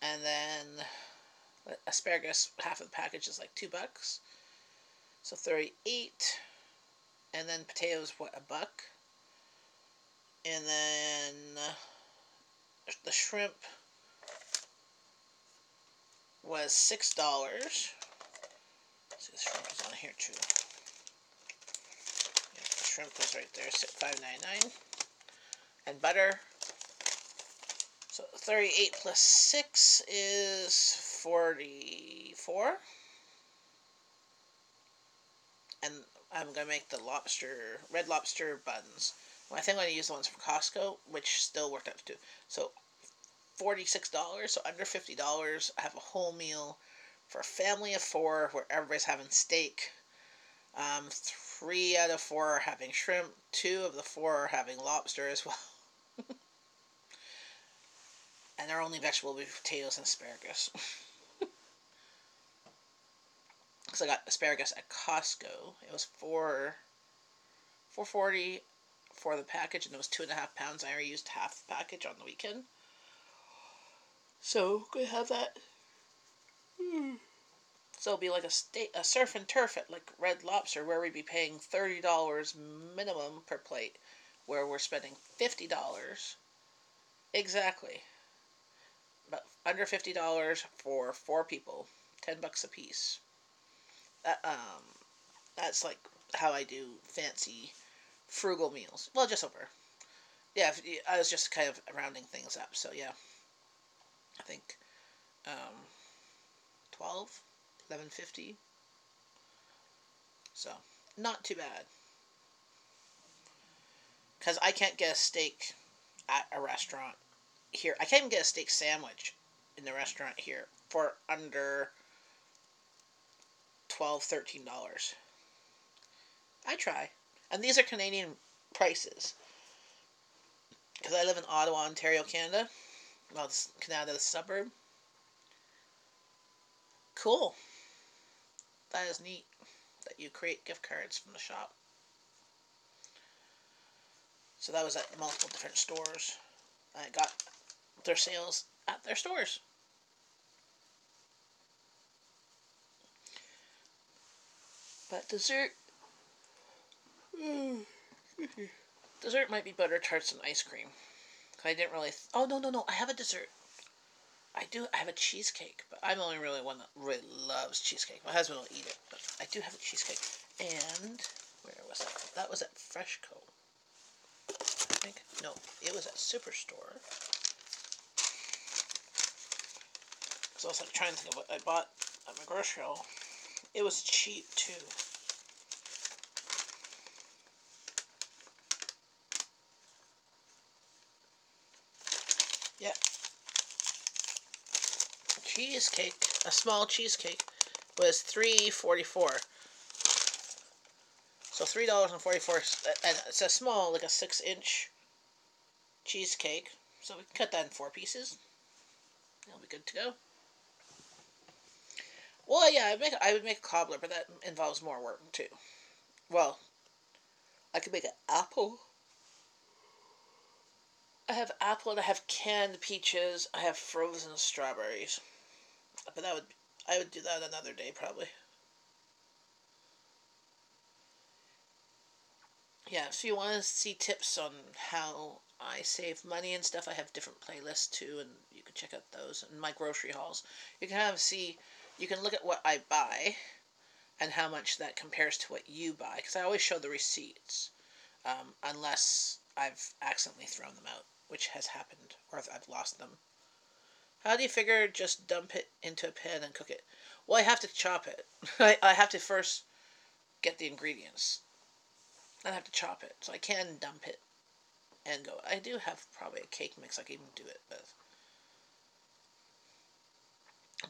And then asparagus, half of the package is like $2. So 38. And then potatoes, what, $1? And then the shrimp was $6. See, the shrimp is on here too. Yeah, the shrimp was right there, $5.99. And butter. So 38 plus 6 is 44. And I'm going to make the red lobster buns. Well, I think I'm going to use the ones from Costco, which still worked out to do. So $46, so under $50. I have a whole meal for a family of 4 where everybody's having steak. 3 out of 4 are having shrimp. 2 of the 4 are having lobster as well. And our only vegetable will be potatoes and asparagus. Because I got asparagus at Costco. It was $4.40 for the package, and it was 2.5 pounds. I already used half the package on the weekend. So, gonna have that. So it'll be like a surf and turf at like Red Lobster, where we'd be paying $30 minimum per plate, where we're spending $50. Exactly. But under $50 for 4 people, $10 a piece. That's like how I do fancy, frugal meals. Well, just over. Yeah, I was just kind of rounding things up. So yeah, I think 12, 11.50. So not too bad. Because I can't get a steak at a restaurant here. I can't even get a steak sandwich in the restaurant here for under $12, $13. I try. And these are Canadian prices. Because I live in Ottawa, Ontario, Canada. Well, it's Canada, the suburb. Cool. That is neat. That you create gift cards from the shop. So that was at multiple different stores. I got their sales at their stores. But dessert... dessert might be butter tarts and ice cream. I didn't really... oh, no. I have a dessert. I have a cheesecake, but I'm the only really one that really loves cheesecake. My husband will eat it, but I do have a cheesecake. And where was that? That was at Freshco. I think. No, it was at Superstore. So I was like trying to think of what I bought at my grocery haul. It was cheap too. Yeah. Cheesecake, a small cheesecake, was $3.44. So $3.44, and it's a small, like a 6-inch cheesecake. So we can cut that in 4 pieces. It'll be good to go. Well, yeah, I would make a cobbler, but that involves more work too. Well, I could make an apple. I have apple and I have canned peaches. I have frozen strawberries. But I would do that another day probably. Yeah, if you want to see tips on how I save money and stuff, I have different playlists too, and you can check out those and my grocery hauls. You can look at what I buy and how much that compares to what you buy, because I always show the receipts, unless I've accidentally thrown them out, which has happened, or if I've lost them. How do you figure just dump it into a pan and cook it? Well, I have to chop it. I have to first get the ingredients. I have to chop it, so I can dump it and go. I do have probably a cake mix I can even do it with.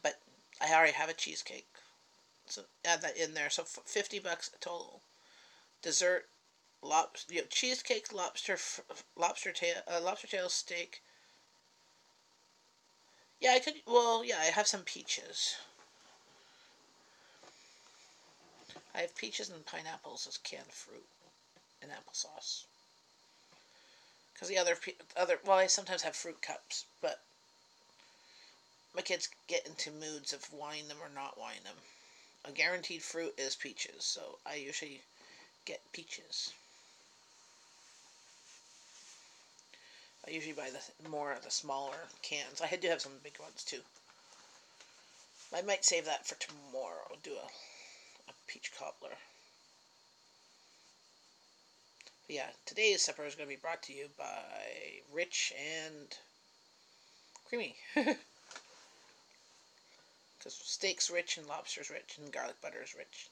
But I already have a cheesecake, so add that in there. So $50 total. Dessert, cheesecake, lobster tail steak. Yeah, I could. Well, yeah, I have some peaches. I have peaches and pineapples as canned fruit and applesauce. Because the other, well, I sometimes have fruit cups, but my kids get into moods of wanting them or not wanting them. A guaranteed fruit is peaches, so I usually get peaches. I usually buy the smaller cans. I do have some big ones too. I might save that for tomorrow. Do a peach cobbler. But yeah, today's supper is going to be brought to you by Rich and Creamy. Because steak's rich and lobster's rich and garlic butter is rich.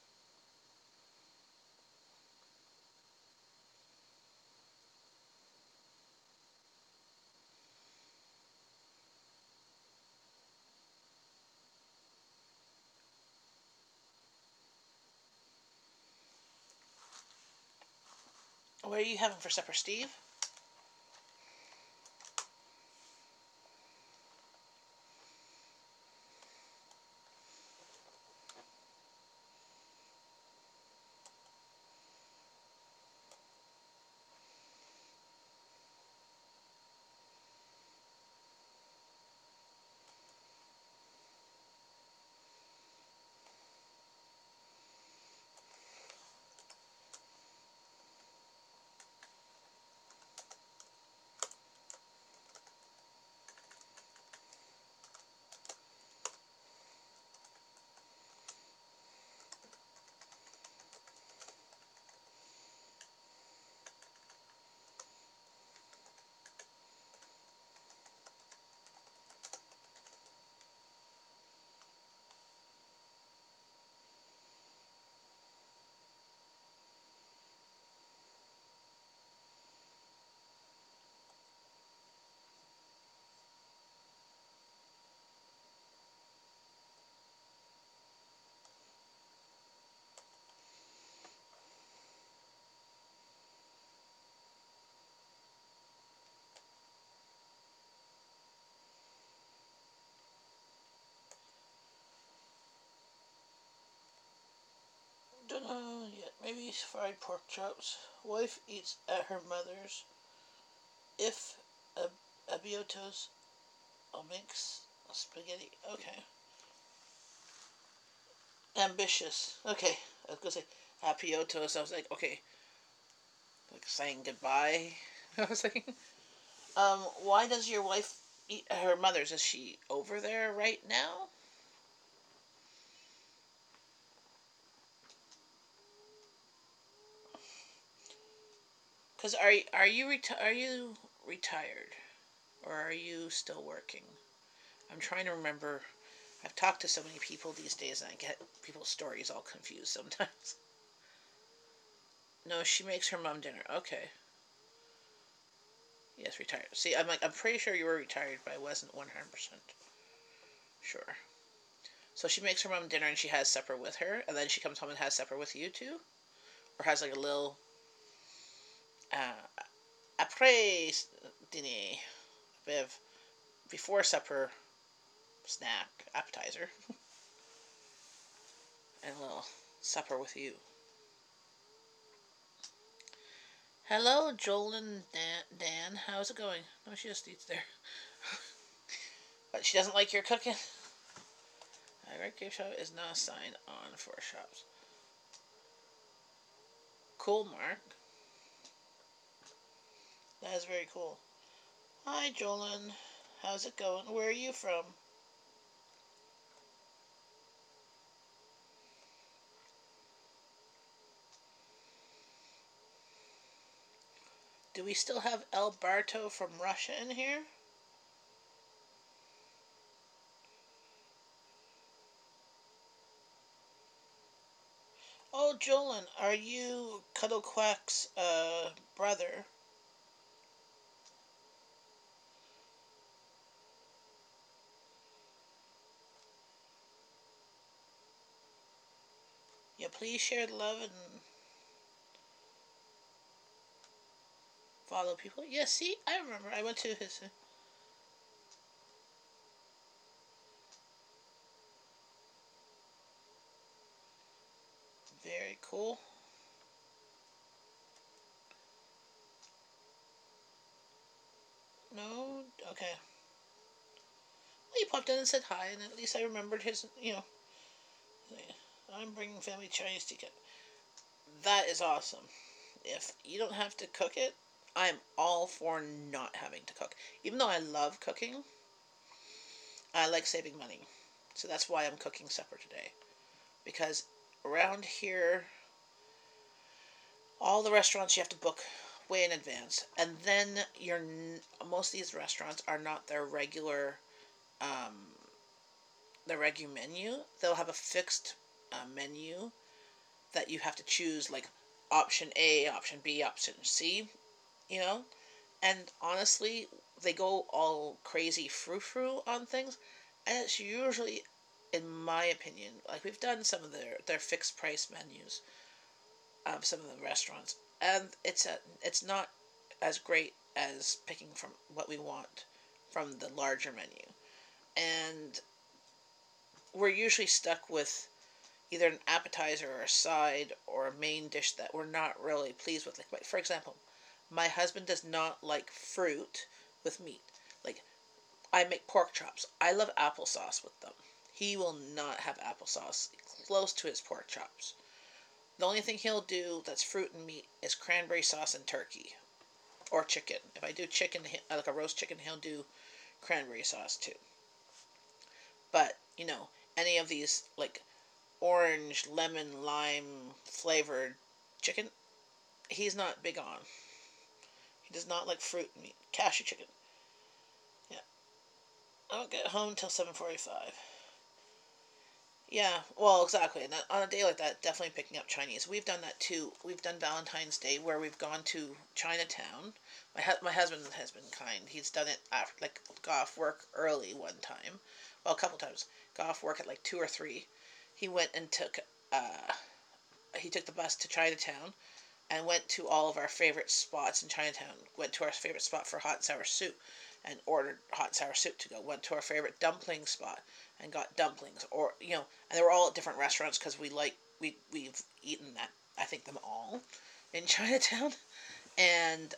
What are you having for supper, Steve? Don't know yet. Maybe fried pork chops. Wife eats at her mother's. If abiotos, I'll mix spaghetti. Okay. Ambitious. Okay. I was gonna say apiotos. I was like, okay, like saying goodbye. I was like, why does your wife eat at her mother's? Is she over there right now? Cause are you retired or are you still working? I'm trying to remember. I've talked to so many people these days, and I get people's stories all confused sometimes. No, she makes her mom dinner. Okay. Yes, retired. See, I'm pretty sure you were retired, but I wasn't 100% sure. So she makes her mom dinner and she has supper with her, and then she comes home and has supper with you too, or has like a little après dîner, a bit of before supper snack appetizer, and a little supper with you. Hello, Joel and Dan. How's it going? No, she just eats there. But she doesn't like your cooking. A red gift shop is not a sign on for shops. Cool, Mark. That is very cool. Hi, Jolyn. How's it going? Where are you from? Do we still have El Barto from Russia in here? Oh, Jolyn, are you Cuddlequack's brother? Yeah, please share the love and follow people. Yeah, see, I remember. I went to his. Very cool. No? Okay. Well, he popped in and said hi, and at least I remembered his. I'm bringing family Chinese ticket. That is awesome. If you don't have to cook it, I'm all for not having to cook. Even though I love cooking, I like saving money. So that's why I'm cooking supper today. Because around here, all the restaurants you have to book way in advance. And then most of these restaurants are not um, their regular menu. They'll have a fixed menu that you have to choose, like option A, option B, option C, you know? And honestly, they go all crazy frou-frou on things, and it's usually, in my opinion, like we've done some of their fixed price menus of some of the restaurants, and it's not as great as picking from what we want from the larger menu. And we're usually stuck with either an appetizer or a side or a main dish that we're not really pleased with. Like, for example, my husband does not like fruit with meat. Like, I make pork chops. I love applesauce with them. He will not have applesauce close to his pork chops. The only thing he'll do that's fruit and meat is cranberry sauce and turkey or chicken. If I do chicken, like a roast chicken, he'll do cranberry sauce too. But, any of these like orange, lemon, lime flavored chicken, he's not big on. He does not like fruit and meat. Cashew chicken. Yeah. I don't get home until 7:45. Yeah, well, exactly. And on a day like that, definitely picking up Chinese. We've done that too. We've done Valentine's Day where we've gone to Chinatown. My husband has been kind. He's done it after, like, got off work early one time. Well, a couple times. Got off work at like 2 or 3. He went and took the bus to Chinatown and went to all of our favorite spots in Chinatown. Went to our favorite spot for hot and sour soup and ordered hot and sour soup to go. Went to our favorite dumpling spot and got dumplings, and they were all at different restaurants because we've eaten that, I think, them all in Chinatown, and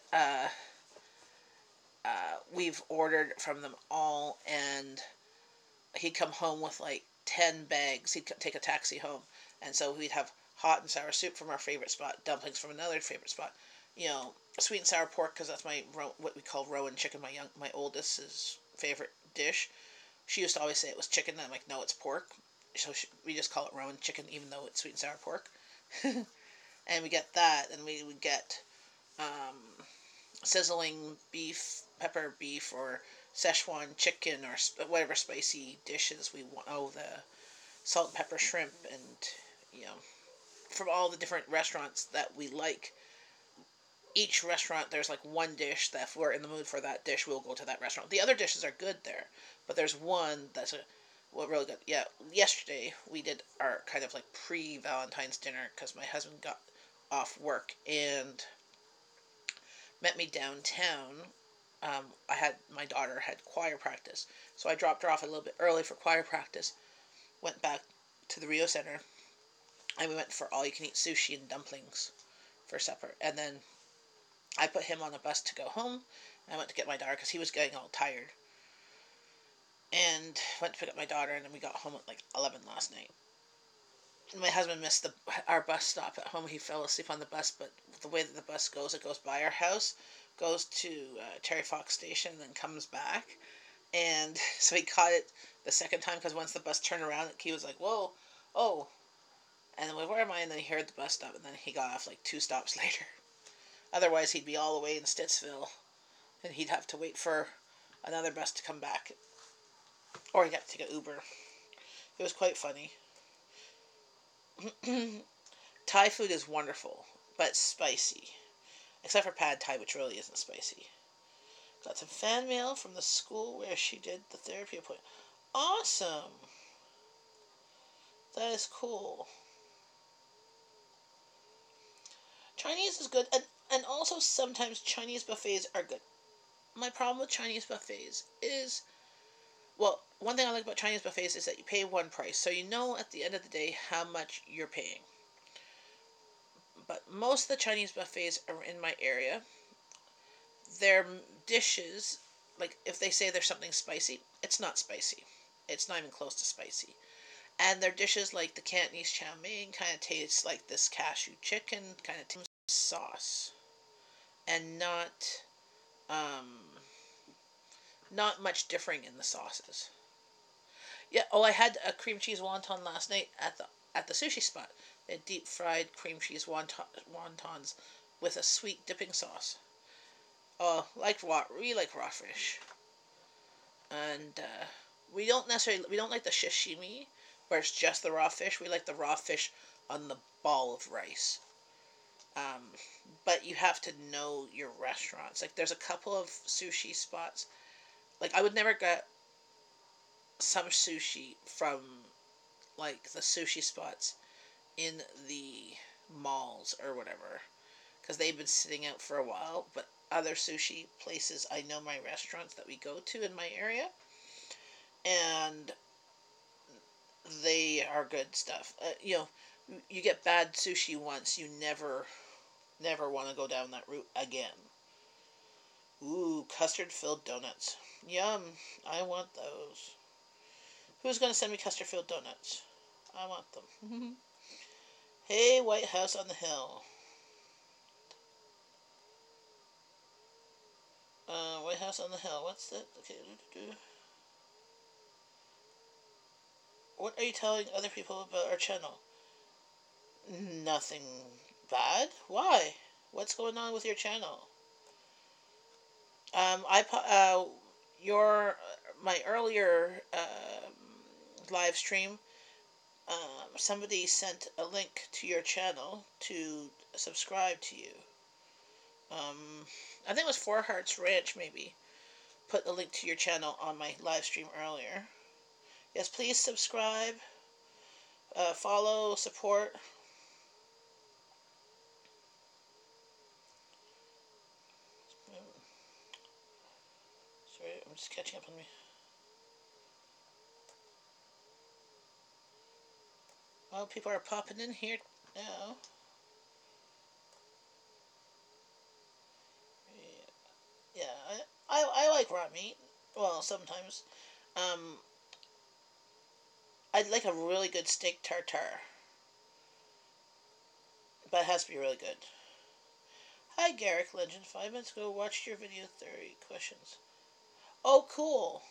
we've ordered from them all, and he'd come home with like 10 bags. He'd take a taxi home, and so we'd have hot and sour soup from our favorite spot, dumplings from another favorite spot, sweet and sour pork, because that's what we call Rowan chicken, my oldest's favorite dish. She used to always say it was chicken, and I'm like, no, it's pork. So we just call it Rowan chicken, even though it's sweet and sour pork. And we get that, and we would get sizzling beef, pepper beef, or Szechuan chicken, or whatever spicy dishes we want. Oh, the salt and pepper shrimp, and from all the different restaurants that we like. Each restaurant, there's like one dish that if we're in the mood for that dish, we'll go to that restaurant. The other dishes are good there, but there's one that's really good. Yeah, yesterday we did our kind of like pre-Valentine's dinner because my husband got off work and met me downtown. My daughter had choir practice, so I dropped her off a little bit early for choir practice. Went back to the Rio Center, and we went for all-you-can-eat sushi and dumplings for supper, and then I put him on a bus to go home. I went to get my daughter because he was getting all tired. And went to pick up my daughter, and then we got home at like 11 last night. My husband missed our bus stop at home. He fell asleep on the bus, but the way that the bus goes, it goes by our house, goes to Terry Fox Station, and then comes back. And so he caught it the second time because once the bus turned around, he was like, whoa, oh. And then, where am I? And then he heard the bus stop, and then he got off like 2 stops later. Otherwise, he'd be all the way in Stittsville, and he'd have to wait for another bus to come back. Or he'd have to take an Uber. It was quite funny. Thai food is wonderful, but spicy. Except for pad Thai, which really isn't spicy. Got some fan mail from the school where she did the therapy appointment. Awesome! That is cool. Chinese is good, and also sometimes Chinese buffets are good. My problem with Chinese buffets is, well, one thing I like about Chinese buffets is that you pay one price, so you know at the end of the day how much you're paying. But most of the Chinese buffets are in my area. Their dishes, like if they say there's something spicy, it's not spicy. It's not even close to spicy. And their dishes, like the Cantonese chow mein, kind of tastes like this cashew chicken, kind of tastes sauce, and not much differing in the sauces. Yeah. Oh, I had a cream cheese wonton last night at the sushi spot. They had deep fried cream cheese wontons with a sweet dipping sauce. Oh, really like raw fish, and we don't like the sashimi where it's just the raw fish. We like the raw fish on the ball of rice. Um, but you have to know your restaurants. Like, there's a couple of sushi spots. Like, I would never get some sushi from like the sushi spots in the malls or whatever, because they've been sitting out for a while. But other sushi places, I know my restaurants that we go to in my area, and they are good stuff. You get bad sushi once, you never want to go down that route again. Ooh, custard filled donuts. Yum. I want those. Who's going to send me custard filled donuts? I want them. Hey, White House on the Hill. White House on the Hill. What's that? Okay. What are you telling other people about our channel? Nothing bad. Why? What's going on with your channel? Your my earlier live stream. Somebody sent a link to your channel to subscribe to you. I think it was Four Hearts Ranch, maybe. Put the link to your channel on my live stream earlier. Yes, please subscribe, follow, support. Sorry, I'm just catching up on me. Oh, people are popping in here now. Yeah, I like raw meat. Well, sometimes. Um, I'd like a really good steak tartare, but it has to be really good. Hi, Garrick Legend. 5 minutes ago, watched your video 30 questions. Oh, cool.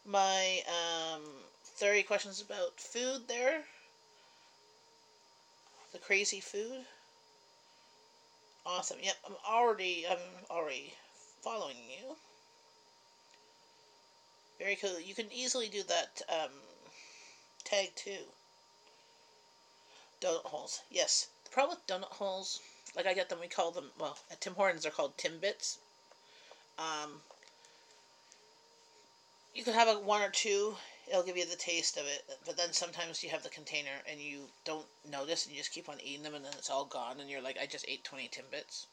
My 30 questions about food there. The crazy food. Awesome. Yep, I'm already following you. Very cool. You can easily do that tag too. Donut holes. Yes. The problem with donut holes, like I get them, we call them, well, at Tim Hortons they're called Timbits. Um, you could have one or two, it'll give you the taste of it, but then sometimes you have the container and you don't notice and you just keep on eating them and then it's all gone and you're like, I just ate 20 Timbits.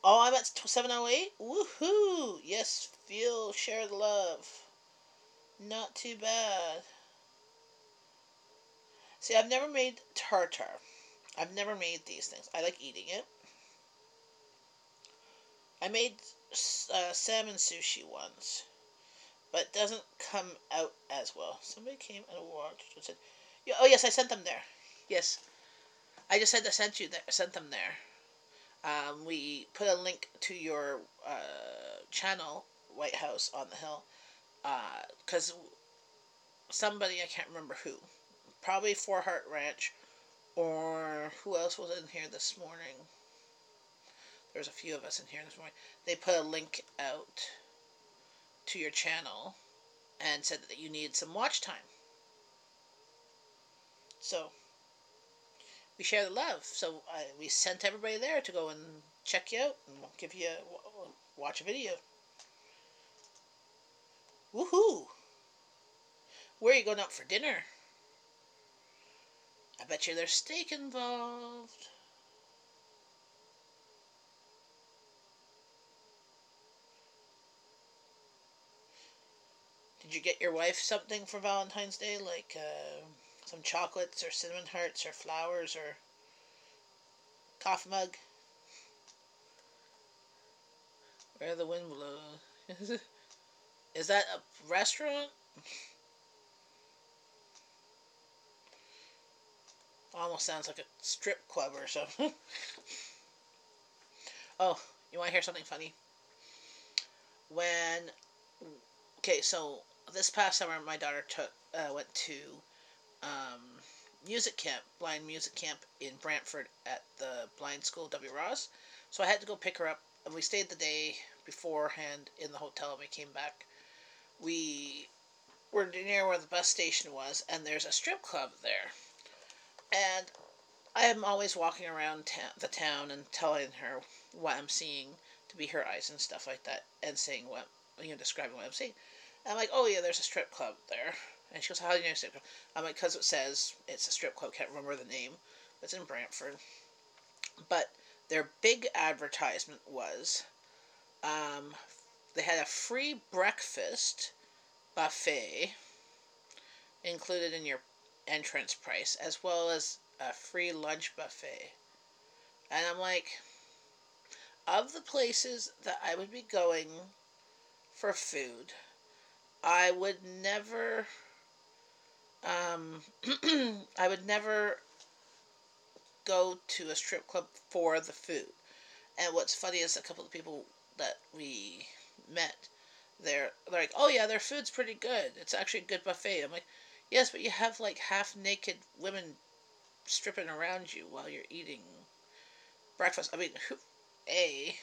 Oh, I'm at 708? Woohoo! Yes, share the love. Not too bad. See, I've never made tartar. I've never made these things. I like eating it. I made salmon sushi once, but it doesn't come out as well. Somebody came and watched and said, yeah, "Oh yes, I sent them there." Yes, I just said I sent them there. We put a link to your channel, White House on the Hill, because somebody, I can't remember who, probably Four Heart Ranch, or who else was in here this morning? There's a few of us in here this morning. They put a link out to your channel and said that you needed some watch time. So we share the love. So we sent everybody there to go and check you out and give you watch a video. Woohoo! Where are you going out for dinner? I bet you there's steak involved. Did you get your wife something for Valentine's Day, like some chocolates or cinnamon hearts or flowers or coffee mug? Where the wind blows. Is that a restaurant? Almost sounds like a strip club or something. Oh, you want to hear something funny? When so this past summer, my daughter went to um, blind music camp in Brantford at the blind school W. Ross. So I had to go pick her up, and we stayed the day beforehand in the hotel, and we came back. We were near where the bus station was, and there's a strip club there. And I am always walking around the town and telling her what I'm seeing to be her eyes and stuff like that, and saying describing what I'm seeing. And I'm like, oh yeah, there's a strip club there. And she goes, how do you know strip club? I'm like, because it says it's a strip club. Can't remember the name. It's in Brantford. But their big advertisement was um, they had a free breakfast buffet included in your entrance price, as well as a free lunch buffet. And I'm like, of the places that I would be going for food, I would never, um, I would never go to a strip club for the food. And what's funny is a couple of people that we met, they're like, oh yeah, their food's pretty good. It's actually a good buffet. I'm like, yes, but you have like half naked women stripping around you while you're eating breakfast. I mean, a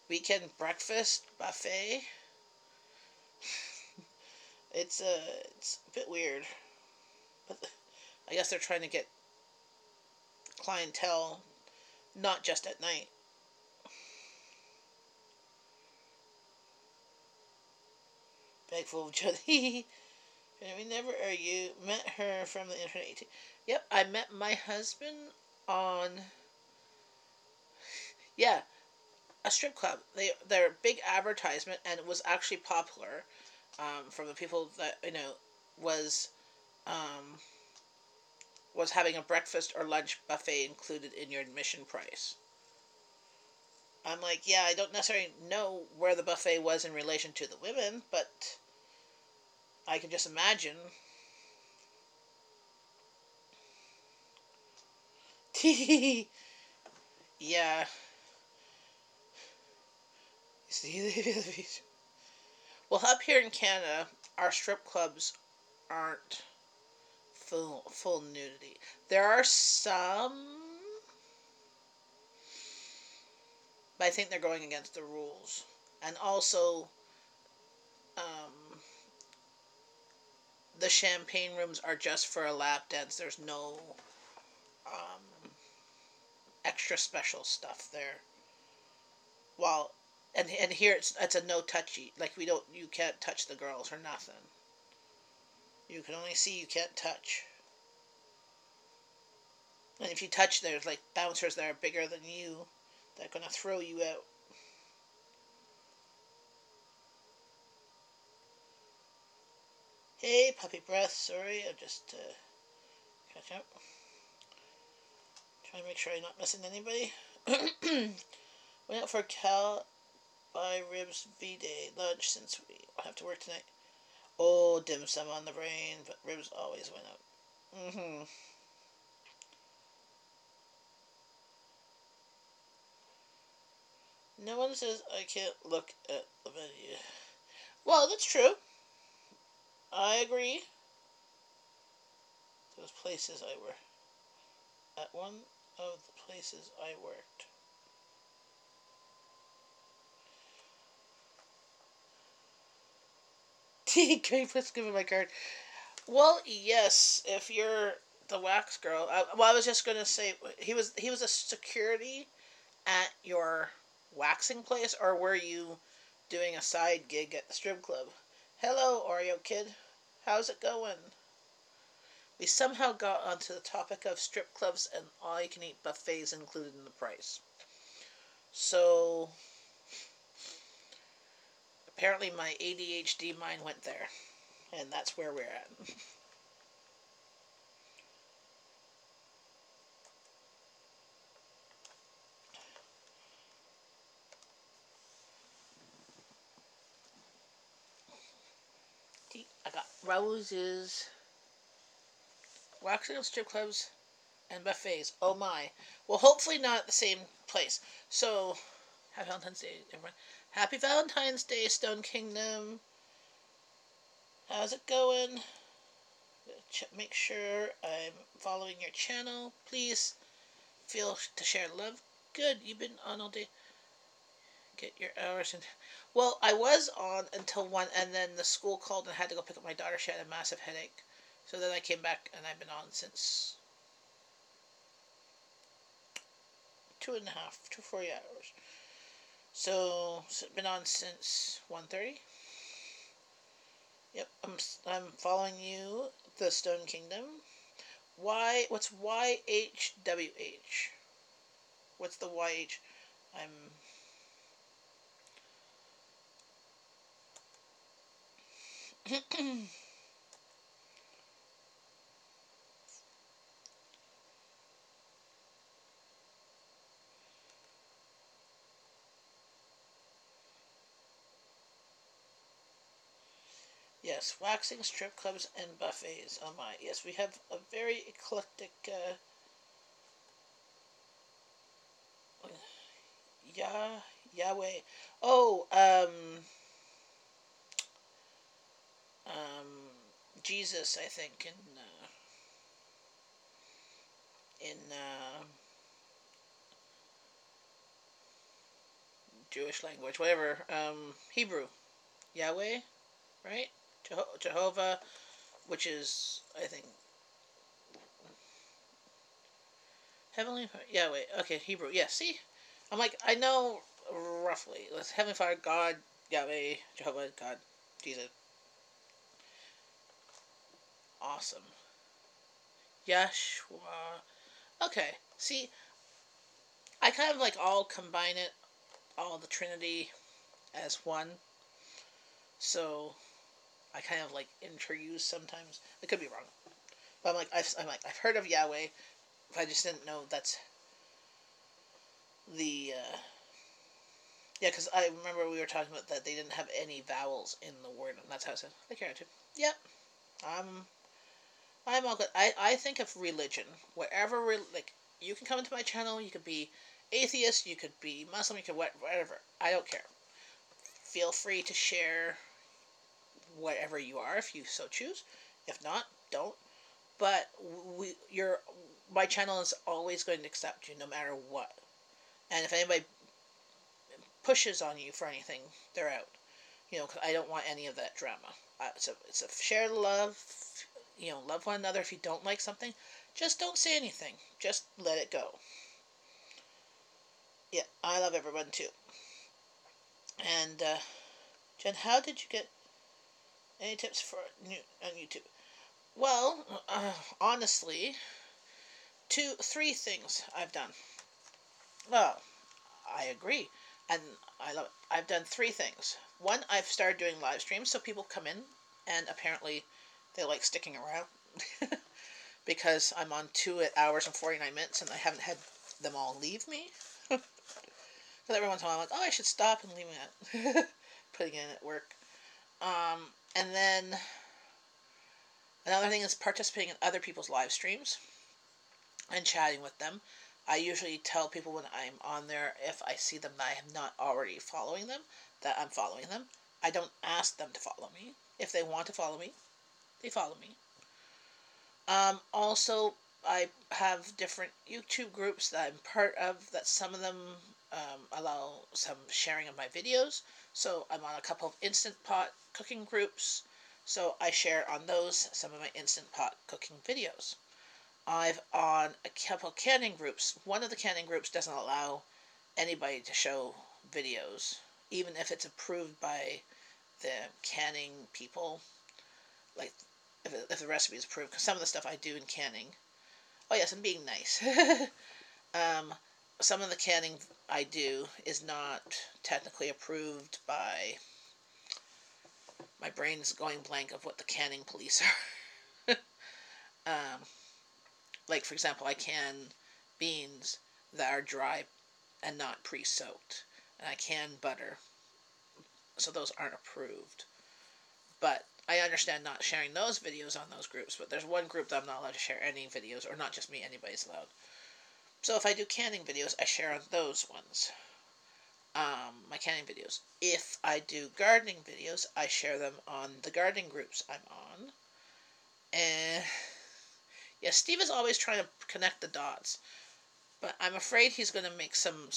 weekend breakfast buffet. It's a bit weird, but I guess they're trying to get clientele, not just at night. Bag full of Jody. We never are you met her from the internet. Yep, I met my husband on, yeah, a strip club. Their big advertisement, and it was actually popular from the people that was um, was having a breakfast or lunch buffet included in your admission price. I'm like, yeah, I don't necessarily know where the buffet was in relation to the women, but I can just imagine. Yeah. Well, up here in Canada, our strip clubs aren't full nudity. There are some, but I think they're going against the rules. And also, um, the champagne rooms are just for a lap dance. There's no um, extra special stuff there. Well, and here it's a no touchy. Like you can't touch the girls or nothing. You can only see, you can't touch. And if you touch, there's like bouncers that are bigger than you that are gonna throw you out. Hey, puppy breath. Sorry, I'm just catch up. Trying to make sure I'm not missing anybody. Went out for Cal by Ribs V-Day lunch since we have to work tonight. Oh, dim sum on the brain, but Ribs always went out. Mm-hmm. No one says I can't look at the menu. Well, that's true. I agree. Those places I were at one of the places I worked. Great, let's give him my card. Well, yes, if you're the wax girl. I was just gonna say he was a security at your waxing place, or were you doing a side gig at the strip club? Hello, Oreo kid. How's it going? We somehow got onto the topic of strip clubs and all you can eat buffets included in the price. So apparently my ADHD mind went there, and that's where we're at. I got roses, waxing at strip clubs, and buffets. Oh my. Well, hopefully not at the same place. So, happy Valentine's Day, everyone. Happy Valentine's Day, Stone Kingdom. How's it going? Make sure I'm following your channel. Please feel to share love. Good, you've been on all day. Get your hours in. Well, I was on until 1, and then the school called and I had to go pick up my daughter. She had a massive headache. So then I came back, and I've been on since 2.5 to 4 hours. So been on since 1:30. Yep, I'm following you, the Stone Kingdom. What's YHWH? What's the YH? I'm... Yes, waxing, strip clubs, and buffets. Oh my, yes, we have a very eclectic, Yahweh. Oh, um, Jesus, I think, in Jewish language, whatever, Hebrew, Yahweh, right? Jehovah, which is, I think, Heavenly Yahweh. Okay, Hebrew. Yeah, see? I'm like, I know roughly. Let's Heavenly Father, God, Yahweh, Jehovah, God, Jesus. Awesome. Yeshua. Okay, see, I kind of like all combine it, all the Trinity as one. So I kind of like interuse sometimes. I could be wrong, but I've heard of Yahweh. I just didn't know that's the yeah. Because I remember we were talking about that they didn't have any vowels in the word, and that's how it said. They carried too. Yep, I'm I'm all good. I think of religion wherever like you can come into my channel. You could be atheist. You could be Muslim. You could whatever. I don't care. Feel free to share whatever you are if you so choose. If not, don't. But my channel is always going to accept you no matter what. And if anybody pushes on you for anything, they're out. Cause I don't want any of that drama. It's a shared love. Love one another. If you don't like something, just don't say anything. Just let it go. Yeah, I love everyone too. And Jen, how did you get any tips for new on YouTube? Well, honestly, three things I've done. Well, I agree, and I love it. I've done three things. One, I've started doing live streams, so people come in, and apparently they like sticking around because I'm on 2 hours and 49 minutes, and I haven't had them all leave me. Because every once in a while I'm like, oh, I should stop and leave me at putting in at work. And then another thing is participating in other people's live streams and chatting with them. I usually tell people when I'm on there, if I see them that I am not already following them, that I'm following them. I don't ask them to follow me. If they want to follow me, they follow me. Also, I have different YouTube groups that I'm part of, that some of them allow some sharing of my videos. So I'm on a couple of Instant Pot cooking groups. So I share on those some of my Instant Pot cooking videos. I've on a couple canning groups. One of the canning groups doesn't allow anybody to show videos, even if it's approved by the canning people. Like, if the recipe is approved, because some of the stuff I do in canning. Oh yes, I'm being nice. um, some of the canning I do is not technically approved by. My brain's going blank of what the canning police are. um, like for example, I can beans that are dry and not pre-soaked, and I can butter, so those aren't approved. But I understand not sharing those videos on those groups, but there's one group that I'm not allowed to share any videos, or not just me, anybody's allowed. So if I do canning videos, I share on those ones. My canning videos. If I do gardening videos, I share them on the gardening groups I'm on. And yeah, Steve is always trying to connect the dots, but I'm afraid he's going to make some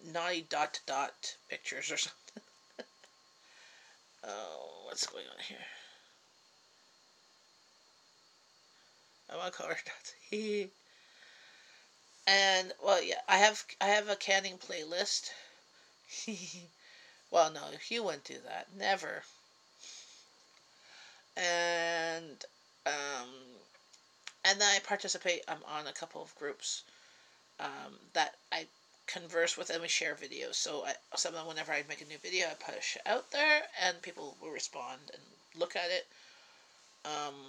naughty dot to dot pictures or something. Oh, what's going on here? I want to color dots. And well, yeah, I have a canning playlist. Well, no, you wouldn't do that. Never. And um, and then I participate. I'm on a couple of groups that I converse with and we share videos. So some of them, whenever I make a new video, I push it out there and people will respond and look at it.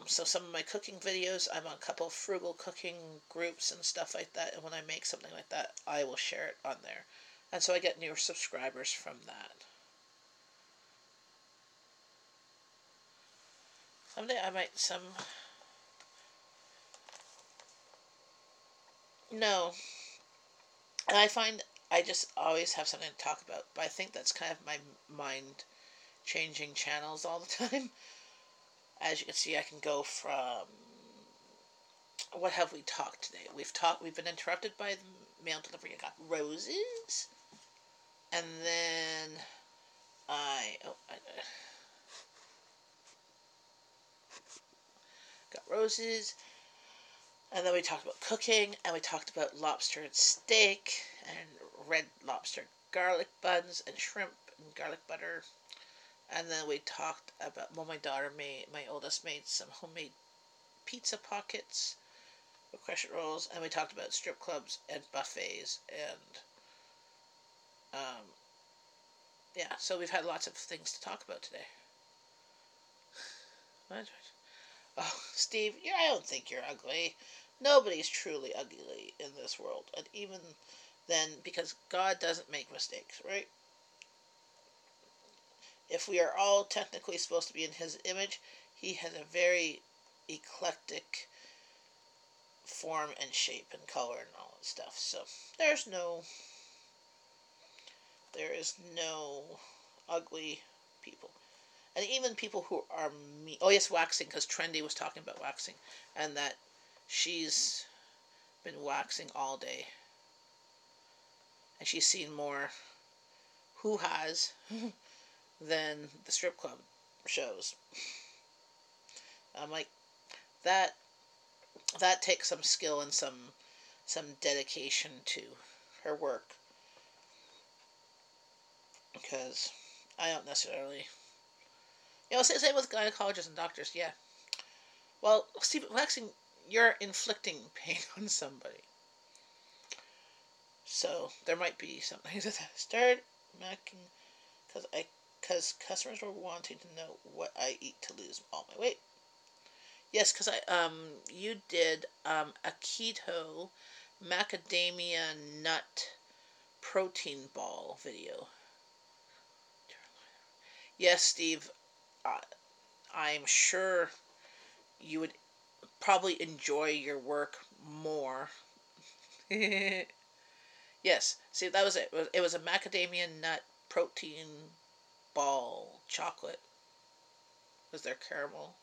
So some of my cooking videos, I'm on a couple of frugal cooking groups and stuff like that. And when I make something like that, I will share it on there. And so I get newer subscribers from that. Someday I might No. And I find I just always have something to talk about. But I think that's kind of my mind changing channels all the time. As you can see, I can go from what have we talked today? We've been interrupted by the mail delivery. I got roses. And then I got roses. And then we talked about cooking, and we talked about lobster and steak, and red lobster garlic buns, and shrimp and garlic butter. And then we talked about, well, my oldest made some homemade pizza pockets with crescent rolls, and we talked about strip clubs and buffets, and yeah, so we've had lots of things to talk about today. Oh, Steve, I don't think you're ugly. Nobody's truly ugly in this world, and even then, because God doesn't make mistakes, right? If we are all technically supposed to be in His image, He has a very eclectic form and shape and color and all that stuff. So there is no ugly people. And even people who are mean. Oh, yes, waxing, because Trendy was talking about waxing, and that she's been waxing all day. And she's seen more who has than the strip club shows. I'm like, that takes some skill and some dedication to her work. Because I don't necessarily... same with gynecologists and doctors, yeah. Well, Steve, waxing, you're inflicting pain on somebody. So there might be something that started making, because customers were wanting to know what I eat to lose all my weight. Yes, because you did a keto macadamia nut protein ball video. Yes, Steve, I'm sure you would probably enjoy your work more. Yes, see, that was it. It was a macadamia nut protein ball chocolate. Was there caramel?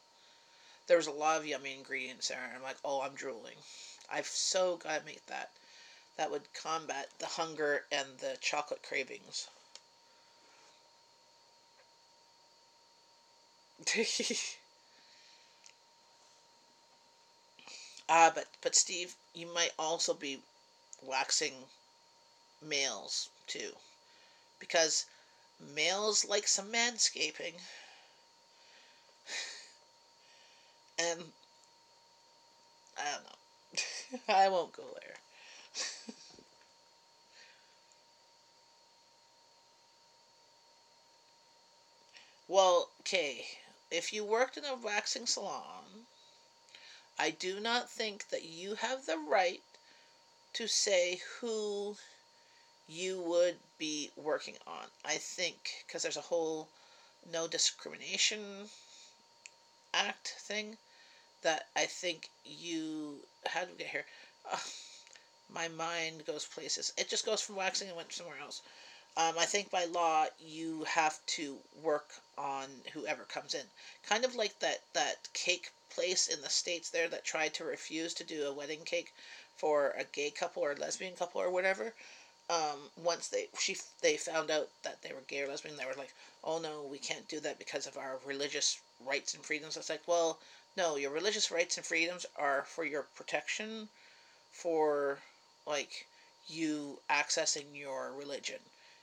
There was a lot of yummy ingredients there. I'm like, oh, I'm drooling. I've so got to make that. That would combat the hunger and the chocolate cravings. But Steve, you might also be waxing males too, because males like some manscaping, and I don't know. I won't go there. Well, okay, if you worked in a waxing salon, I do not think that you have the right to say who you would be working on. I think because there's a whole no discrimination act thing that I think you... How did we get here? My mind goes places. It just goes from waxing and went somewhere else. I think by law you have to work on whoever comes in. Kind of like that cake place in the States there that tried to refuse to do a wedding cake for a gay couple or a lesbian couple or whatever. Once they found out that they were gay or lesbian, they were like, oh no, we can't do that because of our religious rights and freedoms. It's like, well, no, your religious rights and freedoms are for your protection, for like you accessing your religion.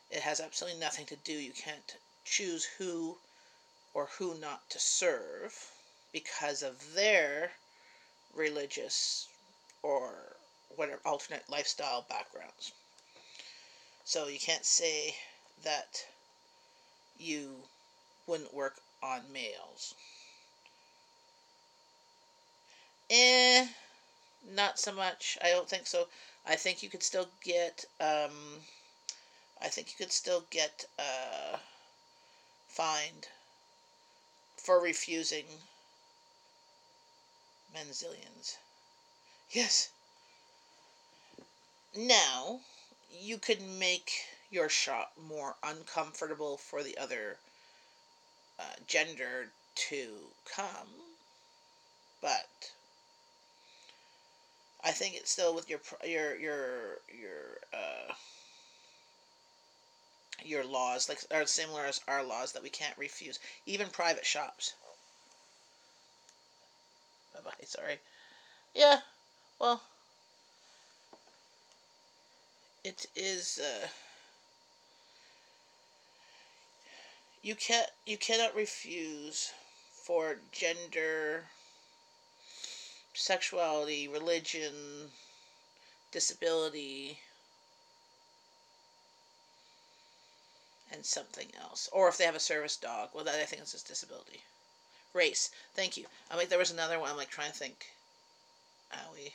It has absolutely nothing to do. You can't choose who or who not to serve because of their religious or whatever alternate lifestyle backgrounds. So you can't say that you wouldn't work on males. Eh, not so much. I don't think so. I think you could still get. I think you could still get fined for refusing menzillions. Yes. Now, you could make your shop more uncomfortable for the other gender to come, but I think it's still with your laws, like, are similar as our laws, that we can't refuse even private shops. Bye bye. Sorry. Yeah. Well, it is. You cannot refuse for gender, sexuality, religion, disability, and something else. Or if they have a service dog. Well, that I think is just disability. Race. Thank you. I'm like, there was another one. I'm like trying to think how we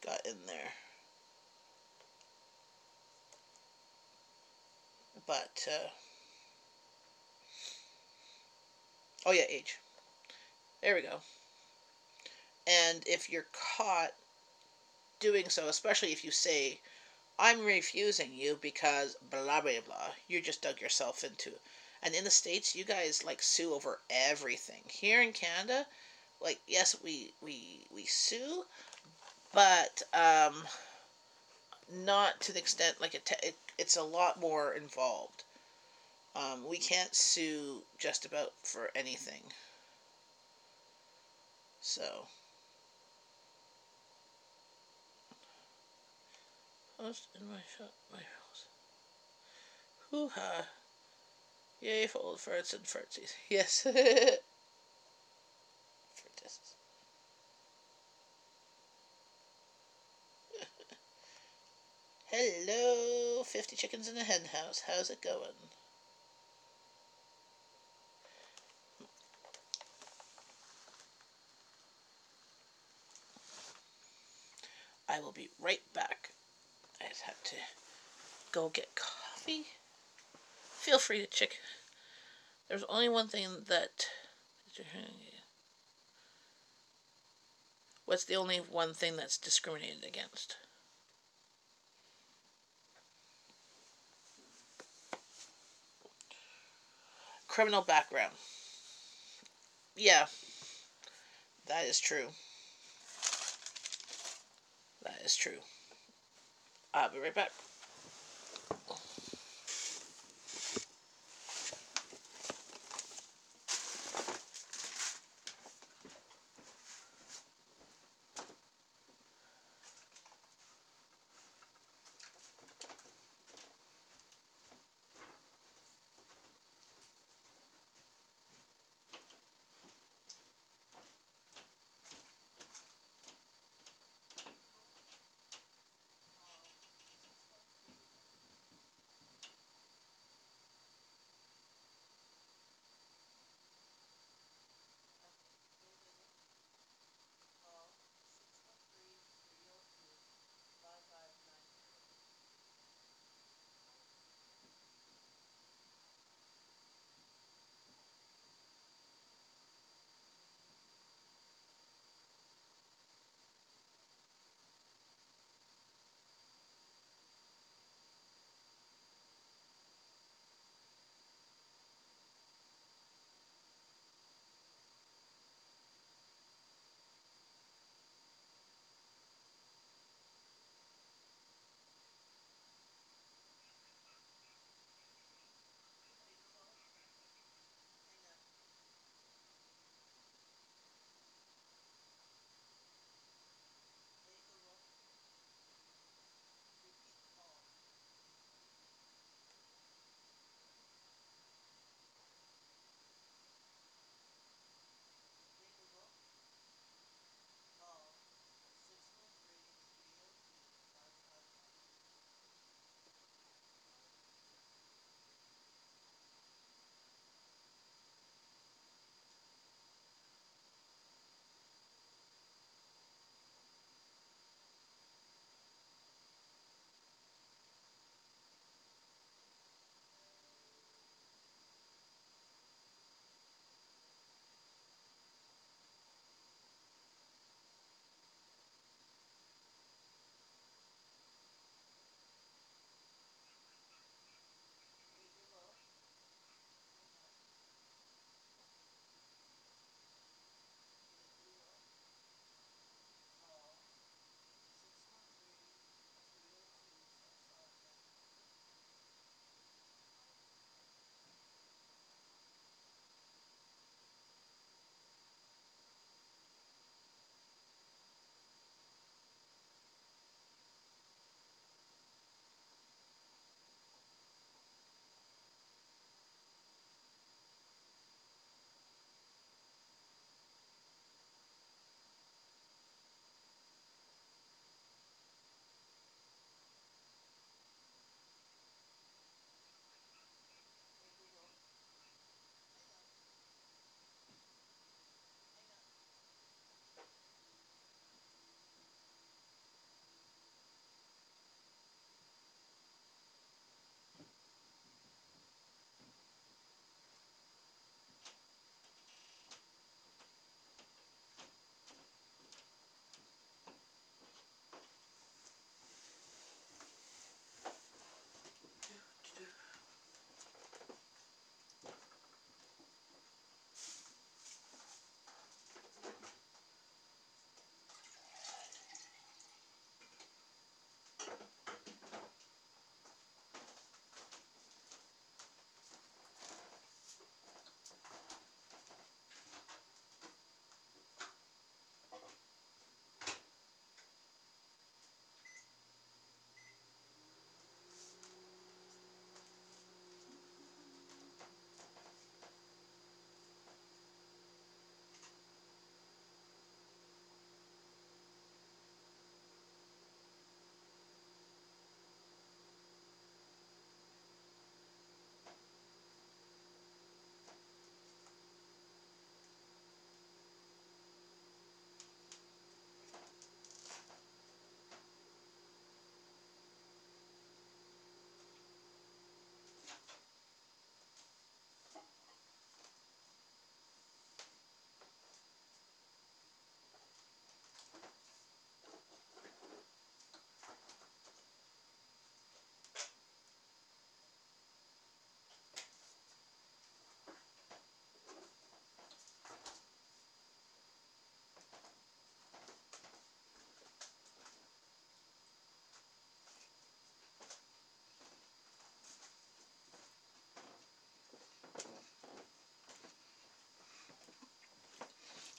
got in there. But, oh yeah, age. There we go. And if you're caught doing so, especially if you say, I'm refusing you because blah blah blah, you just dug yourself into. And in the States, you guys like sue over everything. Here in Canada, like, yes, we sue, but not to the extent, like, it's a lot more involved. We can't sue just about for anything. So, post in my shop, my house. Hoo ha! Yay for old farts and fartsies. Yes. Hello, 50 chickens in a hen house. How's it going? I will be right back. I just have to go get coffee. Feel free to check. There's only one thing that. What's the only one thing that's discriminated against? Criminal background. Yeah, that is true. That is true. I'll be right back.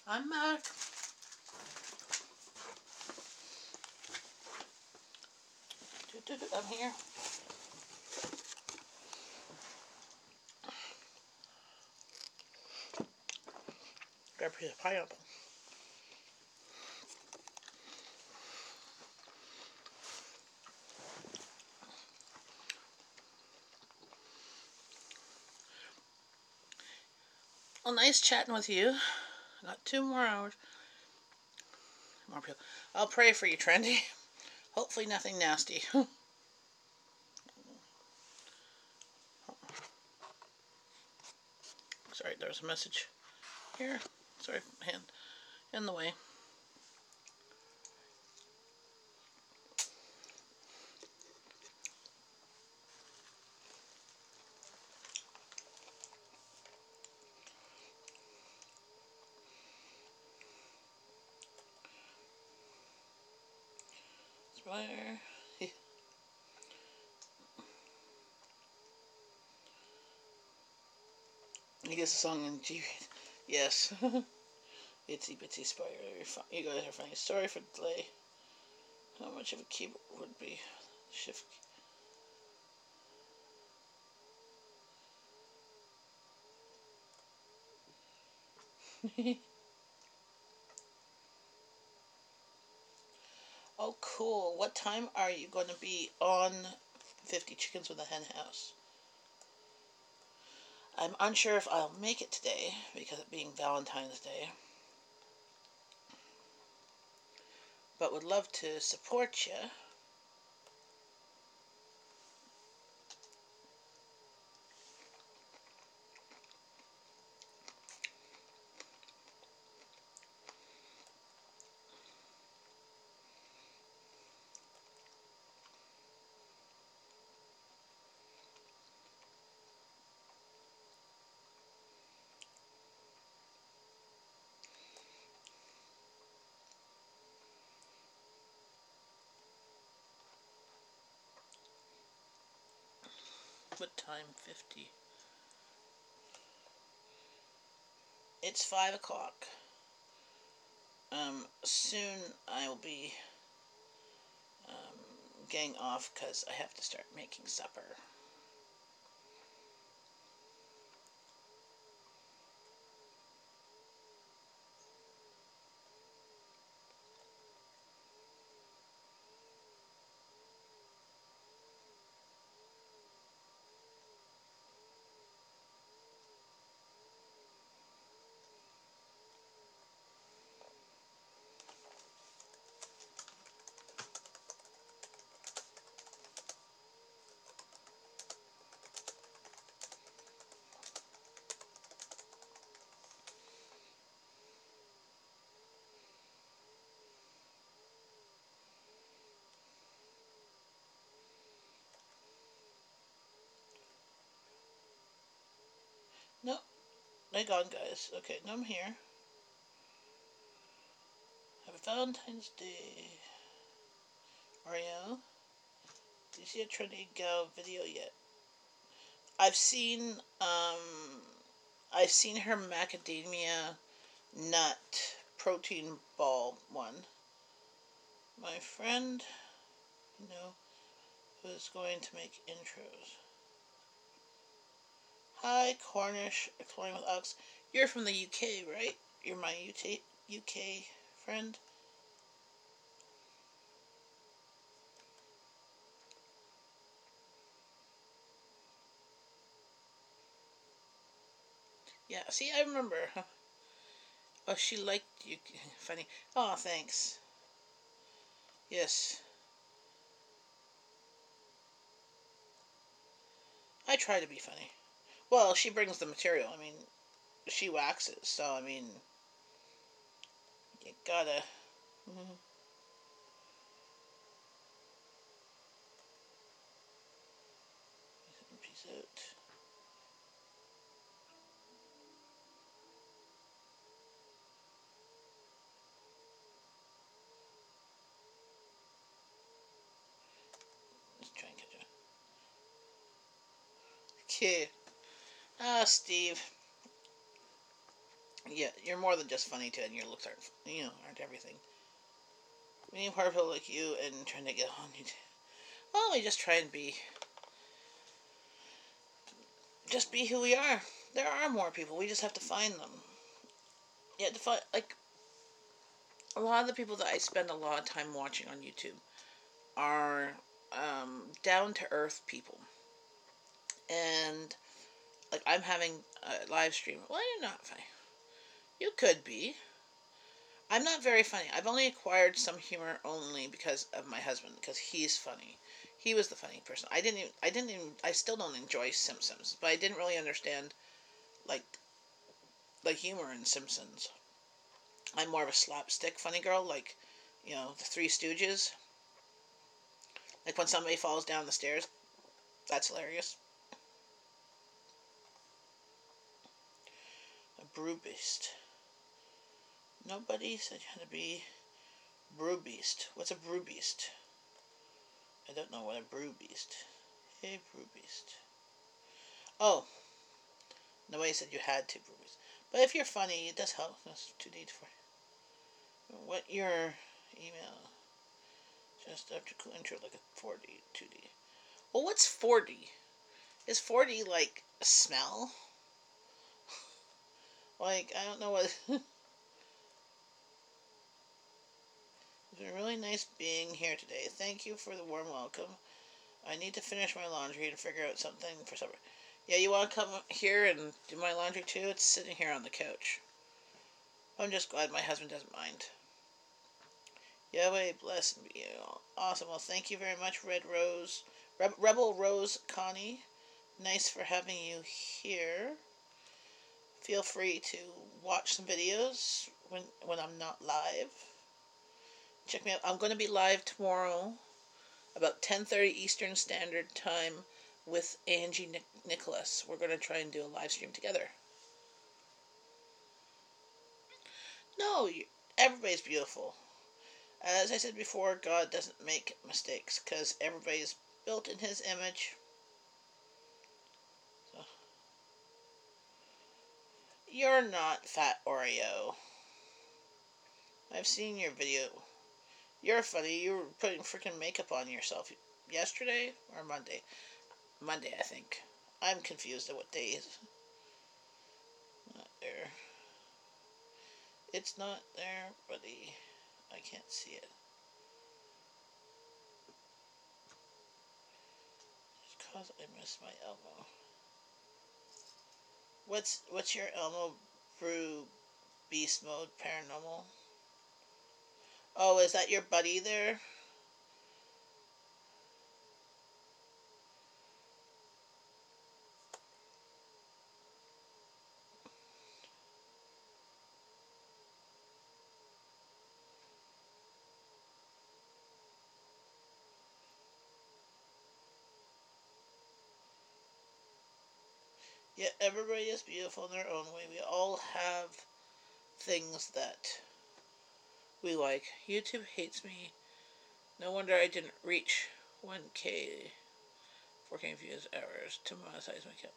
I'm back. I'm here. Grab a piece of pineapple. Well, nice chatting with you. I got 2 more hours. More people. I'll pray for you, Trendy. Hopefully nothing nasty. Sorry, there's a message here. Sorry, hand in the way. Spire. He gets a song in G. Yes. Itsy bitsy spider. You guys are funny. Sorry for the delay. How much of a keyboard would be? Shift. Oh, cool. What time are you going to be on 50 Chickens with a Hen House? I'm unsure if I'll make it today because of being Valentine's Day, but would love to support you. What time? 50. It's 5 o'clock. Soon I will be getting off because I have to start making supper. No, they're gone, guys. Okay, no, I'm here. Have a Valentine's Day. Ariel, do you see a Trinity Gal video yet? I've seen I've seen her macadamia nut protein ball one. My friend, you know, who's going to make intros. Hi, Cornish, exploring with Alex. You're from the UK, right? You're my UK friend. Yeah, see, I remember. Oh, she liked you. Funny. Oh, thanks. Yes. I try to be funny. Well, she brings the material. I mean, she waxes, so I mean, you gotta. Mm-hmm. Peace out. Let's try and catch her. Okay. Ah, Steve. Yeah, you're more than just funny too, and your looks aren't everything. We need more people like you and trying to get on you. Well, we just try and just be who we are. There are more people. We just have to find them. Yeah, to find like a lot of the people that I spend a lot of time watching on YouTube are down to earth people, and like I'm having a live stream. Well, you're not funny. You could be. I'm not very funny. I've only acquired some humor only because of my husband, because he's funny. He was the funny person. I still don't enjoy Simpsons, but I didn't really understand like the humor in Simpsons. I'm more of a slapstick funny girl, like the Three Stooges. Like when somebody falls down the stairs, that's hilarious. A brew beast. Nobody said you had to be brew beast. What's a brew beast? I don't know what a brew beast. Hey, brew beast. Oh, nobody said you had to brew beast. But if you're funny, it does help. That's 2D for. What your email? Just after cool intro, like a 4D, 2D. Well, what's 4D? Is 4D like a smell? Like, I don't know what. It's been really nice being here today. Thank you for the warm welcome. I need to finish my laundry and figure out something for supper. Yeah, you want to come here and do my laundry too? It's sitting here on the couch. I'm just glad my husband doesn't mind. Yahweh bless and be you. Awesome. Well, thank you very much, Red Rose. Rebel Rose Connie. Nice for having you here. Feel free to watch some videos when I'm not live. Check me out. I'm going to be live tomorrow about 10:30 Eastern Standard Time with Angie Nicholas. We're going to try and do a live stream together. No, everybody's beautiful. As I said before, God doesn't make mistakes because everybody's built in His image. So, you're not Fat Oreo. I've seen your video. You're funny. You were putting freaking makeup on yourself yesterday or Monday. Monday, I think. I'm confused at what day is. Not there. It's not there, buddy. I can't see it. It's because I missed my elbow. What's your Elmo Brew Beast Mode Paranormal? Oh, is that your buddy there? Yeah, everybody is beautiful in their own way. We all have things that we like. YouTube hates me. No wonder I didn't reach 1K, 4K views hours to monetize my account.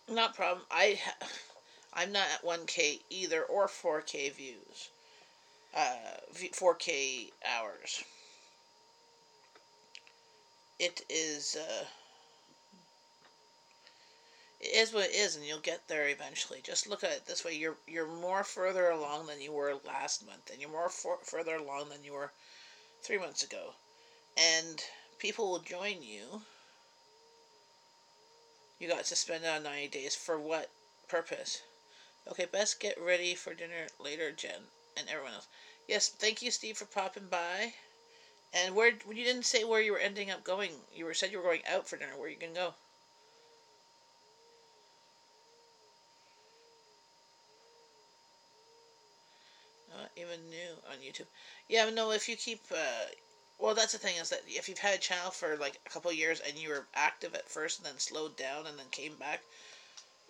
Not a problem. I'm not at 1K either or 4K views. 4K hours. It is it is what it is, and you'll get there eventually. Just look at it this way: you're more further along than you were last month, and you're more further along than you were 3 months ago, and people will join you. You got suspended on 90 days for what purpose? Okay, best get ready for dinner later, Jen, and everyone else. Yes, thank you, Steve, for popping by. And where you didn't say where you were ending up going. Said you were going out for dinner. Where are you gonna go? Not even new on YouTube. Yeah, no. If you keep, well, that's the thing is that if you've had a channel for like a couple of years and you were active at first and then slowed down and then came back,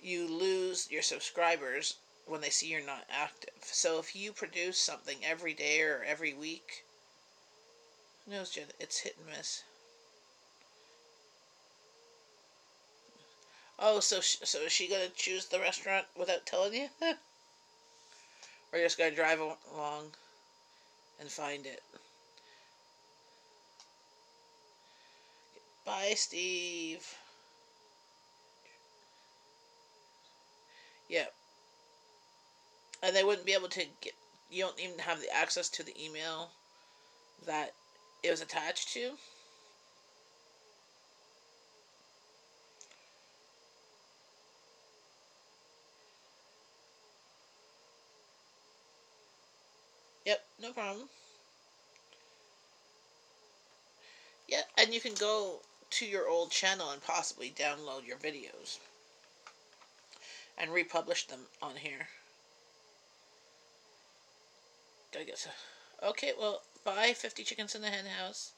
you lose your subscribers when they see you're not active. So if you produce something every day or every week, who knows, Jen? It's hit and miss. Oh, so is she gonna choose the restaurant without telling you? Or you're just gonna drive along and find it? Bye, Steve. Yeah, and they wouldn't be able to get. You don't even have the access to the email that it was attached to. Yep, no problem. Yeah, and you can go to your old channel and possibly download your videos and republish them on here. I guess. Okay, well, bye, 50 chickens in the hen house.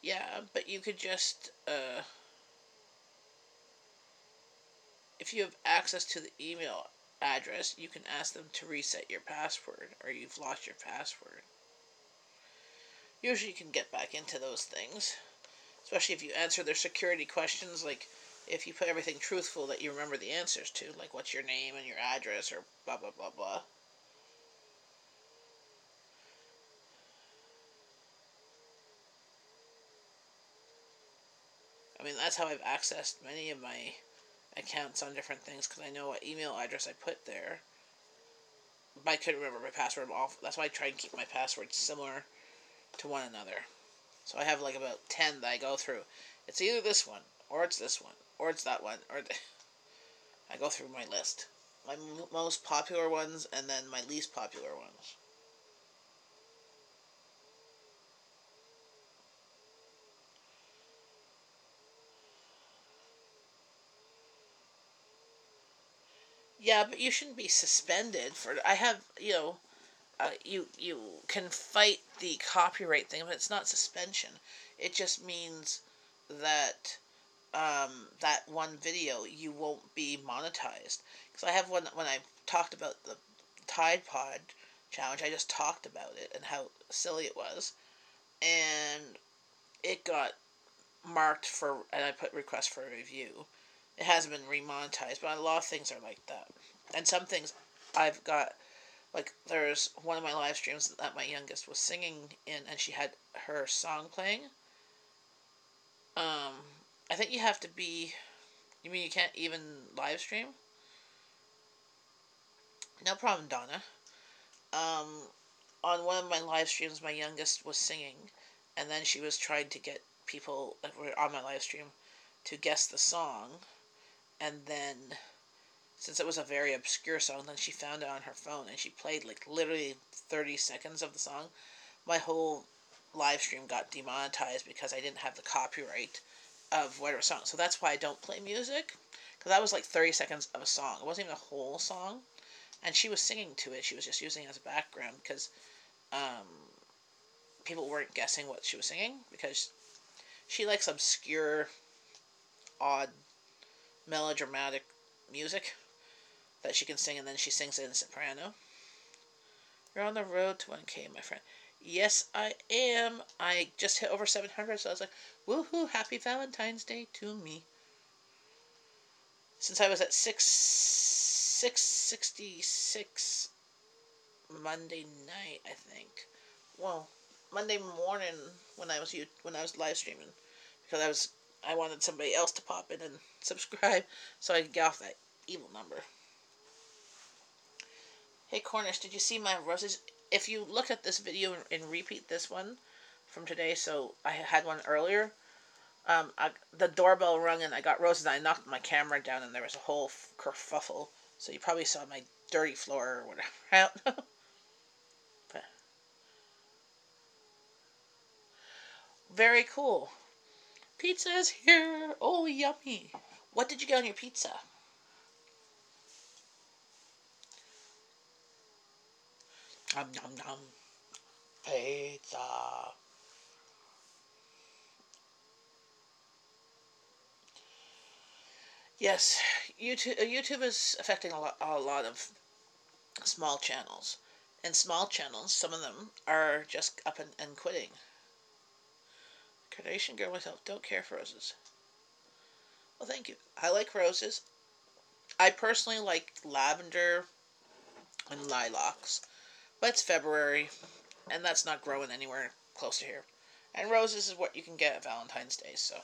Yeah, but you could just, if you have access to the email address, you can ask them to reset your password or you've lost your password. Usually you can get back into those things, especially if you answer their security questions, like if you put everything truthful that you remember the answers to, like what's your name and your address or blah blah blah blah. I mean, that's how I've accessed many of my accounts on different things because I know what email address I put there. But I couldn't remember my password off. That's why I try and keep my passwords similar to one another. So I have like about 10 that I go through. It's either this one, or it's this one, or it's that one, or I go through my list. My most popular ones and then my least popular ones. Yeah, but you shouldn't be suspended for. I have, you can fight the copyright thing, but it's not suspension. It just means that that one video you won't be monetized. Because I have one when I talked about the Tide Pod challenge. I just talked about it and how silly it was, and it got marked for, and I put request for a review. It hasn't been remonetized, but a lot of things are like that. And some things I've got, like there's one of my live streams that my youngest was singing in, and she had her song playing. Um, I think you have to be. You mean you can't even live stream? No problem, Donna. Um, on one of my live streams, my youngest was singing, and then she was trying to get people that were on my live stream to guess the song, and then since it was a very obscure song, then she found it on her phone and she played like literally 30 seconds of the song. My whole live stream got demonetized because I didn't have the copyright of whatever song. So that's why I don't play music, because that was like 30 seconds of a song. It wasn't even a whole song, and she was singing to it. She was just using it as a background because um, people weren't guessing what she was singing because she likes obscure, odd, melodramatic music that she can sing, and then she sings it in soprano. You're on the road to 1K, my friend. Yes, I am. I just hit over 700, so I was like, woohoo, happy Valentine's Day to me. Since I was at 666 Monday night, I think. Well, Monday morning when I was live streaming, because I wanted somebody else to pop in and subscribe so I could get off that evil number. Hey Cornish, did you see my roses? If you look at this video and repeat this one from today, so I had one earlier. The doorbell rung and I got roses and I knocked my camera down and there was a whole kerfuffle. So you probably saw my dirty floor or whatever. But very cool. Pizza is here. Oh, yummy. What did you get on your pizza? Nom nom nom. Pizza. Yes, YouTube is affecting a lot of small channels. And small channels, some of them are just up and quitting. Carnation girl myself. Don't care for roses. Well, thank you. I like roses. I personally like lavender and lilacs. But it's February, and that's not growing anywhere close to here. And roses is what you can get at Valentine's Day, so.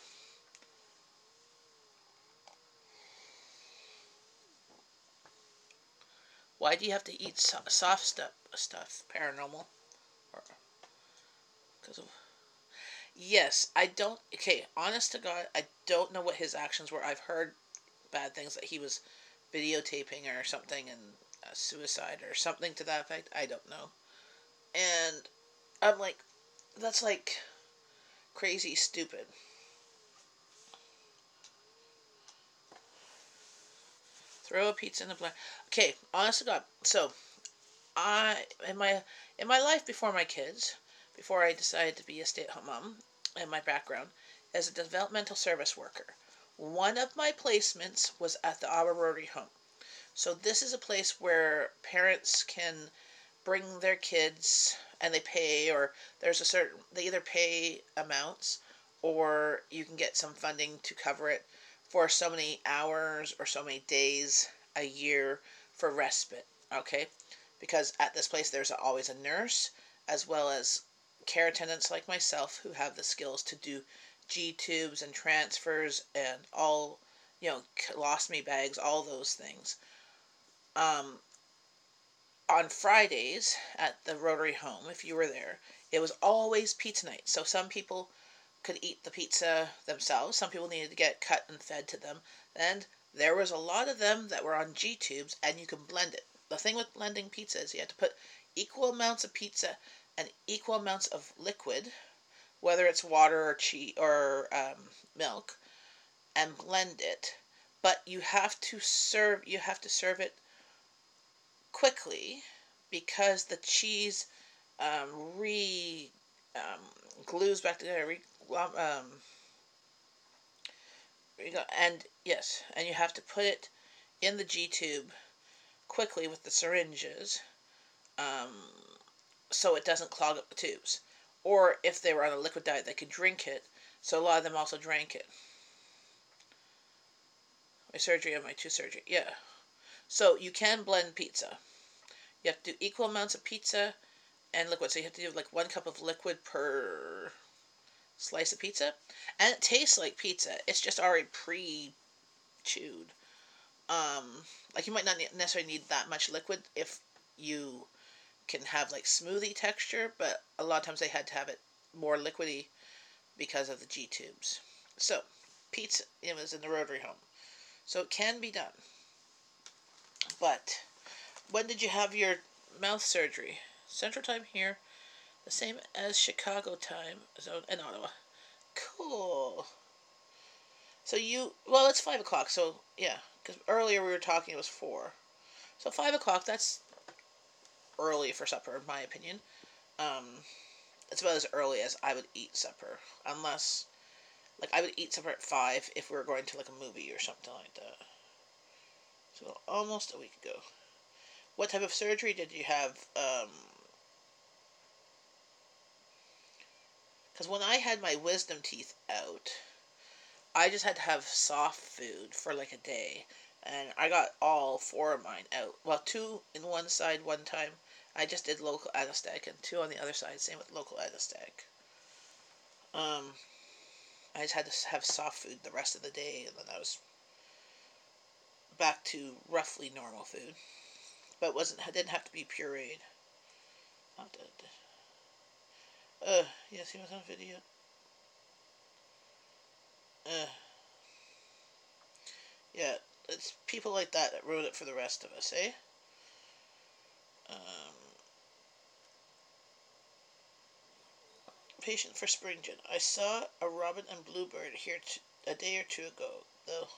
Why do you have to eat soft stuff? Paranormal? Because of... Yes, I don't... Okay, honest to God, I don't know what his actions were. I've heard bad things that he was videotaping or something and suicide or something to that effect. I don't know. And I'm like, that's like crazy stupid. Throw a pizza in the blender. Okay, honest to God. So, I in my life before my kids, before I decided to be a stay-at-home mom, and my background as a developmental service worker, one of my placements was at the Auburn Rotary Home. So this is a place where parents can bring their kids and they pay, or there's a certain, they either pay amounts or you can get some funding to cover it for so many hours or so many days a year for respite. Okay, because at this place there's always a nurse as well as care attendants like myself who have the skills to do G tubes and transfers and all, colostomy bags, all those things. Um, on Fridays at the Rotary Home, if you were there, it was always pizza night. So some people could eat the pizza themselves. Some people needed to get cut and fed to them. And there was a lot of them that were on G tubes, and you can blend it. The thing with blending pizza is you have to put equal amounts of pizza and equal amounts of liquid, whether it's water or cheese or milk, and blend it. But you have to serve it quickly because the cheese re glues back together. And yes, and you have to put it in the G tube quickly with the syringes, um, so it doesn't clog up the tubes. Or if they were on a liquid diet, they could drink it. So a lot of them also drank it. My surgery and my two surgery, yeah. So you can blend pizza. You have to do equal amounts of pizza and liquid. So you have to do like 1 cup of liquid per slice of pizza. And it tastes like pizza. It's just already pre-chewed. Like you might not necessarily need that much liquid if you can have like smoothie texture, but a lot of times they had to have it more liquidy because of the G tubes. So, pizza, it was in the Rotary Home. So it can be done. But, when did you have your mouth surgery? Central Time here, the same as Chicago time zone in Ottawa. Cool. So well, it's 5 o'clock, so yeah, because earlier we were talking it was 4. So 5 o'clock, that's early for supper, in my opinion. Um, it's about as early as I would eat supper, unless, like, I would eat supper at 5 if we were going to, like, a movie or something like that. So almost a week ago. What type of surgery did you have? Because when I had my wisdom teeth out, I just had to have soft food for like a day. And I got all 4 of mine out. Well, 2 in one side one time. I just did local anesthetic, and 2 on the other side. Same with local anesthetic. I just had to have soft food the rest of the day, and then I was back to roughly normal food. But didn't have to be pureed. Not that. Yes, he was on video. Yeah, it's people like that ruin it for the rest of us, eh? Um, Patient for Springton. I saw a robin and bluebird here a day or 2 ago, though.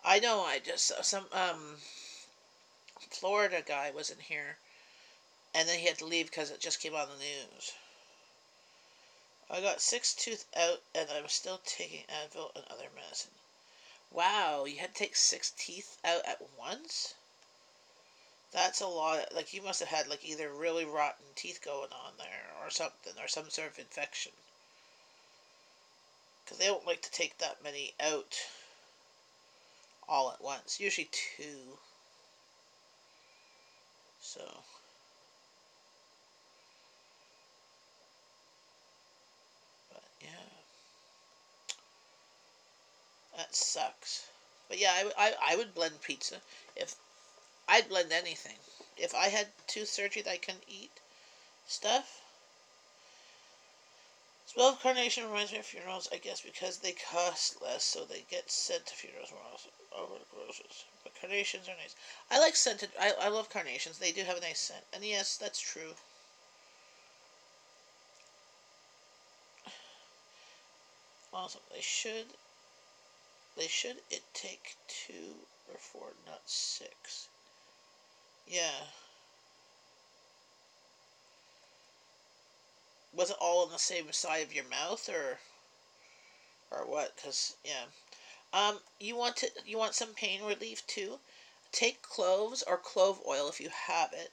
I know, I just saw some, Florida guy was in here, and then he had to leave because it just came on the news. I got 6 tooth out, and I'm still taking Advil and other medicine. Wow, you had to take 6 teeth out at once? That's a lot. Like, you must have had, like, either really rotten teeth going on there or something, or some sort of infection. Because they don't like to take that many out all at once. Usually two. So, but yeah, that sucks. But yeah, I would blend pizza. If I'd blend anything. If I had tooth surgery that I couldn't eat stuff. Smell of carnation reminds me of funerals, I guess, because they cost less, so they get sent to funerals more often. Over the grosses. But carnations are nice. I like scented. I love carnations. They do have a nice scent. And yes, that's true. Awesome. They should it take 2 or 4, not 6. Yeah. Was it all on the same side of your mouth, or what? Cause yeah. You want some pain relief too? Take cloves or clove oil if you have it,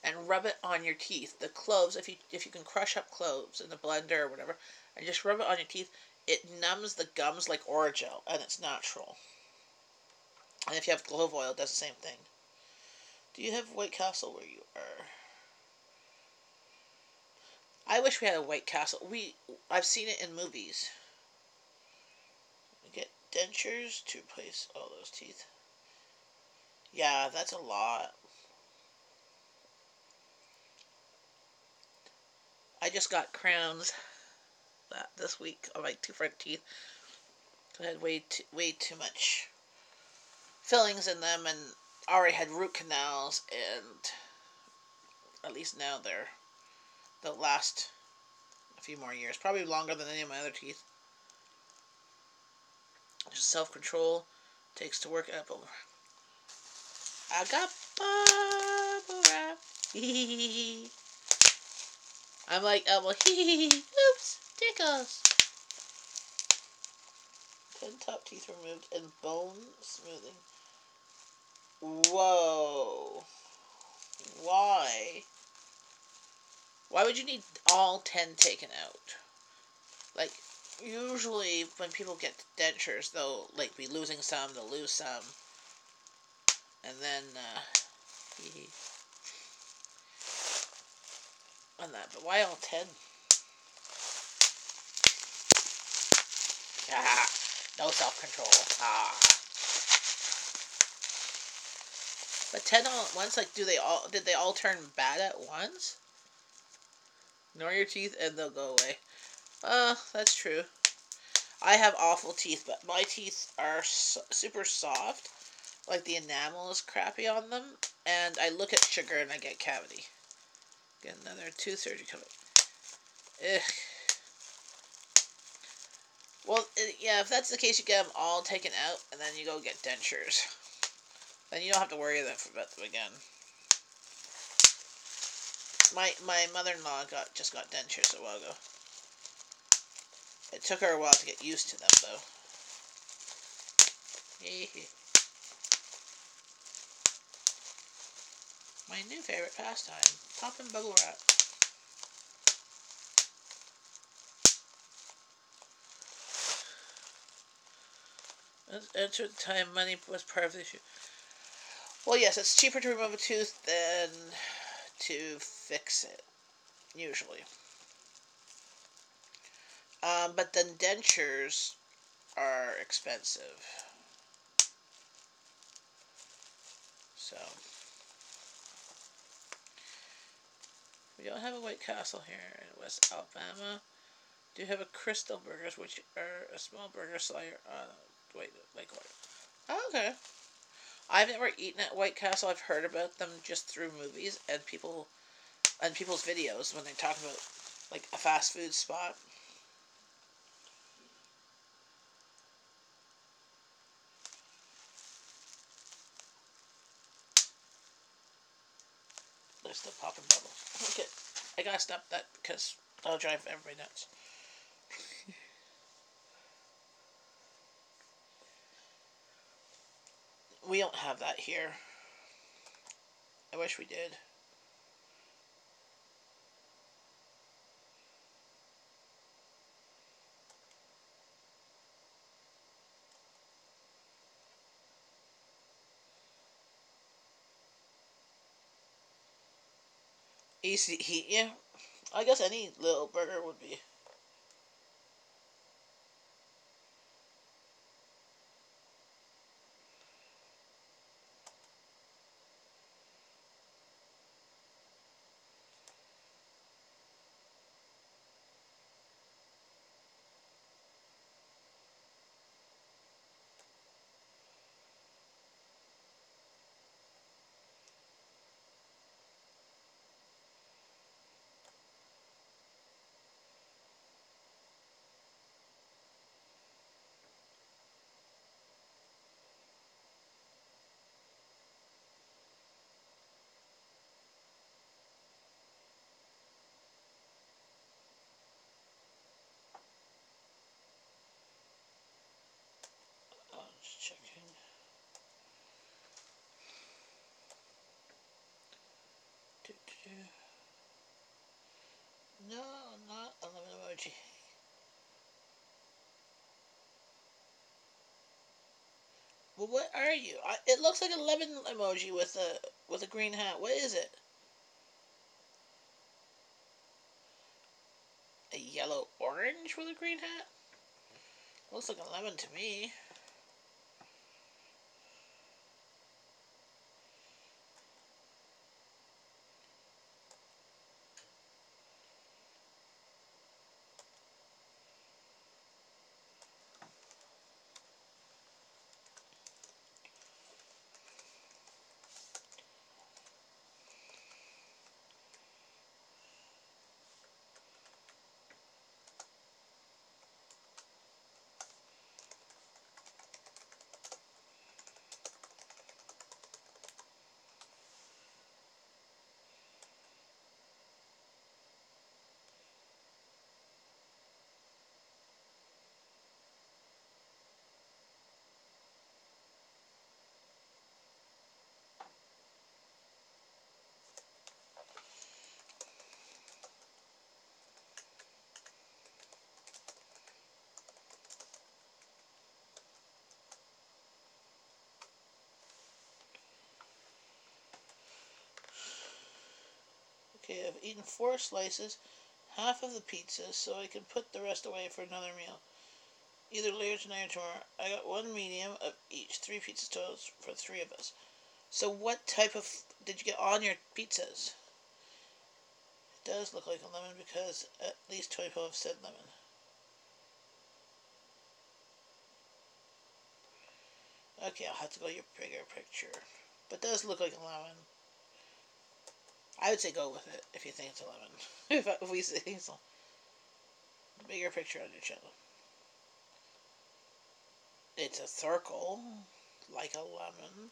and rub it on your teeth. The cloves, if you can crush up cloves in the blender or whatever, and just rub it on your teeth, it numbs the gums like Orajel, and it's natural. And if you have clove oil, it does the same thing. Do you have White Castle where you are? I wish we had a White Castle. I've seen it in movies. We get dentures to replace all those teeth. Yeah, that's a lot. I just got crowns this week on my two front teeth. I had way too much fillings in them, and already had root canals, and at least now they'll last a few more years, probably longer than any of my other teeth. Just self-control takes to work up over. I got bubble wrap. I'm like, oops, tickles. 10 top teeth removed and bone smoothing. Whoa. Why? Why would you need all 10 taken out? Like, usually when people get dentures, they'll, like, be losing some, they'll lose some. And then, on that. But why all 10? Ah, no self-control. Ah. But 10 all at once, like, did they all turn bad at once? Ignore your teeth and they'll go away. That's true. I have awful teeth, but my teeth are super soft. Like, the enamel is crappy on them. And I look at sugar and I get cavity. Get another tooth surgery coming. Ugh. Well, yeah, if that's the case, you get them all taken out, and then you go get dentures. Then you don't have to worry about them again. My mother-in-law just got dentures a while ago. It took her a while to get used to them, though. My new favorite pastime, popping bubble wrap. Enter the time money was part of the issue. Well, yes, it's cheaper to remove a tooth than to fix it, usually. But then dentures are expensive. So, we don't have a White Castle here in West Alabama. Do have a Crystal Burgers, which are a small burger slider. Wait, like what? Oh, okay. I've never eaten at White Castle. I've heard about them just through movies and people's videos when they talk about like a fast food spot. They're still popping bubbles. Okay, I gotta stop that because I'll drive everybody nuts. We don't have that here. I wish we did. Easy heat, yeah. I guess any little burger would be. Just checking. No, not a lemon emoji. Well, what are you? It looks like a lemon emoji with a green hat. What is it? A yellow orange with a green hat? Looks like a lemon to me. Okay, I've eaten 4 slices, half of the pizza, so I can put the rest away for another meal. Either later tonight or tomorrow. I got 1 medium of each, 3 pizza toast for 3 of us. So what type of did you get on your pizzas? It does look like a lemon because at least 20 people have said lemon. Okay, I'll have to go to your bigger picture. But it does look like a lemon. I would say go with it if you think it's a lemon. if we say it's a bigger picture on your channel. It's a circle, like a lemon.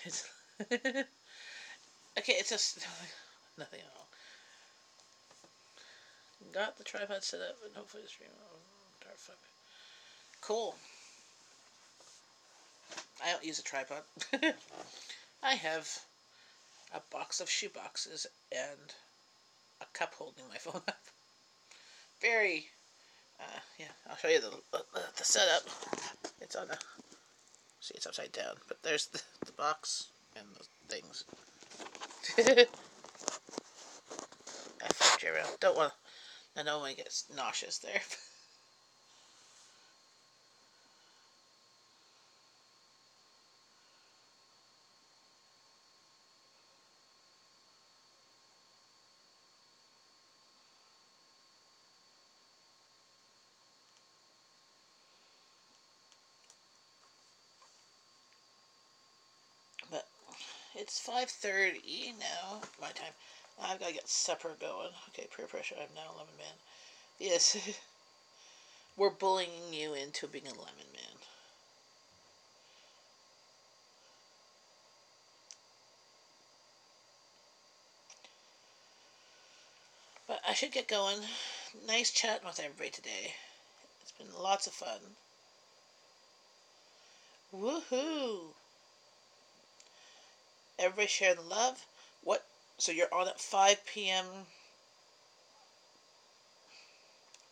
It's okay, it's just nothing at all. Got the tripod set up and hopefully the stream. Cool. I don't use a tripod. I have a box of shoe boxes and a cup holding my phone up. Very, yeah. I'll show you the setup. It's on a. See, it's upside down, but there's the box and the things. I flipped you around. Don't want. I know when it gets nauseous there. It's 5:30 now, my time. I've got to get supper going. Okay, peer pressure. I'm now a lemon man. Yes, we're bullying you into being a lemon man. But I should get going. Nice chatting with everybody today. It's been lots of fun. Woohoo! Everybody share the love. What? So you're on at 5 p.m.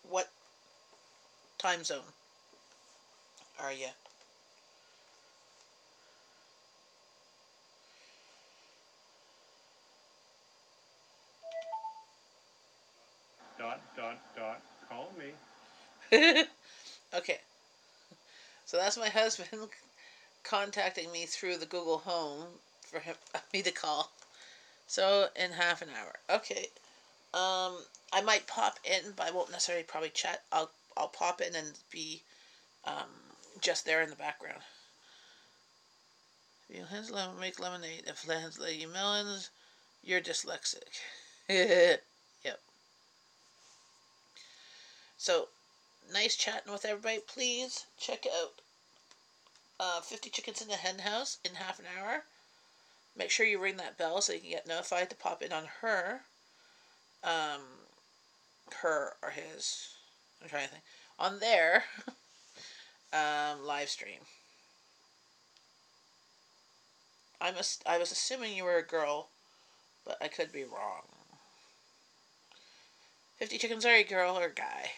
What time zone are you? Call me. Okay, so that's my husband contacting me through the Google Home for me to call. So in half an hour. Okay. I might pop in, but I won't necessarily probably chat. I'll pop in and be um, just there in the background. If you hands lemon, make lemonade. If hands lady melons, you're dyslexic. Yep. So nice chatting with everybody. Please check out 50 Chickens in the Hen House in half an hour. Make sure you ring that bell so you can get notified to pop in on her. Her or his. I'm trying to think. On their live stream. I was assuming you were a girl, but I could be wrong. 50 Chickens are a girl or a guy?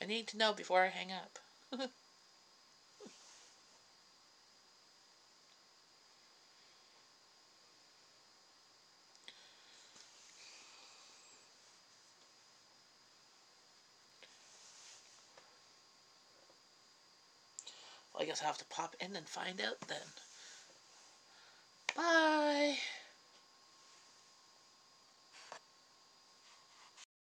I need to know before I hang up. Well, I guess I'll have to pop in and find out then.